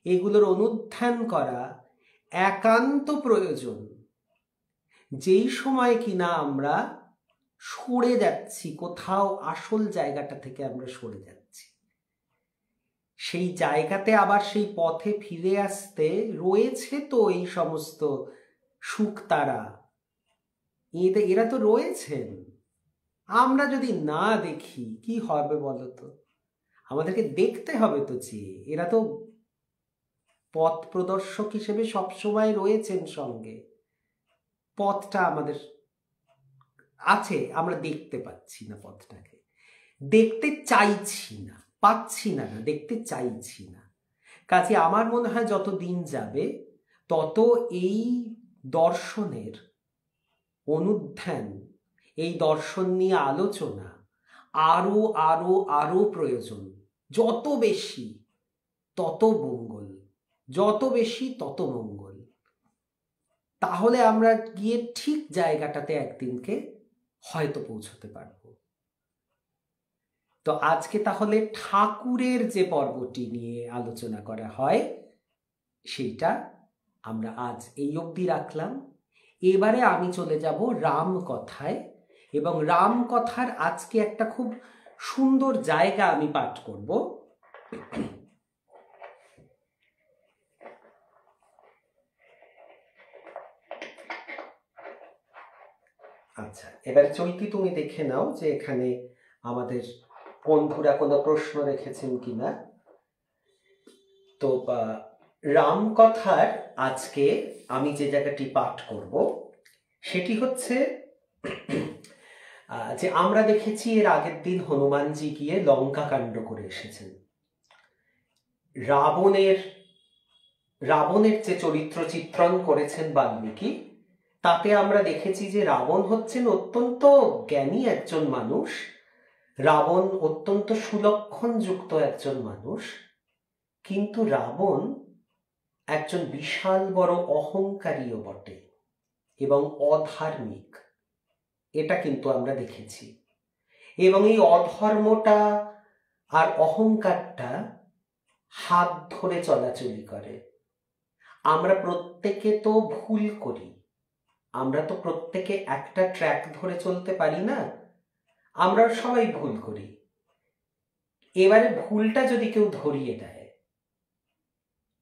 এগুলোর অনুধ্যান করা একান্ত প্রয়োজন। যেই সময় কিনা আমরা সরে যাচ্ছি, কোথাও আসল জায়গাটা থেকে আমরা সরে যাচ্ছি, সেই জায়গাতে আবার সেই পথে ফিরে আসতে রয়েছে তো এই সমস্ত শুকতারা, এরা তো রয়েছেন। আমরা যদি না দেখি কি হবে বলতো? আমাদেরকে দেখতে হবে তো, যে এরা তো পথ প্রদর্শক হিসেবে সবসময় রয়েছেন সঙ্গে। পথটা আমাদের আছে, আমরা দেখতে পাচ্ছি না, পথটাকে দেখতে চাইছি না, পাচ্ছি না, দেখতে চাইছি না। কাজে আমার মনে হয় যত দিন যাবে তত এই দর্শনের অনুধ্যান, এই দর্শন নিয়ে আলোচনা আরো আরো আরো প্রয়োজন। যত বেশি তত মঙ্গল, যত বেশি তত মঙ্গল। তাহলে আমরা গিয়ে ঠিক জায়গাটাতে একদিনকে হয়তো পৌঁছতে পারব। তো আজকে তাহলে ঠাকুরের যে পর্বটি নিয়ে আলোচনা করা হয় সেইটা আমরা আজ এই অবধি রাখলাম। এবারে আমি চলে যাব রামকথায়, এবং রামকথার আজকে একটা খুব সুন্দর জায়গা আমি পাঠ করব। আচ্ছা, এবারে চৈতি তুমি দেখে নাও যে এখানে আমাদের বন্ধুরা কোনো প্রশ্ন রেখেছেন কিনা। তো রামকথার আজকে আমি যে জায়গাটি পাঠ করব সেটি হচ্ছে যে আমরা দেখেছি এর আগের দিন হনুমানজি গিয়ে লঙ্কা কাণ্ড করে এসেছেন। রাবণের যে চরিত্র চিত্রণ করেছেন বাল্মীকি, তাতে আমরা দেখেছি যে রাবণ হচ্ছেন অত্যন্ত জ্ঞানী একজন মানুষ, রাবণ অত্যন্ত সুলক্ষণযুক্ত একজন মানুষ, কিন্তু রাবণ একজন বিশাল বড় অহংকারীও বটে এবং অধার্মিক, এটা কিন্তু আমরা দেখেছি। এবং এই অধর্মটা আর অহংকারটা হাত ধরে চলাচলি করে। আমরা প্রত্যেকে তো ভুল করি, আমরা তো প্রত্যেকে একটা ট্র্যাক ধরে চলতে পারি না, আমরা সবাই ভুল করি। এবারে ভুলটা যদি কেউ ধরিয়ে দেয়,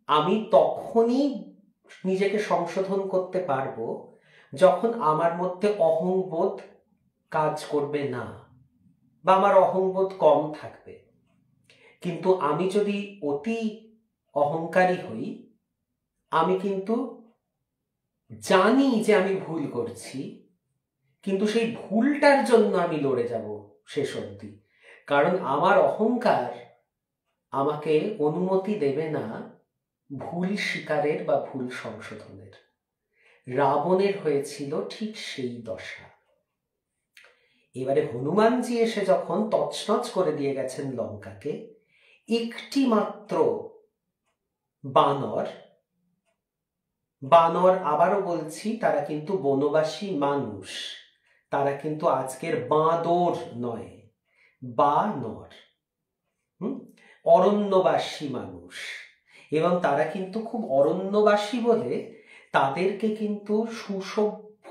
আমি তখনই নিজেকে সংশোধন করতে পারবো যখন আমার মধ্যে অহংবোধ কাজ করবে না বা আমার অহংবোধ কম থাকবে। কিন্তু আমি যদি অতি অহংকারী হই, আমি কিন্তু জানি যে আমি ভুল করছি, কিন্তু সেই ভুলটার জন্য আমি লড়ে যাব শেষ অবধি, কারণ আমার অহংকার আমাকে অনুমতি দেবে না ভুল স্বীকারের বা ভুল সংশোধনের। রাবণের হয়েছিল ঠিক সেই দশা। এবারে হনুমানজি এসে যখন তছনছ করে দিয়ে গেছেন লঙ্কাকে, একটি মাত্র বানর, আবারও বলছি, তারা কিন্তু বনবাসী মানুষ, তারা কিন্তু আজকের বাঁদর নয়, বানর, অরণ্যবাসী মানুষ। এবং তারা কিন্তু খুব অরণ্যবাসী বলে তাদেরকে কিন্তু সুসভ্য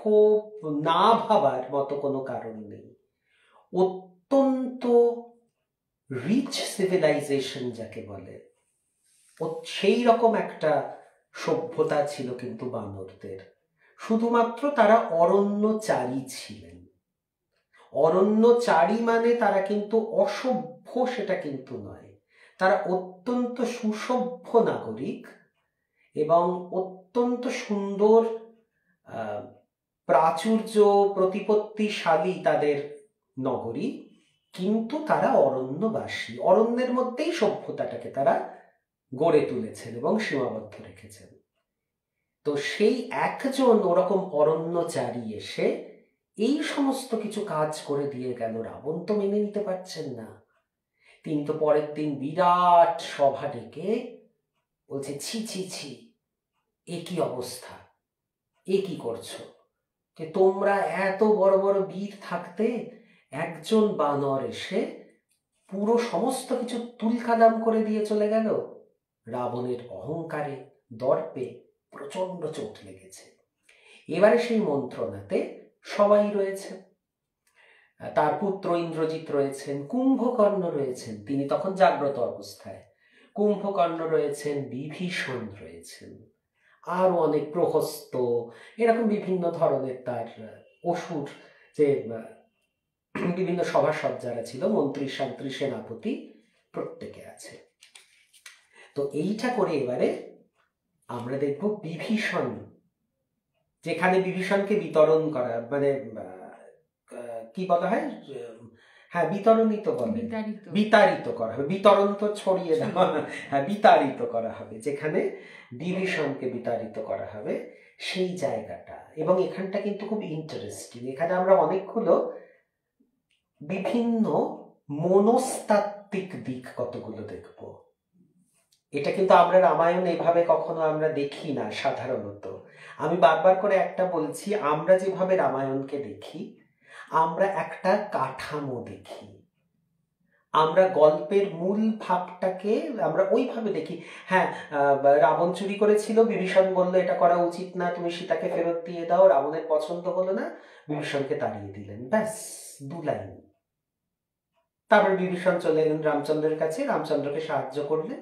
না ভাবার মতো কোনো কারণ নেই। অত্যন্ত রিচ সিভিলাইজেশন যাকে বলে, সেই রকম একটা সভ্যতা ছিল কিন্তু বানরদের। শুধুমাত্র তারা অরণ্যচারী ছিলেন। অরণ্যচারী মানে তারা কিন্তু অসভ্য সেটা কিন্তু নয়, তারা অত্যন্ত সুসভ্য নাগরিক এবং অত্যন্ত সুন্দর প্রাচুর্য প্রতিপত্তিশালী তাদের নগরী, কিন্তু তারা অরণ্যবাসী। অরণ্যের মধ্যেই সভ্যতাটাকে তারা গড়ে তুলেছেন এবং সীমাবদ্ধ রেখেছেন। তো সেই একজন ওরকম অরণ্যচারী এসে এই সমস্ত কিছু কাজ করে দিয়ে গেল। রাবণ তো মেনে নিতে পারছেন না। তিনি তো পরের দিন বিরাট সভা ডেকে বলছে, ছি ছি ছি, এ কি অবস্থা, এ কি করছো, যে তোমরা এত বড় বড় বীর থাকতে একজন বানর এসে পুরো সমস্ত কিছু তুলকালাম করে দিয়ে চলে গেল। রাবণের অহংকারে দর্পে প্রচন্ড চোট লেগেছে। এবারে সেই মন্ত্রণাতে সবাই রয়েছে, তার পুত্র ইন্দ্রজিৎ রয়েছেন, কুম্ভকর্ণ রয়েছেন, তিনি তখন জাগ্রত অবস্থায়, কুম্ভকর্ণ রয়েছেন, বিভীষণ রয়েছেন, আরো অনেক প্রহস্ত, এরকম বিভিন্ন ধরনের তার অসুর যে বিভিন্ন সভাসদ যারা ছিল, মন্ত্রী শান্ত্রী সেনাপতি প্রত্যেকে আছে। তো এইটা করে এবারে আমরা দেখব বিভীষণ, যেখানে বিভীষণকে বিতরণ করা, মানে কি বলা হয়, হ্যাঁ বিতরণই তো বলে, বিতাড়িত করা হবে, বিতরণ তো ছড়িয়ে দেওয়া, হ্যাঁ বিতাড়িত করা হবে, যেখানে বিভীষণকে বিতাড়িত করা হবে সেই জায়গাটা। এবং এখানটা কিন্তু খুব ইন্টারেস্টিং, এখানে আমরা অনেকগুলো বিভিন্ন মনস্তাত্ত্বিক দিক কতগুলো দেখব। এটা কিন্তু আমরা রামায়ণ এভাবে কখনো আমরা দেখি না সাধারণত। আমি বারবার করে একটা বলছি, আমরা যেভাবে রামায়ণকে দেখি, আমরা একটা কাঠামো দেখি, আমরা গল্পের মূল ভাবটাকে আমরা ওইভাবে দেখি। হ্যাঁ, রাবণ চুরি করেছিল, বিভীষণ বললো এটা করা উচিত না, তুমি সীতাকে ফেরত দিয়ে দাও, রাবণের পছন্দ হলো না, বিভীষণকে তাড়িয়ে দিলেন, ব্যাস 2 লাইন। তারপর বিভীষণ চলে এলেন রামচন্দ্রের কাছে, রামচন্দ্রকে সাহায্য করলেন,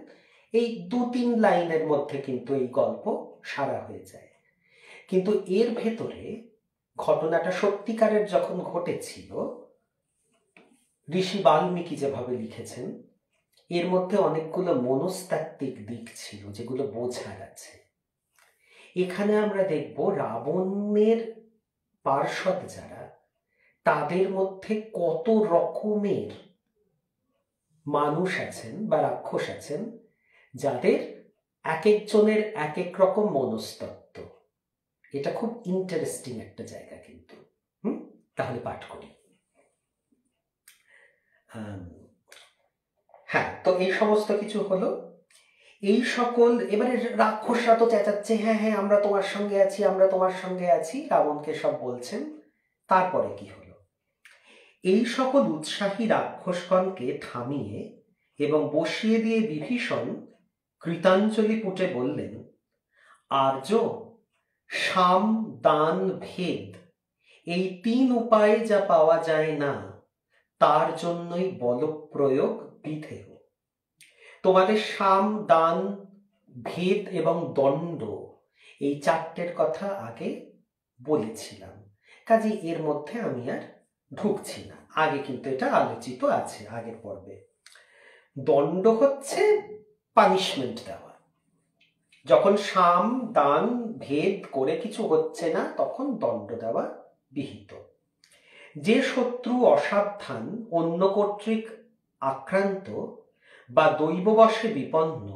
এই 2-3 লাইনের মধ্যে কিন্তু এই গল্প সারা হয়ে যায়। কিন্তু এর ভেতরে ঘটনাটা সত্যিকারের যখন ঘটেছিল, ঋষি বাল্মীকি যেভাবে লিখেছেন, এর মধ্যে অনেকগুলো মনস্তাত্ত্বিক দিক ছিল যেগুলো বোঝার আছে। এখানে আমরা দেখব রাবণের পার্ষদ যারা, তাদের মধ্যে কত রকমের মানুষ আছেন বা রাক্ষস আছেন, যাদের এক একজনের এক এক রকম মনস্তত্ত্ব। এটা খুব ইন্টারেস্টিং একটা জায়গা কিন্তু। তাহলে পাঠ করি। হ্যাঁ, তো এই সমস্ত কিছু হলো। এই সকল এবারে রাক্ষসরা তো চেঁচাচ্ছে, হ্যাঁ হ্যাঁ আমরা তোমার সঙ্গে আছি, আমরা তোমার সঙ্গে আছি, রাবণকে সব বলছেন। তারপরে কি হলো? এই সকল উৎসাহী রাক্ষসগণকে থামিয়ে এবং বসিয়ে দিয়ে বিভীষণ কৃতাঞ্জলি পুটে বললেন, আর্য, সাম, দান, ভেদ এই 3 উপায়ে যা পাওয়া যায় না তার জন্যই বলপ্রয়োগ বিধেয়। তোমাদের সাম, দান, ভেদ এবং দণ্ড এই 4টের কথা আগে বলেছিলাম, কাজে এর মধ্যে আমি আর ঢুকছি না। আগে কিন্তু এটা আলোচিত আছে আগের পর্বে। দণ্ড হচ্ছে পানিশমেন্ট দেওয়া। যখন সাম, দান, ভেদ করে কিছু হচ্ছে না তখন দণ্ড দেওয়া বিহিত। যে শত্রু অসাবধান, অন্য কর্তৃক আক্রান্ত বা দৈববশে বিপন্ন,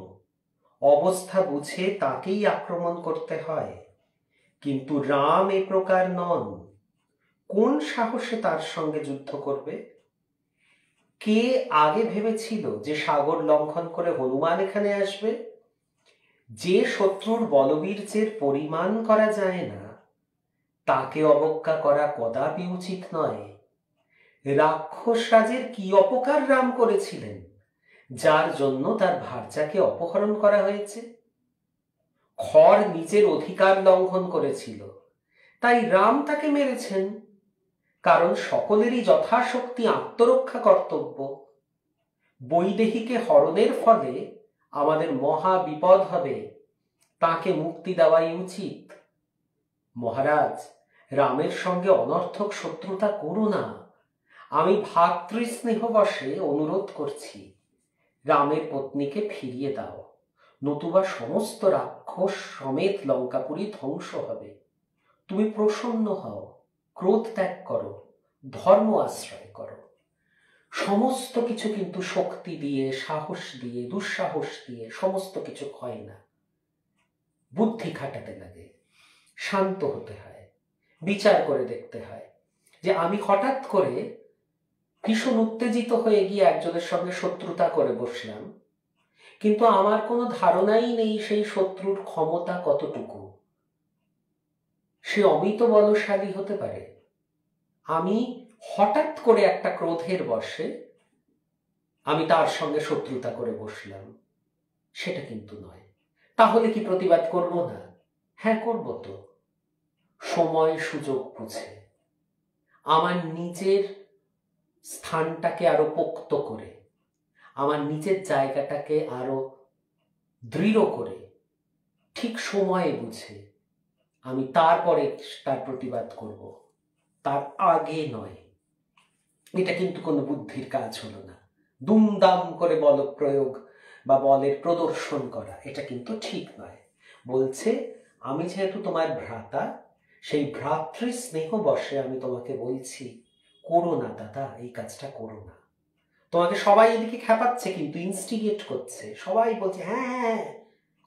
অবস্থা বুঝে তাকেই আক্রমণ করতে হয়। কিন্তু রাম এ প্রকার নন। কোন সাহসে তার সঙ্গে যুদ্ধ করবে? কে আগে ভেবেছিল যে সাগর লঙ্ঘন করে হনুমান এখানে আসবে? যে শত্রুর বলবীর্যের পরিমাণ করা যায় না তাকে অবজ্ঞা করা কদাপি উচিত নয়। রাক্ষস রাজের কি অপকার রাম করেছিলেন যার জন্য তার ভার্যাকে অপহরণ করা হয়েছে? খর নিজের অধিকার লঙ্ঘন করেছিল, তাই রাম তাকে মেরেছেন, কারণ সকলেরই যথাশক্তি আত্মরক্ষা কর্তব্য। বৈদেহীকে হরণের ফলে আমাদের মহা বিপদ হবে, তাকে মুক্তি দেওয়াই উচিত। মহারাজ, রামের সঙ্গে অনর্থক শত্রুতা করো না। আমি ভ্রাতৃস্নেহবশে অনুরোধ করছি, রামের পত্নীকে ফিরিয়ে দাও, নতুবা সমস্ত রাক্ষস সমেত লঙ্কাপুরী ধ্বংস হবে। তুমি প্রসন্ন হও, ক্রোধ ত্যাগ করো, ধর্ম আশ্রয় করো। সমস্ত কিছু কিন্তু শক্তি দিয়ে, সাহস দিয়ে, দুঃসাহস দিয়ে সমস্ত কিছু হয় না। বুদ্ধি খাটাতে লাগে, শান্ত হতে হয়, বিচার করে দেখতে হয় যে আমি হঠাৎ করে ভীষণ উত্তেজিত হয়ে গিয়ে একজনের সঙ্গে শত্রুতা করে বসলাম, কিন্তু আমার কোনো ধারণাই নেই সেই শত্রুর ক্ষমতা কতটুকু। সে অমিত বলশালী হতে পারে। আমি হঠাৎ করে একটা ক্রোধের বশে আমি তার সঙ্গে শত্রুতা করে বসলাম, সেটা কিন্তু নয়। তাহলে কি প্রতিবাদ করব না? হ্যাঁ, করব তো, সময় সুযোগ বুঝে, আমার নিজের স্থানটাকে আরো পোক্ত করে, আমার নিজের জায়গাটাকে আরো দৃঢ় করে, ঠিক সময়ে বুঝে আমি তারপরে তার প্রতিবাদ করব, তার আগে নয়। এটা কিন্তু কোনো বুদ্ধির কাজ হলো না। দুমদাম করে বল প্রয়োগ বা বলের প্রদর্শন করা এটা কিন্তু ঠিক নয়। বলছে, আমি যেহেতু তোমার ভ্রাতা, সেই ভ্রাতৃ স্নেহ বশে আমি তোমাকে বলছি, করো না দাদা, এই কাজটা করো না। তোমাকে সবাই এদিকে খেপাচ্ছে, কিন্তু ইনস্টিগেট করছে, সবাই বলছে হ্যাঁ হ্যাঁ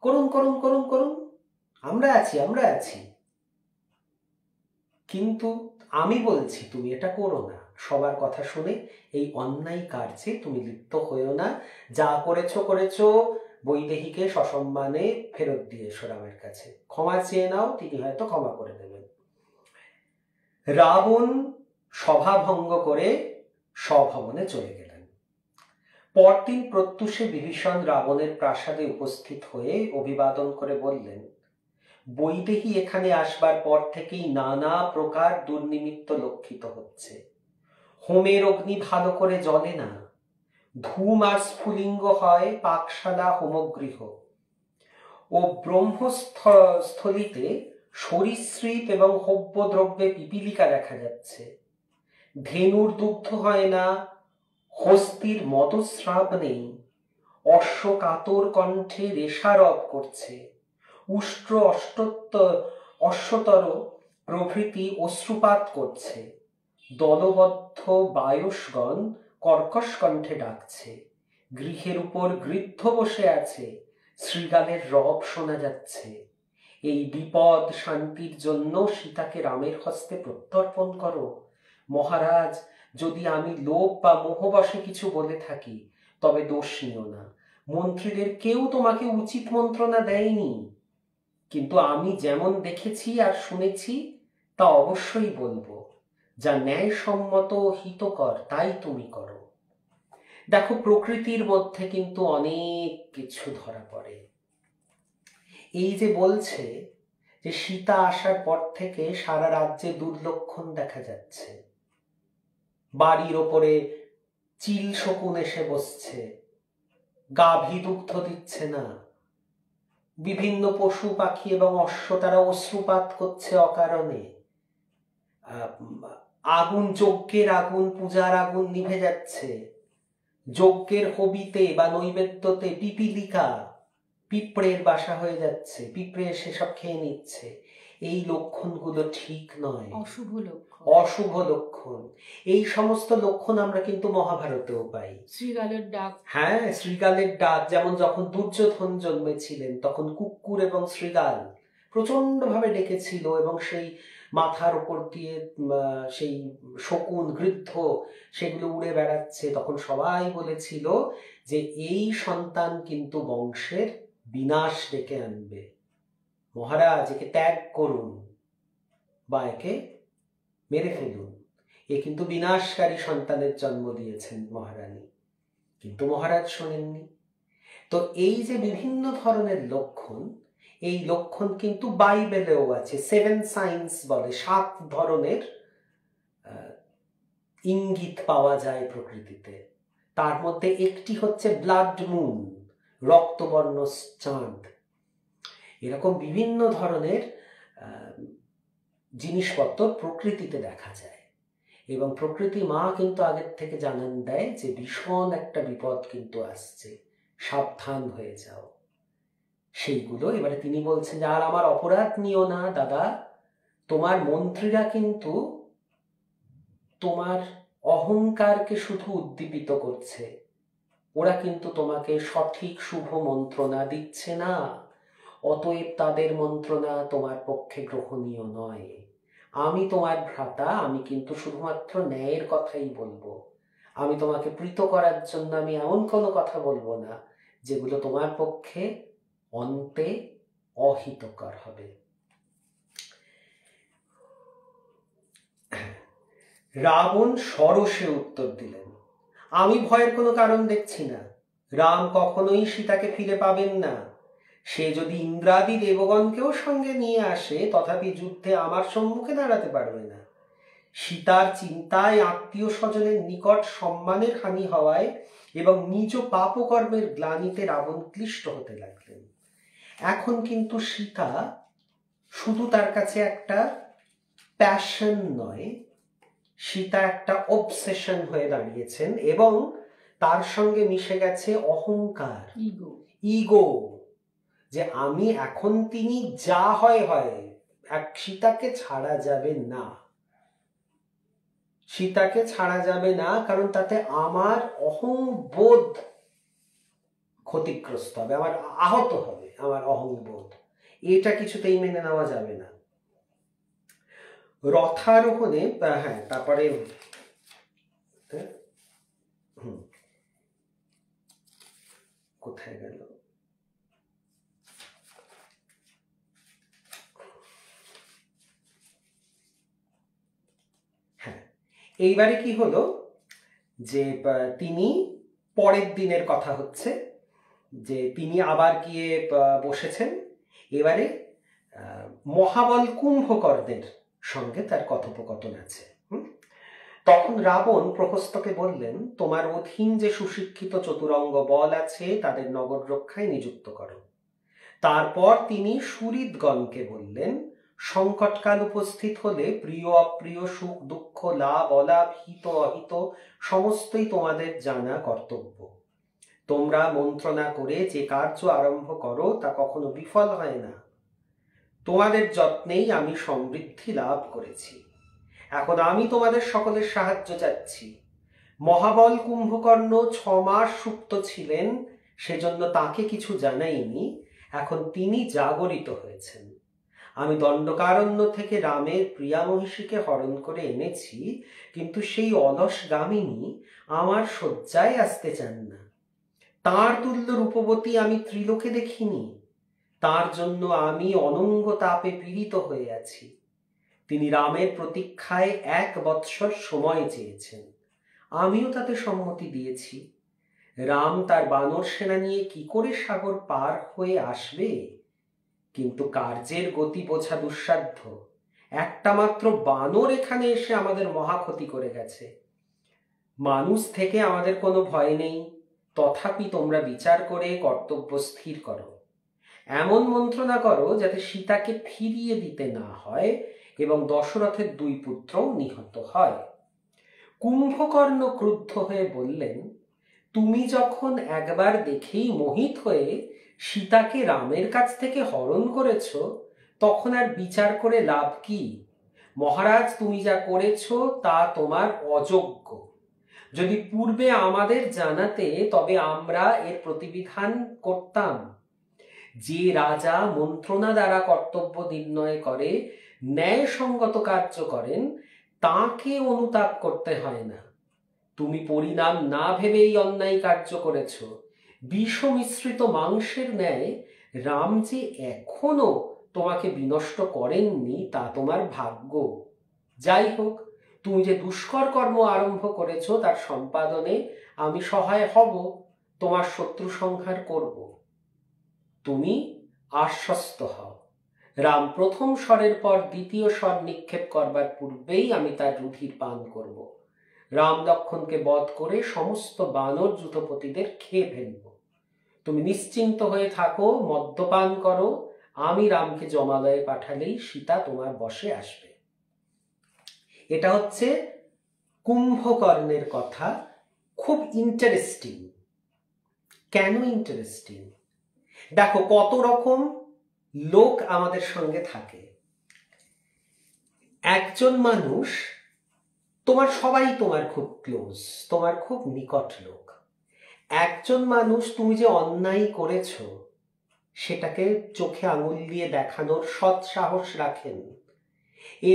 করুন করুন করুন করুন, আমরা আছি আমরা আছি। কিন্তু আমি বলছি তুমি এটা করো না। সবার কথা শুনে এই অন্যায় কার্যে তুমি লিপ্ত হয়েও না। যা করেছো করেছো, বৈদেহীকে সসম্মানে ফেরত দিয়ে এসো রামের কাছে, ক্ষমা চেয়ে নাও, তিনি হয়তো ক্ষমা করে দেবেন। রাবণ সভাভঙ্গ করে স্বভবনে চলে গেলেন। পরদিন প্রত্যুষে বিভীষণ রাবণের প্রাসাদে উপস্থিত হয়ে অভিবাদন করে বললেন, বৈদেহী এখানে আসবার পর থেকেই নানা প্রকার দুর্নিমিত্ত লক্ষিত হচ্ছে। হোমের অগ্নি ভালো করে জ্বলে না, ধূম আর স্ফুলিঙ্গ হয় পাকশালা হোমগৃহ, ও ব্রহ্মস্থলিতে সরীসৃপ এবং হব্যদ্রব্যে পিপীলিকা দেখা যাচ্ছে। ধেনুর দুগ্ধ হয় না, হস্তির মদস্রাব নেই, অশ্ব কাতর কণ্ঠে রেশারব করছে, উষ্ট্র অশ্বতর প্রভৃতি অশ্রুপাত করছে, দলবদ্ধ বায়ুষগণ কর্কশ কণ্ঠে ডাকছে, গৃহের উপর গৃদ্ধ বসে আছে, শৃগালের রব শোনা যাচ্ছে। এই বিপদ শান্তির জন্য সীতাকে রামের হস্তে প্রত্যর্পণ করো। মহারাজ, যদি আমি লোভ বা মোহবশে কিছু বলে থাকি তবে দোষ নিও না। মন্ত্রীদের কেউ তোমাকে উচিত মন্ত্রণা দেয়নি, কিন্তু আমি যেমন দেখেছি আর শুনেছি তা অবশ্যই বলবো। যা ন্যায়সম্মত হিতকর তাই তুমি করো। দেখো, প্রকৃতির মধ্যে কিন্তু অনেক কিছু ধরা পড়ে। এই যে বলছে যে সীতা আসার পর থেকে সারা রাজ্যে দুর্লক্ষণ দেখা যাচ্ছে, বাড়ির ওপরে চিল শকুন এসে বসছে, গাভী দুগ্ধ দিচ্ছে না, বিভিন্ন পশু পাখি এবং অশ্ব তারা অশ্রুপাত করছে অকারণে, আগুন, যজ্ঞের আগুন, পূজার আগুন নিভে যাচ্ছে, যজ্ঞের হবিতে বা নৈবেদ্যতে পিপিলিকা, পিঁপড়ের বাসা হয়ে যাচ্ছে, পিঁপড়ে এসে সব খেয়ে নিচ্ছে। এই লক্ষণগুলো ঠিক নয়, অশুভ লক্ষণ, অশুভ লক্ষণ। এই সমস্ত লক্ষণ আমরা কিন্তু মহাভারতেও পাই। শ্রীগালের ডাক, হ্যাঁ, শ্রীগালের ডাক। যেমন যখন দুর্যোধন জন্মেছিলেন তখন কুক্কুর এবং শ্রীগাল প্রচন্ড ভাবে ডেকেছিল, এবং সেই মাথার উপর দিয়ে সেই শকুন, গৃদ্ধ সেগুলো উড়ে বেড়াচ্ছে। তখন সবাই বলেছিল যে এই সন্তান কিন্তু বংশের বিনাশ ডেকে আনবে, মহারাজ একে ত্যাগ করুন বা একে মেরে ফেলুন, এ কিন্তু বিনাশকারী সন্তানের জন্ম দিয়েছেন মহারানী। কিন্তু মহারাজ শোনেননি। তো এই যে বিভিন্ন ধরনের লক্ষণ, এই লক্ষণ কিন্তু বাইবেলেও আছে। 7 সাইন্স বলে, 7 ধরনের ইঙ্গিত পাওয়া যায় প্রকৃতিতে। তার মধ্যে একটি হচ্ছে ব্লাড মুন, রক্তবর্ণ চাঁদ। এরকম বিভিন্ন ধরনের জিনিসপত্র প্রকৃতিতে দেখা যায়, এবং প্রকৃতি মা কিন্তু আগের থেকে জানান দেয় যে ভীষণ একটা বিপদ কিন্তু আসছে, সাবধান হয়ে যাও। সেইগুলো এবারে তিনি বলছেন যে আর আমার অপরাধ নিও না দাদা, তোমার মন্ত্রীরা কিন্তু তোমার অহংকারকে শুধু উদ্দীপিত করছে, ওরা কিন্তু তোমাকে সঠিক শুভ মন্ত্রণা দিচ্ছে না, অতএব তাদের মন্ত্রণা তোমার পক্ষে গ্রহণীয় নয়। আমি তোমার ভ্রাতা, আমি কিন্তু শুধুমাত্র ন্যায়ের কথাই বলবো। আমি তোমাকে প্রীত করার জন্য আমি এমন কোনো কথা বলবো না যেগুলো তোমার পক্ষে অন্তে অহিতকর হবে। রাবণ সরসে উত্তর দিলেন, আমি ভয়ের কোনো কারণ দেখছি না। রাম কখনোই সীতাকে ফিরে পাবেন না। সে যদি ইন্দ্রাদি দেবগণকেও সঙ্গে নিয়ে আসে তথাপি যুদ্ধে আমার সম্মুখে দাঁড়াতে পারবে না। সীতার চিন্তায় আত্মীয় স্বজনের নিকট সম্মানের হানি হওয়ায় এবং নিজ পাপকর্মের গ্লানিতে রাবণ ক্লিষ্ট হতে লাগলেন। এখন কিন্তু সীতা শুধু তার কাছে একটা প্যাশন নয়, সীতা একটা অবসেশন হয়ে দাঁড়িয়েছেন, এবং তার সঙ্গে মিশে গেছে অহংকার, ইগো, যে আমি এখন তিনি যা হয় হয়, সীতাকে ছাড়া যাবে না, সীতাকে ছাড়া যাবে না, কারণ তাতে আমার অহংবোধ ক্ষতিগ্রস্ত হবে, আমার আহত হবে আমার অহংবোধ, এটা কিছুতেই মেনে নেওয়া যাবে না। রথারোহণে, হ্যাঁ, তারপরে কোথায় গেল, হ্যাঁ, এইবারে কি হলো যে তিনি পরের দিনের কথা হচ্ছে যে তিনি আবার গিয়ে বসেছেন। এবারে মহাবল কুম্ভকর্ণের সঙ্গে তার কথোপকথন আছে। তখন রাবণ প্রহস্তকে বললেন, তোমার অধীন যে সুশিক্ষিত চতুরঙ্গ বল আছে তাদের নগর রক্ষায় নিযুক্ত করো। তারপর তিনি সুহৃদগণকে বললেন, সংকটকাল উপস্থিত হলে প্রিয় অপ্রিয়, সুখ দুঃখ, লাভ অলাভ, হিত অহিত সমস্তই তোমাদের জানা কর্তব্য। তোমরা মন্ত্রণা করে যে কার্য আরম্ভ করো তা কখনো বিফল হয় না। তোমাদের যত্নেই আমি সমৃদ্ধি লাভ করেছি। এখন আমি তোমাদের সকলের সাহায্য চাচ্ছি। মহাবল কুম্ভকর্ণ 6 মাস সুপ্ত ছিলেন, সেজন্য তাকে কিছু জানাইনি। এখন তিনি জাগরিত হয়েছেন। আমি দণ্ডকারণ্য থেকে রামের প্রিয়া মহিষীকে হরণ করে এনেছি, কিন্তু সেই অলস গামিনী আমার শয্যায় আসতে চান না। তাঁর তুল্য রূপবতী আমি ত্রিলোকে দেখিনি। তার জন্য আমি অনঙ্গ তাপে পীড়িত হয়ে আছি। তিনি রামের প্রতীক্ষায় 1 বৎসর সময় চেয়েছেন, আমিও তাতে সম্মতি দিয়েছি। রাম তার বানর সেনা নিয়ে কি করে সাগর পার হয়ে আসবে? কিন্তু কার্যের গতি বোঝা দুঃসাধ্য। একটা মাত্র বানর এখানে এসে আমাদের মহা ক্ষতি করে গেছে। মানুষ থেকে আমাদের কোনো ভয় নেই, তথাপি তোমরা বিচার করে কর্তব্য স্থির করো। এমন মন্ত্রণা করো যাতে সীতাকে ফিরিয়ে দিতে না হয় এবং দশরথের 2 পুত্রও নিহত হয়। কুম্ভকর্ণ ক্রুদ্ধ হয়ে বললেন, তুমি যখন একবার দেখেই মোহিত হয়ে সীতাকে রামের কাছ থেকে হরণ করেছ, তখন আর বিচার করে লাভ কি? মহারাজ, তুমি যা করেছ তা তোমার অযোগ্য। যদি পূর্বে আমাদের জানাতে, তবে আমরা এর প্রতিবিধান করতাম। যে রাজা মন্ত্রণা দ্বারা কর্তব্য নির্ণয় করে ন্যায়সঙ্গত কার্য করেন, তাকে অনুতাপ করতে হয় না। তুমি পরিণাম না ভেবেই অন্যায় কার্য করেছ। বিষ মিশ্রিত মাংসের ন্যায় রাম যে এখনো তোমাকে বিনষ্ট করেননি, তা তোমার ভাগ্য। যাই হোক, তুমি যে দুষ্কর কর্ম আরম্ভ করেছ তার সম্পাদনে আমি সহায় হব, তোমার শত্রু সংহার করব। তুমি আশ্বস্ত হও। রাম প্রথম স্বরের পর দ্বিতীয় স্বর নিক্ষেপ করবার পূর্বেই আমি তার রুধির পান করব। রাম লক্ষ্মণকে বধ করে সমস্ত বানর যুথপতিদের খেয়ে ফেলব। তুমি নিশ্চিন্ত হয়ে থাকো, মদ্যপান করো। আমি রামকে জমালয়ে পাঠালেই সীতা তোমার বশে আসবে। এটা হচ্ছে কুম্ভকর্ণের কথা। খুব ইন্টারেস্টিং। কেন ইন্টারেস্টিং? দেখো কত রকম লোক আমাদের সঙ্গে থাকে। একজন মানুষ, সবাই তোমার খুব ক্লোজ, তোমার খুব নিকট লোক। একজন মানুষ তুমি যে অন্যায় করেছ সেটাকে চোখে আঙুল দিয়ে দেখানোর সৎ সাহস রাখেন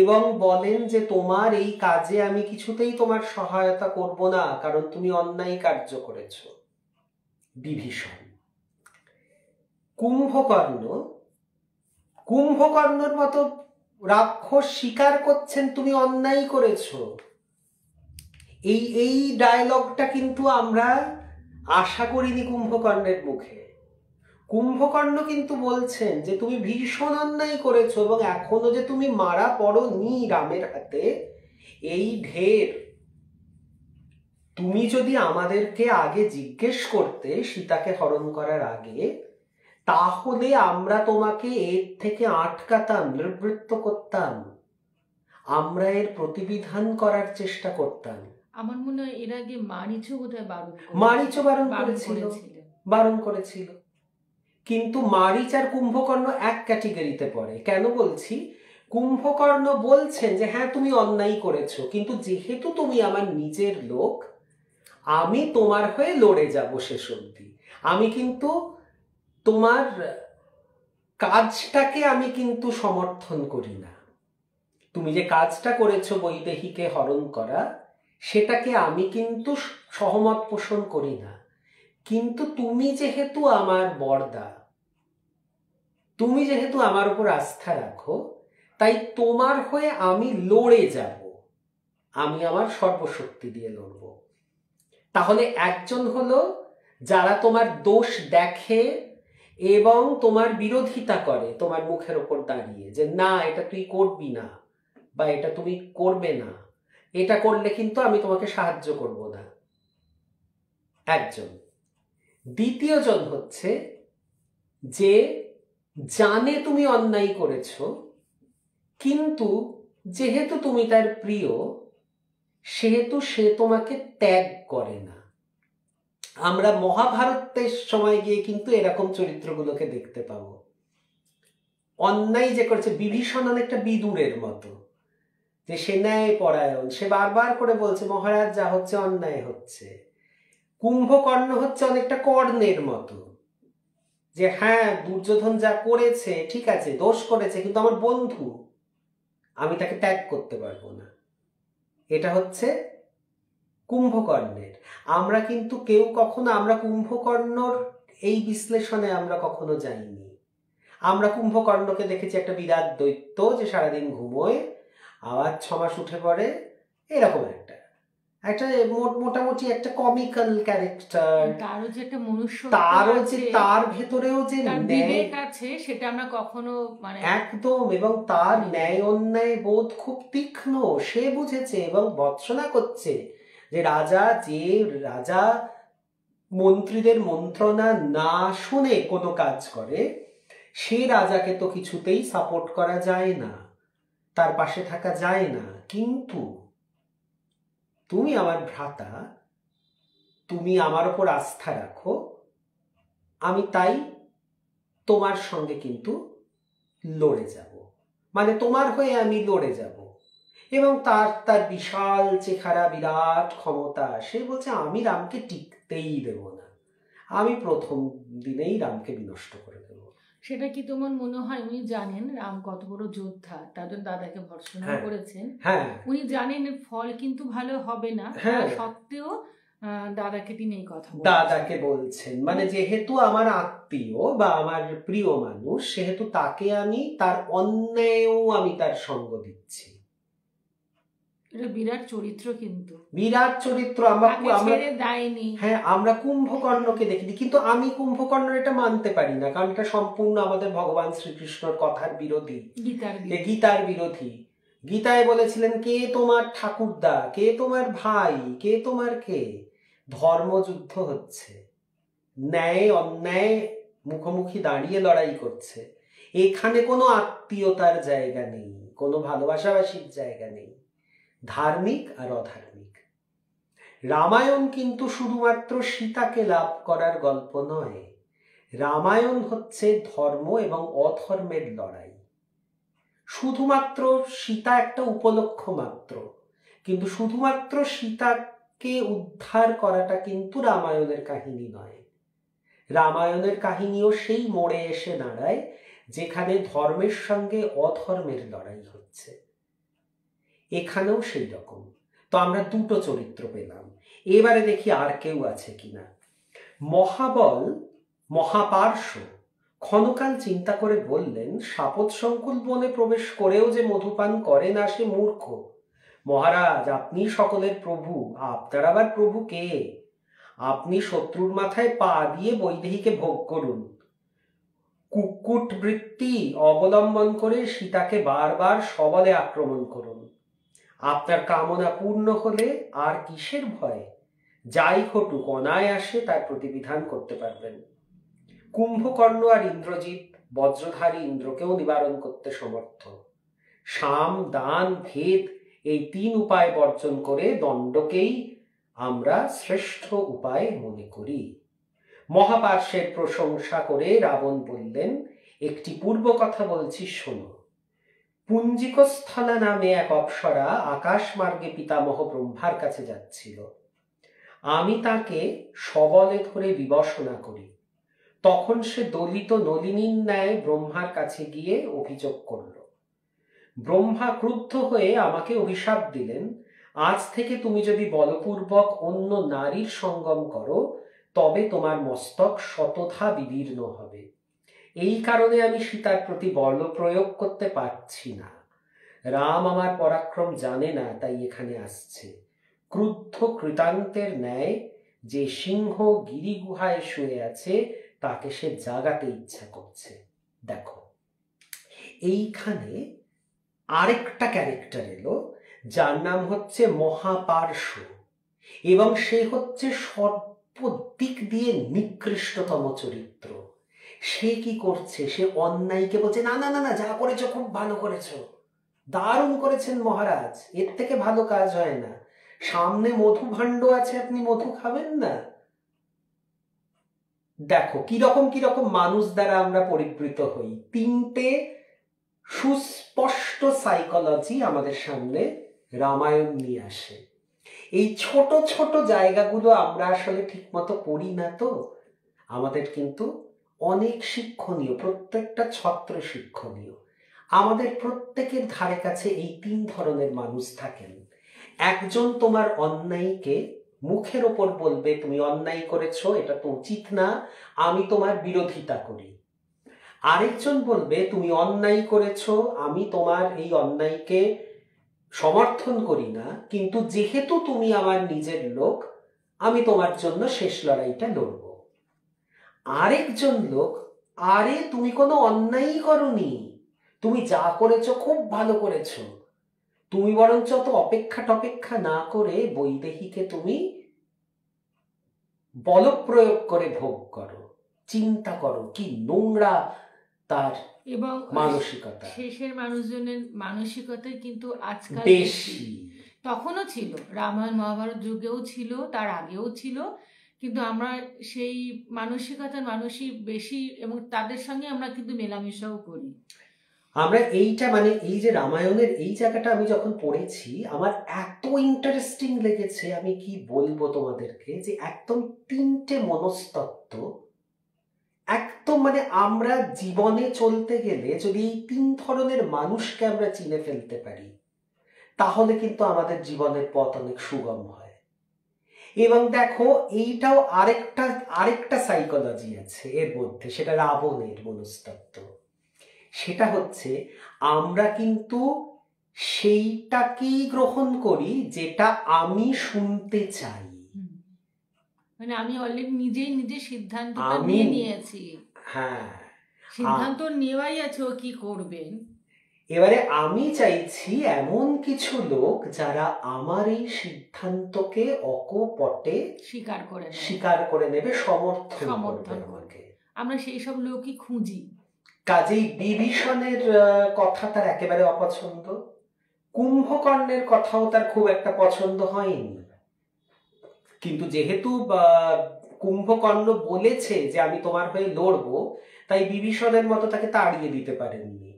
এবং বলেন যে তোমার এই কাজে আমি কিছুতেই তোমার সহায়তা করব না, কারণ তুমি অন্যায় কার্য করেছ। বিভীষণ। কুম্ভকর্ণর মতো রাক্ষস স্বীকার করছেন তুমি অন্যায় করেছ। এই ডায়লগটা কিন্তু আমরা আশা করিনি কুম্ভকর্ণের মুখে। কুম্ভকর্ণ কিন্তু বলছেন যে তুমি ভীষণ অন্যায় করেছো এবং এখনো যে তুমি মারা পড়োনি রামের হাতে, এই ঢের। তুমি যদি আমাদেরকে আগে জিজ্ঞেস করতে সীতাকে হরণ করার আগে, তাহলে আমরা তোমাকে এর থেকে আটকাতাম, নিবৃত্ত করতাম, আমরা এর প্রতিবিধান করার চেষ্টা করতাম। আমার মনে হয় এর আগে মারিচও বোধহয় বারণ করেছিল। কিন্তু মারিচ আর কুম্ভকর্ণ এক ক্যাটেগরিতে পড়ে। কেন বলছি? কুম্ভকর্ণ বলছেন যে হ্যাঁ তুমি অন্যায় করেছো, কিন্তু যেহেতু তুমি আমার নিজের লোক, আমি তোমার হয়ে লড়ে যাব শেষ অবধি। আমি কিন্তু তোমার কাজটাকে আমি কিন্তু সমর্থন করি না। তুমি যে কাজটা করেছো বৈদেহীকে হরণ করা, সেটাকে আমি কিন্তু সহমত পোষণ করি না। কিন্তু তুমি যেহেতু আমার বরদা, তুমি যেহেতু আমার উপর আস্থা রাখো, তাই তোমার হয়ে আমি লড়ে যাব। আমি আমার সর্বশক্তি দিয়ে লড়ব। তাহলে একজন হলো যারা তোমার দোষ দেখে এবং তোমার বিরোধিতা করে তোমার মুখের ওপর দাঁড়িয়ে, যে না এটা তুই করবি না বা এটা তুমি করবে না, এটা করলে কিন্তু আমি তোমাকে সাহায্য করব না, একজন। দ্বিতীয় জন হচ্ছে যে জানে তুমি অন্যায় করেছ, কিন্তু যেহেতু তুমি তার প্রিয়, সেহেতু সে তোমাকে ত্যাগ করে না। আমরা মহাভারতের সময় গিয়ে কিন্তু এরকম চরিত্রগুলোকে দেখতে পাবো। অন্যায় যে করেছে, বিভীষণ অনেকটা বিদুরের মতো, যে সে ন্যায় পরায়ণ, সে বারবার করে বলছে মহারাজ যা হচ্ছে অন্যায় হচ্ছে। কুম্ভকর্ণ হচ্ছে অনেকটা কর্ণের মতো, যে হ্যাঁ দুর্যোধন যা করেছে ঠিক আছে, দোষ করেছে, কিন্তু আমার বন্ধু, আমি তাকে ত্যাগ করতে পারবো না। এটা হচ্ছে কুম্ভকর্ণের। আমরা কিন্তু কেউ কখনো, আমরা কুম্ভকর্ণর এই বিশ্লেষণে আমরা কখনো যাইনি। আমরা কুম্ভকর্ণকে দেখেছি একটা বিরাট দৈত্য যে সারাদিন ঘুমোয়, আবার 6 মাস উঠে পড়ে, এরকম একটা একটা মোটামুটি একটা কমিক্যাল ক্যারেক্টার। তারও যে একটা মনুষ্য, তারও যে তার ভেতরেও যে বিবেক আছে, সেটা আমরা কখনো মানে একদম, এবং তার ন্যায় অন্যায় বোধ খুব তীক্ষ্ণ। সে বুঝেছে এবং ভর্ৎসনা করছে যে রাজা মন্ত্রীদের মন্ত্রণা না শুনে কোনো কাজ করে, সে রাজাকে তো কিছুতেই সাপোর্ট করা যায় না, তার পাশে থাকা যায় না। কিন্তু তুমি আমার ভ্রাতা, তুমি আমার ওপর আস্থা রাখো, আমি তাই তোমার সঙ্গে কিন্তু লড়ে যাব, মানে তোমার হয়ে আমি লড়ে যাব। এবং তার বিশাল চেহারা, বিরাট ক্ষমতা, সে বলছে আমি রামকে টিকতেই দেব না, আমি প্রথম দিনেই রামকে বিনষ্ট করে দেব। সেটা কি তোমার মনে হয় উনি জানেন রাম কত বড় যোদ্ধা, তার জন্য দাদাকে ভর্ৎসনা করেছেন? হ্যাঁ, উনি জানেন ফল কিন্তু ভালো হবে না, সত্ত্বেও দাদাকে তিনি এই কথা দাদাকে বলছেন, মানে যেহেতু আমার আত্মীয় বা আমার প্রিয় মানুষ, সেহেতু তাকে আমি তার অন্যায়েও আমি তার সঙ্গ দিচ্ছি। বিরাট চরিত্র, কিন্তু বিরাট চরিত্র। হ্যাঁ, আমরা কুম্ভকর্ণকে দেখিনি, কিন্তু আমি কুম্ভকর্ণ এটা মানতে পারি না, কারণ এটা সম্পূর্ণ আমাদের ভগবান শ্রীকৃষ্ণর কথার বিরোধী, গীতার বিরোধী। গীতায় বলেছিলেন কে তোমার ঠাকুরদা, কে তোমার ভাই, কে তোমার কে। ধর্মযুদ্ধ হচ্ছে, ন্যায় অন্যায় মুখোমুখি দাঁড়িয়ে লড়াই করছে। এখানে কোনো আত্মীয়তার জায়গা নেই, কোনো ভালোবাসাবাসীর জায়গা নেই, ধার্মিক আর অধার্মিক। রামায়ণ কিন্তু শুধুমাত্র সীতাকে লাভ করার গল্প নয়, রামায়ণ হচ্ছে ধর্ম এবং অধর্মের লড়াই। শুধুমাত্র সীতা একটা উপলক্ষ মাত্র, কিন্তু শুধুমাত্র সীতাকে উদ্ধার করাটা কিন্তু রামায়ণের কাহিনী নয়। রামায়ণের কাহিনীও সেই মোড়ে এসে দাঁড়ায় যেখানে ধর্মের সঙ্গে অধর্মের লড়াই হচ্ছে। এখানেও সেই রকম। তো আমরা দুটো চরিত্র পেলাম। এবারে দেখি আর কেউ আছে কিনা। মহাবল মহাপার্শ্ব ক্ষণকাল চিন্তা করে বললেন, সাপত সংকুল বনে প্রবেশ করেও যে মধুপান করে না সে মূর্খ। মহারাজ, আপনি সকলের প্রভু, আপনার আবার প্রভু কে? আপনি শত্রুর মাথায় পা দিয়ে বৈদেহীকে ভোগ করুন, কুকুট বৃত্তি অবলম্বন করে সীতাকে বারবার সবলে আক্রমণ করুন। আপনার কামনা পূর্ণ হলে আর কিসের ভয়? যাই ঘটুক অনায়াসে তার প্রতিবিধান করতে পারবেন। কুম্ভকর্ণ আর ইন্দ্রজিৎ বজ্রধারী ইন্দ্রকেও নিবারণ করতে সমর্থ। সাম, দান, ভেদ এই 3 উপায় বর্জন করে দণ্ডকেই আমরা শ্রেষ্ঠ উপায় মনে করি। মহাপার্শ্বের প্রশংসা করে রাবণ বললেন, একটি পূর্ব কথা বলছি শোনো। পুঞ্জিকস্থলা নামে এক অপ্সরা আকাশ মার্গে পিতামহ ব্রহ্মার কাছে যাচ্ছিল। আমি তাকে সবলে ধরে বিবসনা করি। তখন সে দলিত নলিনীর ন্যায় ব্রহ্মার কাছে গিয়ে অভিযোগ করল। ব্রহ্মা ক্রুদ্ধ হয়ে আমাকে অভিশাপ দিলেন, আজ থেকে তুমি যদি বলপূর্বক অন্য নারীর সঙ্গম করো তবে তোমার মস্তক শতধা বিদীর্ণ হবে। এই কারণে আমি সীতার প্রতি বল প্রয়োগ করতে পারছি না। রাম আমার পরাক্রম জানে না, তাই এখানে আসছে। ক্রুদ্ধ কৃতান্তের ন্যায় যে সিংহ গিরিগুহায় শুয়ে আছে তাকে সে জাগাতে ইচ্ছা করছে। দেখো, এইখানে আরেকটা ক্যারেক্টার এলো যার নাম হচ্ছে মহাপার্শ্ব, এবং সে হচ্ছে সর্বদিক দিয়ে নিকৃষ্টতম চরিত্র। সে কি করছে? সে অন্যায়কে বলছে না না না না, যা করেছো খুব ভালো করেছো, দারুণ করেছেন মহারাজ, এর থেকে ভালো কাজ হয় না। সামনে মধু ভাণ্ড আছে, আপনি মধু খাবেন না? দেখো কিরকম কিরকম মানুষ দ্বারা আমরা পরিবৃত হই। 3টে সুস্পষ্ট সাইকোলজি আমাদের সামনে রামায়ণ নিয়ে আসে। এই ছোট ছোট জায়গাগুলো আমরা আসলে ঠিক মতো পড়ি না, তো আমাদের কিন্তু অনেক শিক্ষণীয়, প্রত্যেকটা ছত্র শিক্ষণীয়। আমাদের প্রত্যেকের ধারে কাছে এই 3 ধরনের মানুষ থাকেন। একজন তোমার অন্যায়কে মুখের ওপর বলবে তুমি অন্যায় করেছো, এটা তো উচিত না, আমি তোমার বিরোধিতা করি। আরেকজন বলবে তুমি অন্যায় করেছো, আমি তোমার এই অন্যায়কে সমর্থন করি না, কিন্তু যেহেতু তুমি আমার নিজের লোক, আমি তোমার জন্য শেষ লড়াইটা লড়ব। আরেকজন লোক, আরে তুমি কোনো অন্যায়ই করনি, তুমি যা করেছো খুব ভালো করেছো, তুমি বরঞ্চ তো অপেক্ষা না করে বৈদেহীকে তুমি বলপ্রয়োগ করে ভোগ করো। চিন্তা করো কি নোংরা তার এবং মানসিকতা। শেষের মানুষজনের মানসিকতাই কিন্তু আজকাল বেশি। তখনও ছিল, রামায়ণ মহাভারত যুগেও ছিল, তার আগেও ছিল, কিন্তু আমরা সেই মানসিকতার মানুষই বেশি, এবং তাদের সঙ্গে আমরা কিন্তু মেলামেশাও করি। আমরা এইটা মানে এই যে রামায়ণের এই জায়গাটা আমি যখন পড়েছি আমার এত ইন্টারেস্টিং লেগেছে, আমি কি বলবো তোমাদেরকে, যে একদম 3টে মনস্তত্ত্ব একদম মানে আমরা জীবনে চলতে গেলে যদি এই 3 ধরনের মানুষকে আমরা চিনে ফেলতে পারি, তাহলে কিন্তু আমাদের জীবনের পথ অনেক সুগম হয়। এবং দেখো এইটাও আরেকটা সাইকোলজি আছে এর মধ্যে, সেটা রাবণের মনস্তত্ত্ব। সেটা হচ্ছে আমরা কিন্তু সেইটাকেই গ্রহণ করি যেটা আমি শুনতে চাই। মানে আমি অলরেডি নিজের সিদ্ধান্তটা নিয়ে নিয়েছি। হ্যাঁ, সিদ্ধান্ত নেওয়াই আছে ও কি করবেন। এবারে আমি চাইছি এমন কিছু লোক যারা আমার এই সিদ্ধান্তকে অকপটে স্বীকার করে নেবে, সমর্থন করবে আমাকে। আমরা সেই সব লোকই খুঁজি। কাজেই বিভীষণের কথা তার একেবারে অপছন্দ, কুম্ভকর্ণের কথাও তার খুব একটা পছন্দ হয়নি, কিন্তু যেহেতু কুম্ভকর্ণ বলেছে যে আমি তোমার হয়ে লড়বো, তাই বিভীষণের মতো তাকে তাড়িয়ে দিতে পারেননি।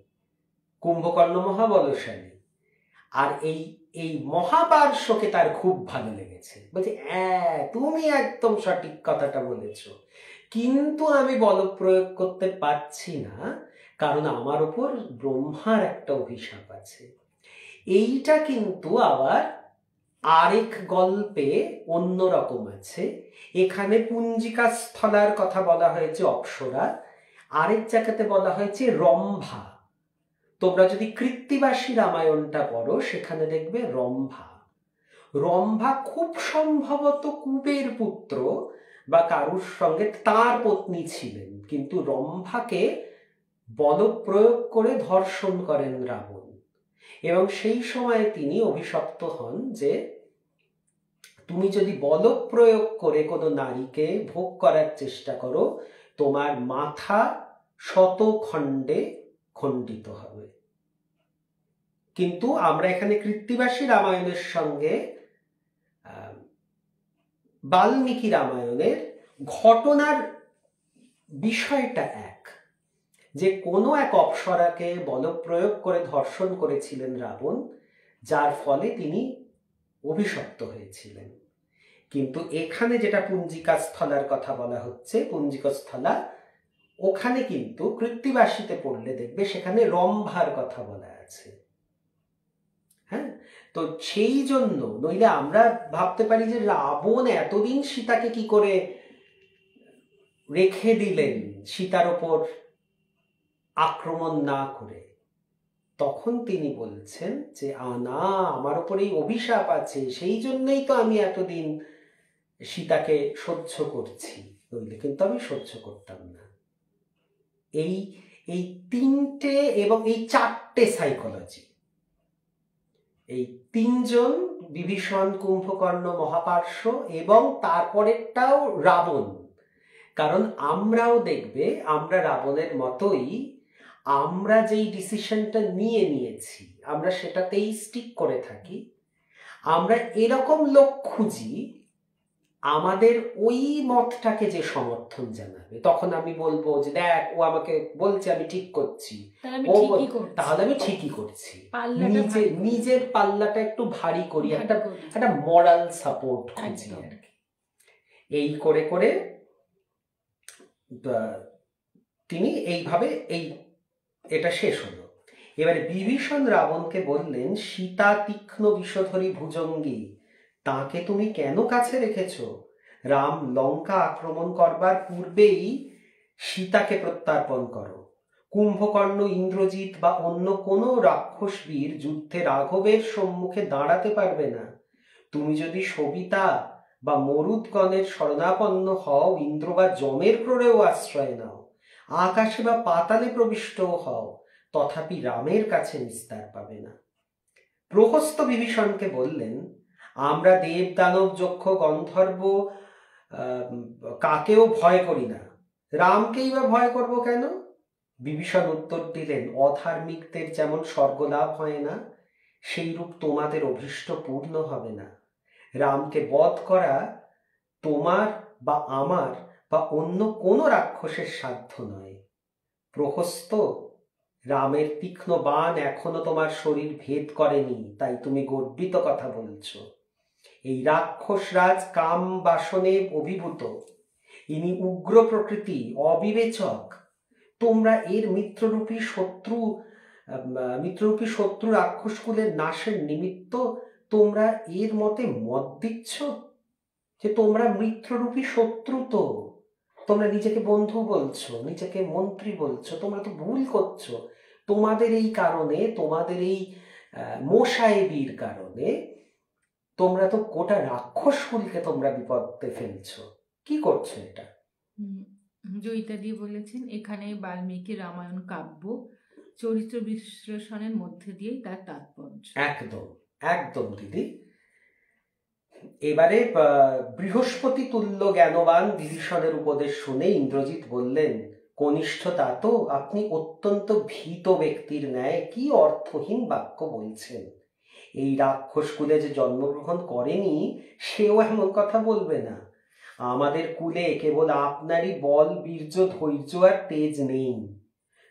কুম্ভকর্ণ মহাবলশালী, আর এই মহাপার্শ্বকে তার খুব ভালো লেগেছে, বলছে তুমি একদম সঠিক কথাটা বলেছ, কিন্তু আমি বল প্রয়োগ করতে পারছি না, কারণ আমার উপর ব্রহ্মার একটা অভিশাপ আছে। এইটা কিন্তু আবার আরেক গল্পে অন্যরকম আছে। এখানে পুঞ্জিকা স্থলার কথা বলা হয়েছে অপ্সরা, আরেক জায়গাতে বলা হয়েছে রম্ভা। তোমরা যদি কৃত্তিবাসী রামায়ণটা পড়ো সেখানে দেখবে রম্ভা খুব সম্ভবত কুবের পুত্র বা কারুর সঙ্গে তার পত্নী ছিলেন, কিন্তু রম্ভাকে বল প্রয়োগ করে ধর্ষণ করেন রাবণ, এবং সেই সময় তিনি অভিশপ্ত হন যে তুমি যদি বল প্রয়োগ করে কোনো নারীকে ভোগ করার চেষ্টা করো, তোমার মাথা 100 খণ্ডে খণ্ডিত হবে। কিন্তু আমরা এখানে কৃত্তিবাসী রামায়ণের সঙ্গে বাল্মীকি রামায়ণের ঘটনার বিষয়টা এক, যে কোনো এক অপ্সরাকে বলপ্রয়োগ করে ধর্ষণ করেছিলেন রাবণ, যার ফলে তিনি অভিশপ্ত হয়েছিলেন। কিন্তু এখানে যেটা পুঞ্জিকা স্থলার কথা বলা হচ্ছে, পুঞ্জিকা স্থলা, ওখানে কিন্তু কৃত্তিবাসীতে পড়লে দেখবে সেখানে রম্ভার কথা বলা আছে। হ্যাঁ, তো সেই জন্য নইলে আমরা ভাবতে পারি যে রাবণ এতদিন সীতাকে কি করে রেখে দিলেন সীতার ওপর আক্রমণ না করে। তখন তিনি বলছেন যে না, আমার উপর এই অভিশাপ আছে, সেই জন্যই তো আমি এতদিন সীতাকে সহ্য করছি, নইলে কিন্তু আমি সহ্য করতাম না। এই 3টে এবং এই 4টে সাইকোলজি, এই 3 জন, বিভীষণ, কুম্ভকর্ণ, মহাপার্শ্ব, এবং তারপরেরটাও রাবণ। কারণ আমরাও দেখবে আমরা রাবণের মতোই, আমরা যেই ডিসিশনটা নিয়েছি আমরা সেটাতেই স্টিক করে থাকি। আমরা এরকম লোক খুঁজি আমাদের ওই মতটাকে যে সমর্থন জানাবে। তখন আমি বলবো যে দেখ, ও আমাকে বলছে আমি ঠিক করছি, তাহলে আমি ঠিকই করছি, নিজের পাল্লাটা একটু ভারী করি, একটা মরাল সাপোর্ট খুঁজি আর কি। এই করে করে তিনি এইভাবে এটা শেষ হলো। এবারে বিভীষণ রাবণকে বললেন, সীতা তীক্ষ্ণ বিষধরী ভুজঙ্গী, তাকে তুমি কেন কাছে রেখেছ? রাম লঙ্কা আক্রমণ করবার পূর্বেই সীতাকে প্রত্যার্পণ করো। কুম্ভকর্ণ, ইন্দ্রজিৎ বা অন্য কোনো রাক্ষস বীর যুদ্ধে রাঘবের সম্মুখে দাঁড়াতে পারবে না। তুমি যদি সবিতা বা মরুদগণের শরণাপন্ন হও, ইন্দ্র বা যমের ক্রোড়েও আশ্রয় নাও, আকাশে বা পাতালে প্রবিষ্টও হও, তথাপি রামের কাছে নিস্তার পাবে না। প্রহস্ত বিভীষণকে বললেন, আমরা দেব দানব যক্ষ গন্ধর্ব কাকেও ভয় করি না, রামকেই বা ভয় করব কেন? বিভীষণ উত্তর দিলেন, অধার্মিকদের যেমন স্বর্গলাভ হয় না, সেইরূপ তোমাদের অভীষ্ট পূর্ণ হবে না। রামকে বধ করা তোমার বা আমার বা অন্য কোনো রাক্ষসের সাধ্য নয়। প্রহস্ত, রামের তীক্ষ্ণ বাণ এখনো তোমার শরীর ভেদ করেনি, তাই তুমি গর্বিত কথা বলছ। এই রাক্ষসরাজ কাম বাসনে অভিভূত, ইনি উগ্র প্রকৃতি, অবিবেচক। তোমরা এর মিত্ররূপী শত্রু রাক্ষসকুলের নাশের নিমিত্ত তোমরা এর মতে মত দিচ্ছ যে তোমরা মিত্ররূপী শত্রু। তো তোমরা নিজেকে বন্ধু বলছো, নিজেকে মন্ত্রী বলছো, তোমরা তো ভুল করছো। তোমাদের এই কারণে, তোমাদের এই মোসাহেবির কারণে তোমরা তো গোটা রাক্ষসকুলকে তোমরা বিপদে ফেলছো। কি করছো এটা? জয়িতাদি বলেছেন, এখানে বাল্মীকি রামায়ণ কাব্য চরিত্র বিশ্লেষণের মধ্যে দিয়েই তার তাৎপর্য। একদম একদম দিদি। এবারে বৃহস্পতি তুল্য জ্ঞানবান বিভীষণের উপদেশ শুনে ইন্দ্রজিৎ বললেন, কনিষ্ঠতা, তো আপনি অত্যন্ত ভীত ব্যক্তির ন্যায় কি অর্থহীন বাক্য বলছেন। এই রাক্ষস কুলে যে জন্মগ্রহণ করেনি সেও এমন কথা বলবে না। আমাদের কুলে কেবল আপনারই বল, বীর্য, ধৈর্য আর তেজ নেই।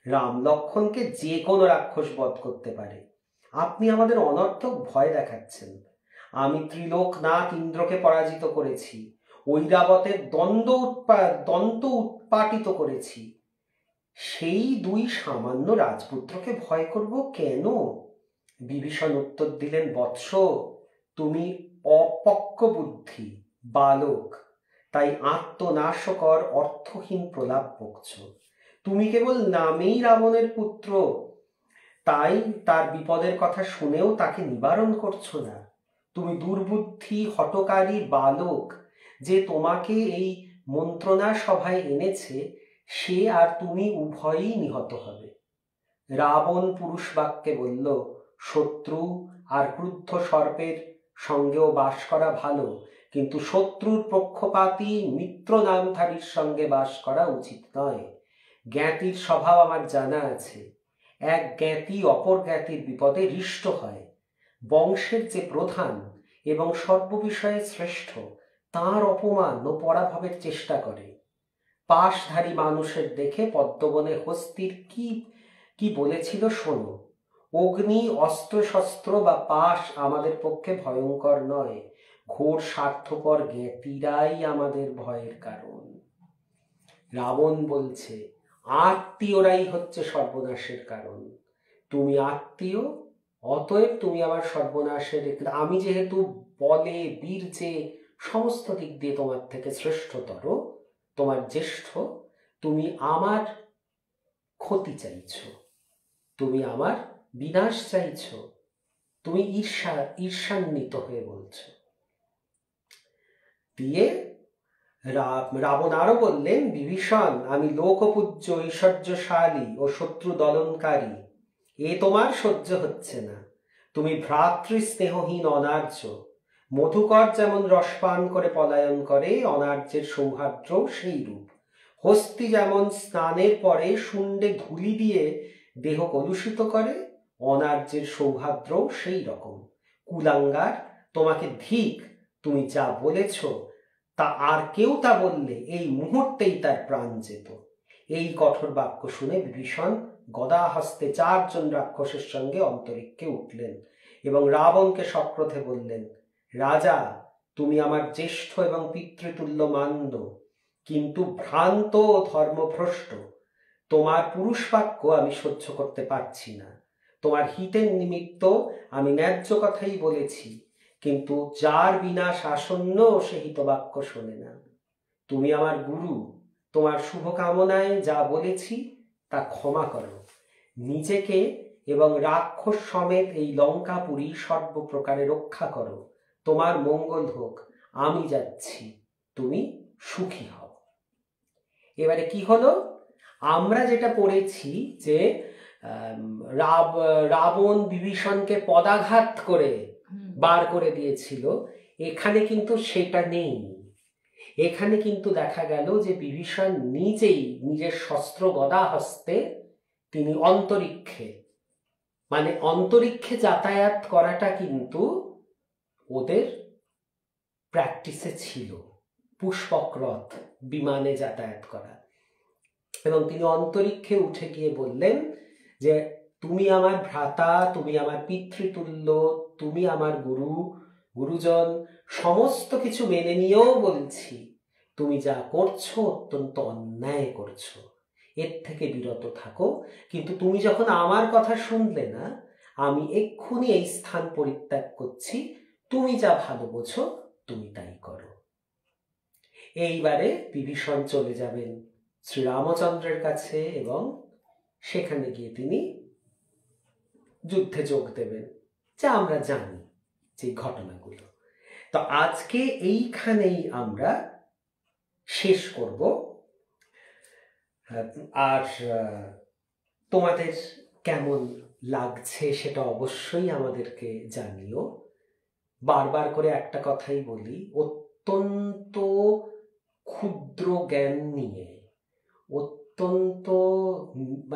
রাম লক্ষ্মণকে যে কোনো রাক্ষস বধ করতে পারে। আপনি আমাদের অনর্থক ভয় দেখাচ্ছেন। আমি ত্রিলোকনাথ ইন্দ্রকে পরাজিত করেছি, ঐরাবতের দন্ত উৎপাটিত করেছি। সেই দুই সামান্য রাজপুত্রকে ভয় করব কেন? বিভীষণ উত্তর দিলেন, বৎস, তুমি অপক্ক বুদ্ধি বালক, তাই আত্মনাশকর অর্থহীন প্রলাপ বকছ। তুমি কেবল নামেই রাবণের পুত্র, তাই তার বিপদের কথা শুনেও তাকে নিবারণ করছো না। তুমি দুর্বুদ্ধি হঠকারী বালক, যে তোমাকে এই মন্ত্রণা সভায় এনেছে, সে আর তুমি উভয়ই নিহত হবে। রাবণ পুরুষ বাক্যে বলল, শত্রু আর ক্রুদ্ধ সর্পের সঙ্গেও বাস করা ভালো, কিন্তু শত্রুর পক্ষপাতী মিত্র নামধারীর সঙ্গে বাস করা উচিত নয়। জ্ঞাতির স্বভাব আমার জানা আছে। এক জ্ঞাতি অপর জ্ঞাতির বিপদে হৃষ্ট হয়। বংশের যে প্রধান এবং সর্ববিষয়ে শ্রেষ্ঠ, তার অপমান ও পরাভবের চেষ্টা করে। পাশধারী মানুষের দেখে পদ্মবনে হস্তির কি বলেছিল শোনো, অগ্নি, অস্ত্রশস্ত্র বা পাশ আমাদের পক্ষে ভয়ঙ্কর নয়, ঘোর স্বার্থপর জ্ঞাতিরাই আমাদের ভয়ের কারণ। রাবণ বলছে, আত্মীয়রাই হচ্ছে সর্বনাশের কারণ। তুমি আত্মীয়, অতএব তুমি আমার সর্বনাশের। আমি যেহেতু বলে, বীর্যে, সমস্ত দিক দিয়ে তোমার থেকে শ্রেষ্ঠতর, তোমার জ্যেষ্ঠ, তুমি আমার ক্ষতি চাইছ, তুমি আমার বিনাশ চাইছ, তুমি ঈর্ষান্বিত হয়ে বলছ। দিয়ে রাবণ আরো বললেন, বিভীষণ, আমি লোকপূজ্য, ঐশ্বর্যশালী ও শত্রু দলনকারী, এ তোমার সহ্য হচ্ছে না। তুমি ভ্রাতৃস্নেহহীন অনার্য। মধুকর যেমন রসপান করে পলায়ন করে, অনার্যের সৌহার্দ্য সেই রূপ। হস্তি যেমন স্নানের পরে শুন্ডে ধুলি দিয়ে দেহ কলুষিত করে, অনার্যের সৌহার্দ্য সেই রকম। কুলাঙ্গার, তোমাকে ধিক। তুমি যা বলেছ তা আর কেউ তা বললে এই মুহূর্তেই তার প্রাণ যেত। এই কঠোর বাক্য শুনে বিভীষণ গদা হস্তে 4 জন রাক্ষসের সঙ্গে অন্তরিক্ষে উঠলেন এবং রাবণকে সক্রোধে বললেন, রাজা, তুমি আমার জ্যেষ্ঠ এবং পিতৃতুল্য মান্য, কিন্তু ভ্রান্ত ও ধর্মভ্রষ্ট। তোমার পুরুষ বাক্য আমি সহ্য করতে পারছি না। তোমার হিতের নিমিত্ত আমি ন্যায্য কথাই বলেছি, কিন্তু যার বিনাশ আসন্ন সে হিতবাক্য শোনে না। তুমি আমার গুরু, তোমার শুভকামনায় যা বলেছি তা ক্ষমা করো। নিজেকে এবং রাক্ষস সমেত এই লঙ্কাপুরী সর্বপ্রকারে রক্ষা করো। তোমার মঙ্গল হোক, আমি যাচ্ছি, তুমি সুখী হও। এবারে কি হলো, আমরা যেটা পড়েছি যে রাবণ বিভীষণকে পদাঘাত করে বার করে দিয়েছিল, এখানে কিন্তু সেটা নেই। এখানে কিন্তু দেখা গেল যে বিভীষণ নিজেই নিজের শস্ত্র গদা হস্তে তিনি অন্তরিক্ষে যাতায়াত করাটা কিন্তু ওদের প্র্যাকটিসে ছিল, পুষ্পক রথ বিমানে যাতায়াত করা। এবং তিনি অন্তরিক্ষে উঠে গিয়ে বললেন যে তুমি আমার ভ্রাতা, তুমি আমার পিতৃতুল্য, তুমি আমার গুরুজন, সমস্ত কিছু মেনে নিয়েও বলছি তুমি যা করছো অত্যন্ত অন্যায় করছো, এর থেকে বিরত থাকো। কিন্তু তুমি যখন আমার কথা শুনলে না, আমি এক্ষুনি এই স্থান পরিত্যাগ করছি, তুমি যা ভালো বোঝো তুমি তাই করো। এইবারে বিভীষণ চলে যাবেন শ্রীরামচন্দ্রের কাছে এবং সেখানে গিয়ে তিনি যুদ্ধে যোগ দেবেন, যা আমরা জানি যে ঘটনাগুলো। তো আজকে এইখানেই আমরা শেষ করব। আর তোমাদের কেমন লাগছে সেটা অবশ্যই আমাদেরকে জানিও। বারবার করে একটা কথাই বলি, অত্যন্ত ক্ষুদ্র জ্ঞান নিয়ে, অত্যন্ত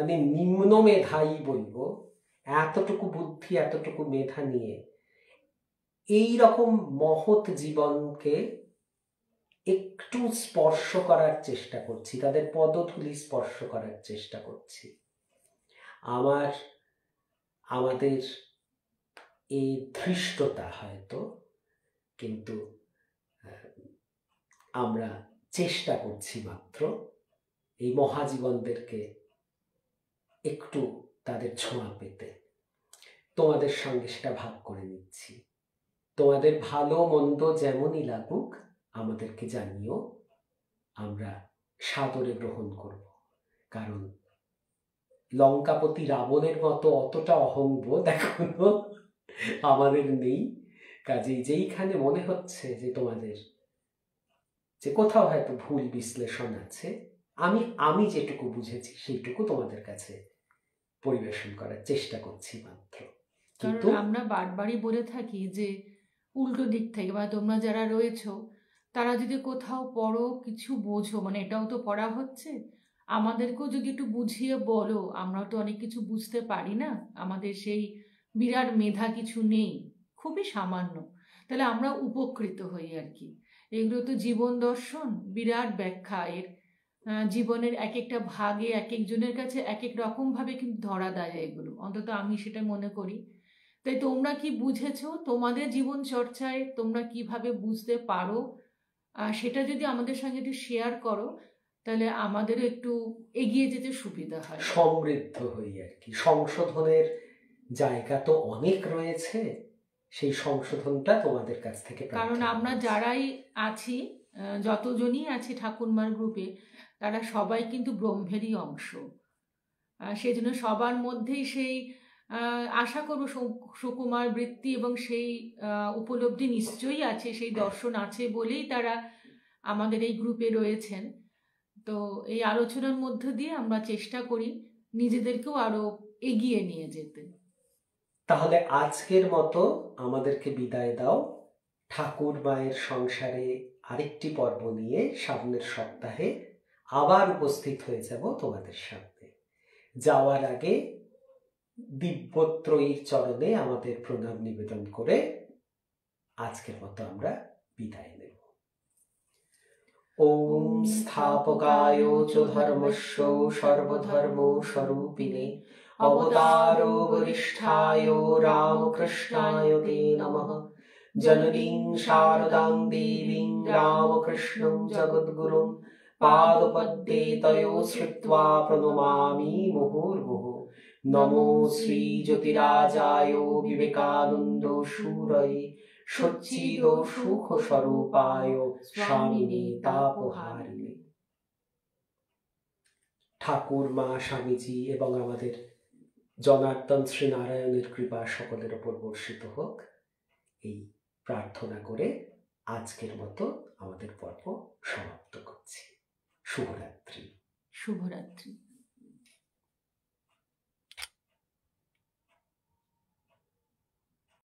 নিম্ন মেধাই বলবো, এতটুকু বুদ্ধি এতটুকু মেধা নিয়ে এই রকম মহৎ জীবনকে একটু স্পর্শ করার চেষ্টা করছি, তাদের পদধূলি স্পর্শ করার চেষ্টা করছি। আমাদের এই ধৃষ্টতা হয়তো, কিন্তু আমরা চেষ্টা করছি মাত্র এই মহাজীবনদেরকে একটু তাদের ছোঁয়া পেতে। তোমাদের সঙ্গে সেটা ভাগ করে নিচ্ছি। তোমাদের ভালো মন্দ যেমনই লাগুক আমাদেরকে জানিও, আমরা সাদরে গ্রহণ করব। কারণ লঙ্কাপতি রাবণের মতো অতটা অহংবোধ এখনো আমাদের নেই। কাজেই যেইখানে মনে হচ্ছে যে তোমাদের যে কোথাও হয়তো ভুল বিশ্লেষণ আছে, আমি যেটুকু বুঝেছি সেইটুকু তোমাদের কাছে পরিবেশন করার চেষ্টা করছি মাত্র। কিন্তু আমরা বারবারই বলে থাকি যে উল্টো দিক থেকে বা তোমরা যারা রয়েছো তারা যদি কোথাও পড়ো, কিছু বোঝো, এটাও তো পড়া হচ্ছে, আমাদেরকেও যদি একটু বুঝিয়ে বলো। আমরা তো অনেক কিছু বুঝতে পারি না, আমাদের সেই বিরাট মেধা কিছু নেই, খুবই সামান্য, তাহলে আমরা উপকৃত হই আর কি। এগুলো তো জীবন দর্শন, বিরাট ব্যাখ্যা এর। জীবনের এক একটা ভাগে এক একজনের কাছে এক এক রকমভাবে কিন্তু ধরা দেয় এগুলো, অন্তত আমি সেটা মনে করি। তাই তোমরা কি বুঝেছো, তোমাদের জীবন চর্চায় তোমরা কিভাবে বুঝতে পারো, সেটা যদি আমাদের সঙ্গে একটু শেয়ার করো, তাহলে আমাদেরও একটু এগিয়ে যেতে সুবিধা হয়, সমৃদ্ধ হই আর কি। সংশোধনের জায়গা তো অনেক রয়েছে, সেই সংশোধনটা তোমাদের কাছ থেকে, কারণ আমরা যারাই আছি, যতজনই আছি ঠাকুরমার গ্রুপে, তারা সবাই কিন্তু ব্রহ্মেরই অংশ। সেই জন্য সবার মধ্যেই সেই আশা করব সুকুমার বৃত্তি এবং সেই উপলব্ধি নিশ্চয়ই আছে, সেই দর্শন আছে বলেই তারা আমাদের এই গ্রুপে রয়েছেন। তো এই আলোচনার মধ্য দিয়ে আমরা চেষ্টা করি নিজেদেরকেও আরো এগিয়ে নিয়ে যেতে। তাহলে আজকের মতো আমাদেরকে বিদায় দাও। ঠাকুর মায়ের সংসারে আরেকটি পর্ব নিয়ে সামনের সপ্তাহে আবার উপস্থিত হয়ে যাব তোমাদের সামনে। যাওয়ার আগে দিব্যত্রয়ীর চরণে আমাদের প্রণাম নিবেদন করে আজকের মতো আমরা বিদায় নেব। ওম স্থাপকায় চ ধর্মস্য সর্বধর্ম স্বরূপিণে অবতারো বরিষ্ঠায় রামকৃষ্ণায় তে নমঃ। জননীং শারদাং দেবীং রামকৃষ্ণং জগদ্গুরুং পাদপদ্মে তয়ো শ্রুত্বা প্রণমামি মুহুর্মুহুঃ। নমো শ্রী জ্যোতিরাজায় বিবেকানন্দ শূরয়ে সচ্চিদ সুখ স্বরূপায় স্বামিনে তাপহারিণে। ঠাকুর, মা, স্বামীজি এবং আমাদের জনার্দন শ্রীনারায়ণের কৃপা সকলের ওপর বর্ষিত হোক, এই প্রার্থনা করে আজকের মতো আমাদের পর্ব সমাপ্ত করছি। শুভরাত্রি। শুভরাত্রি।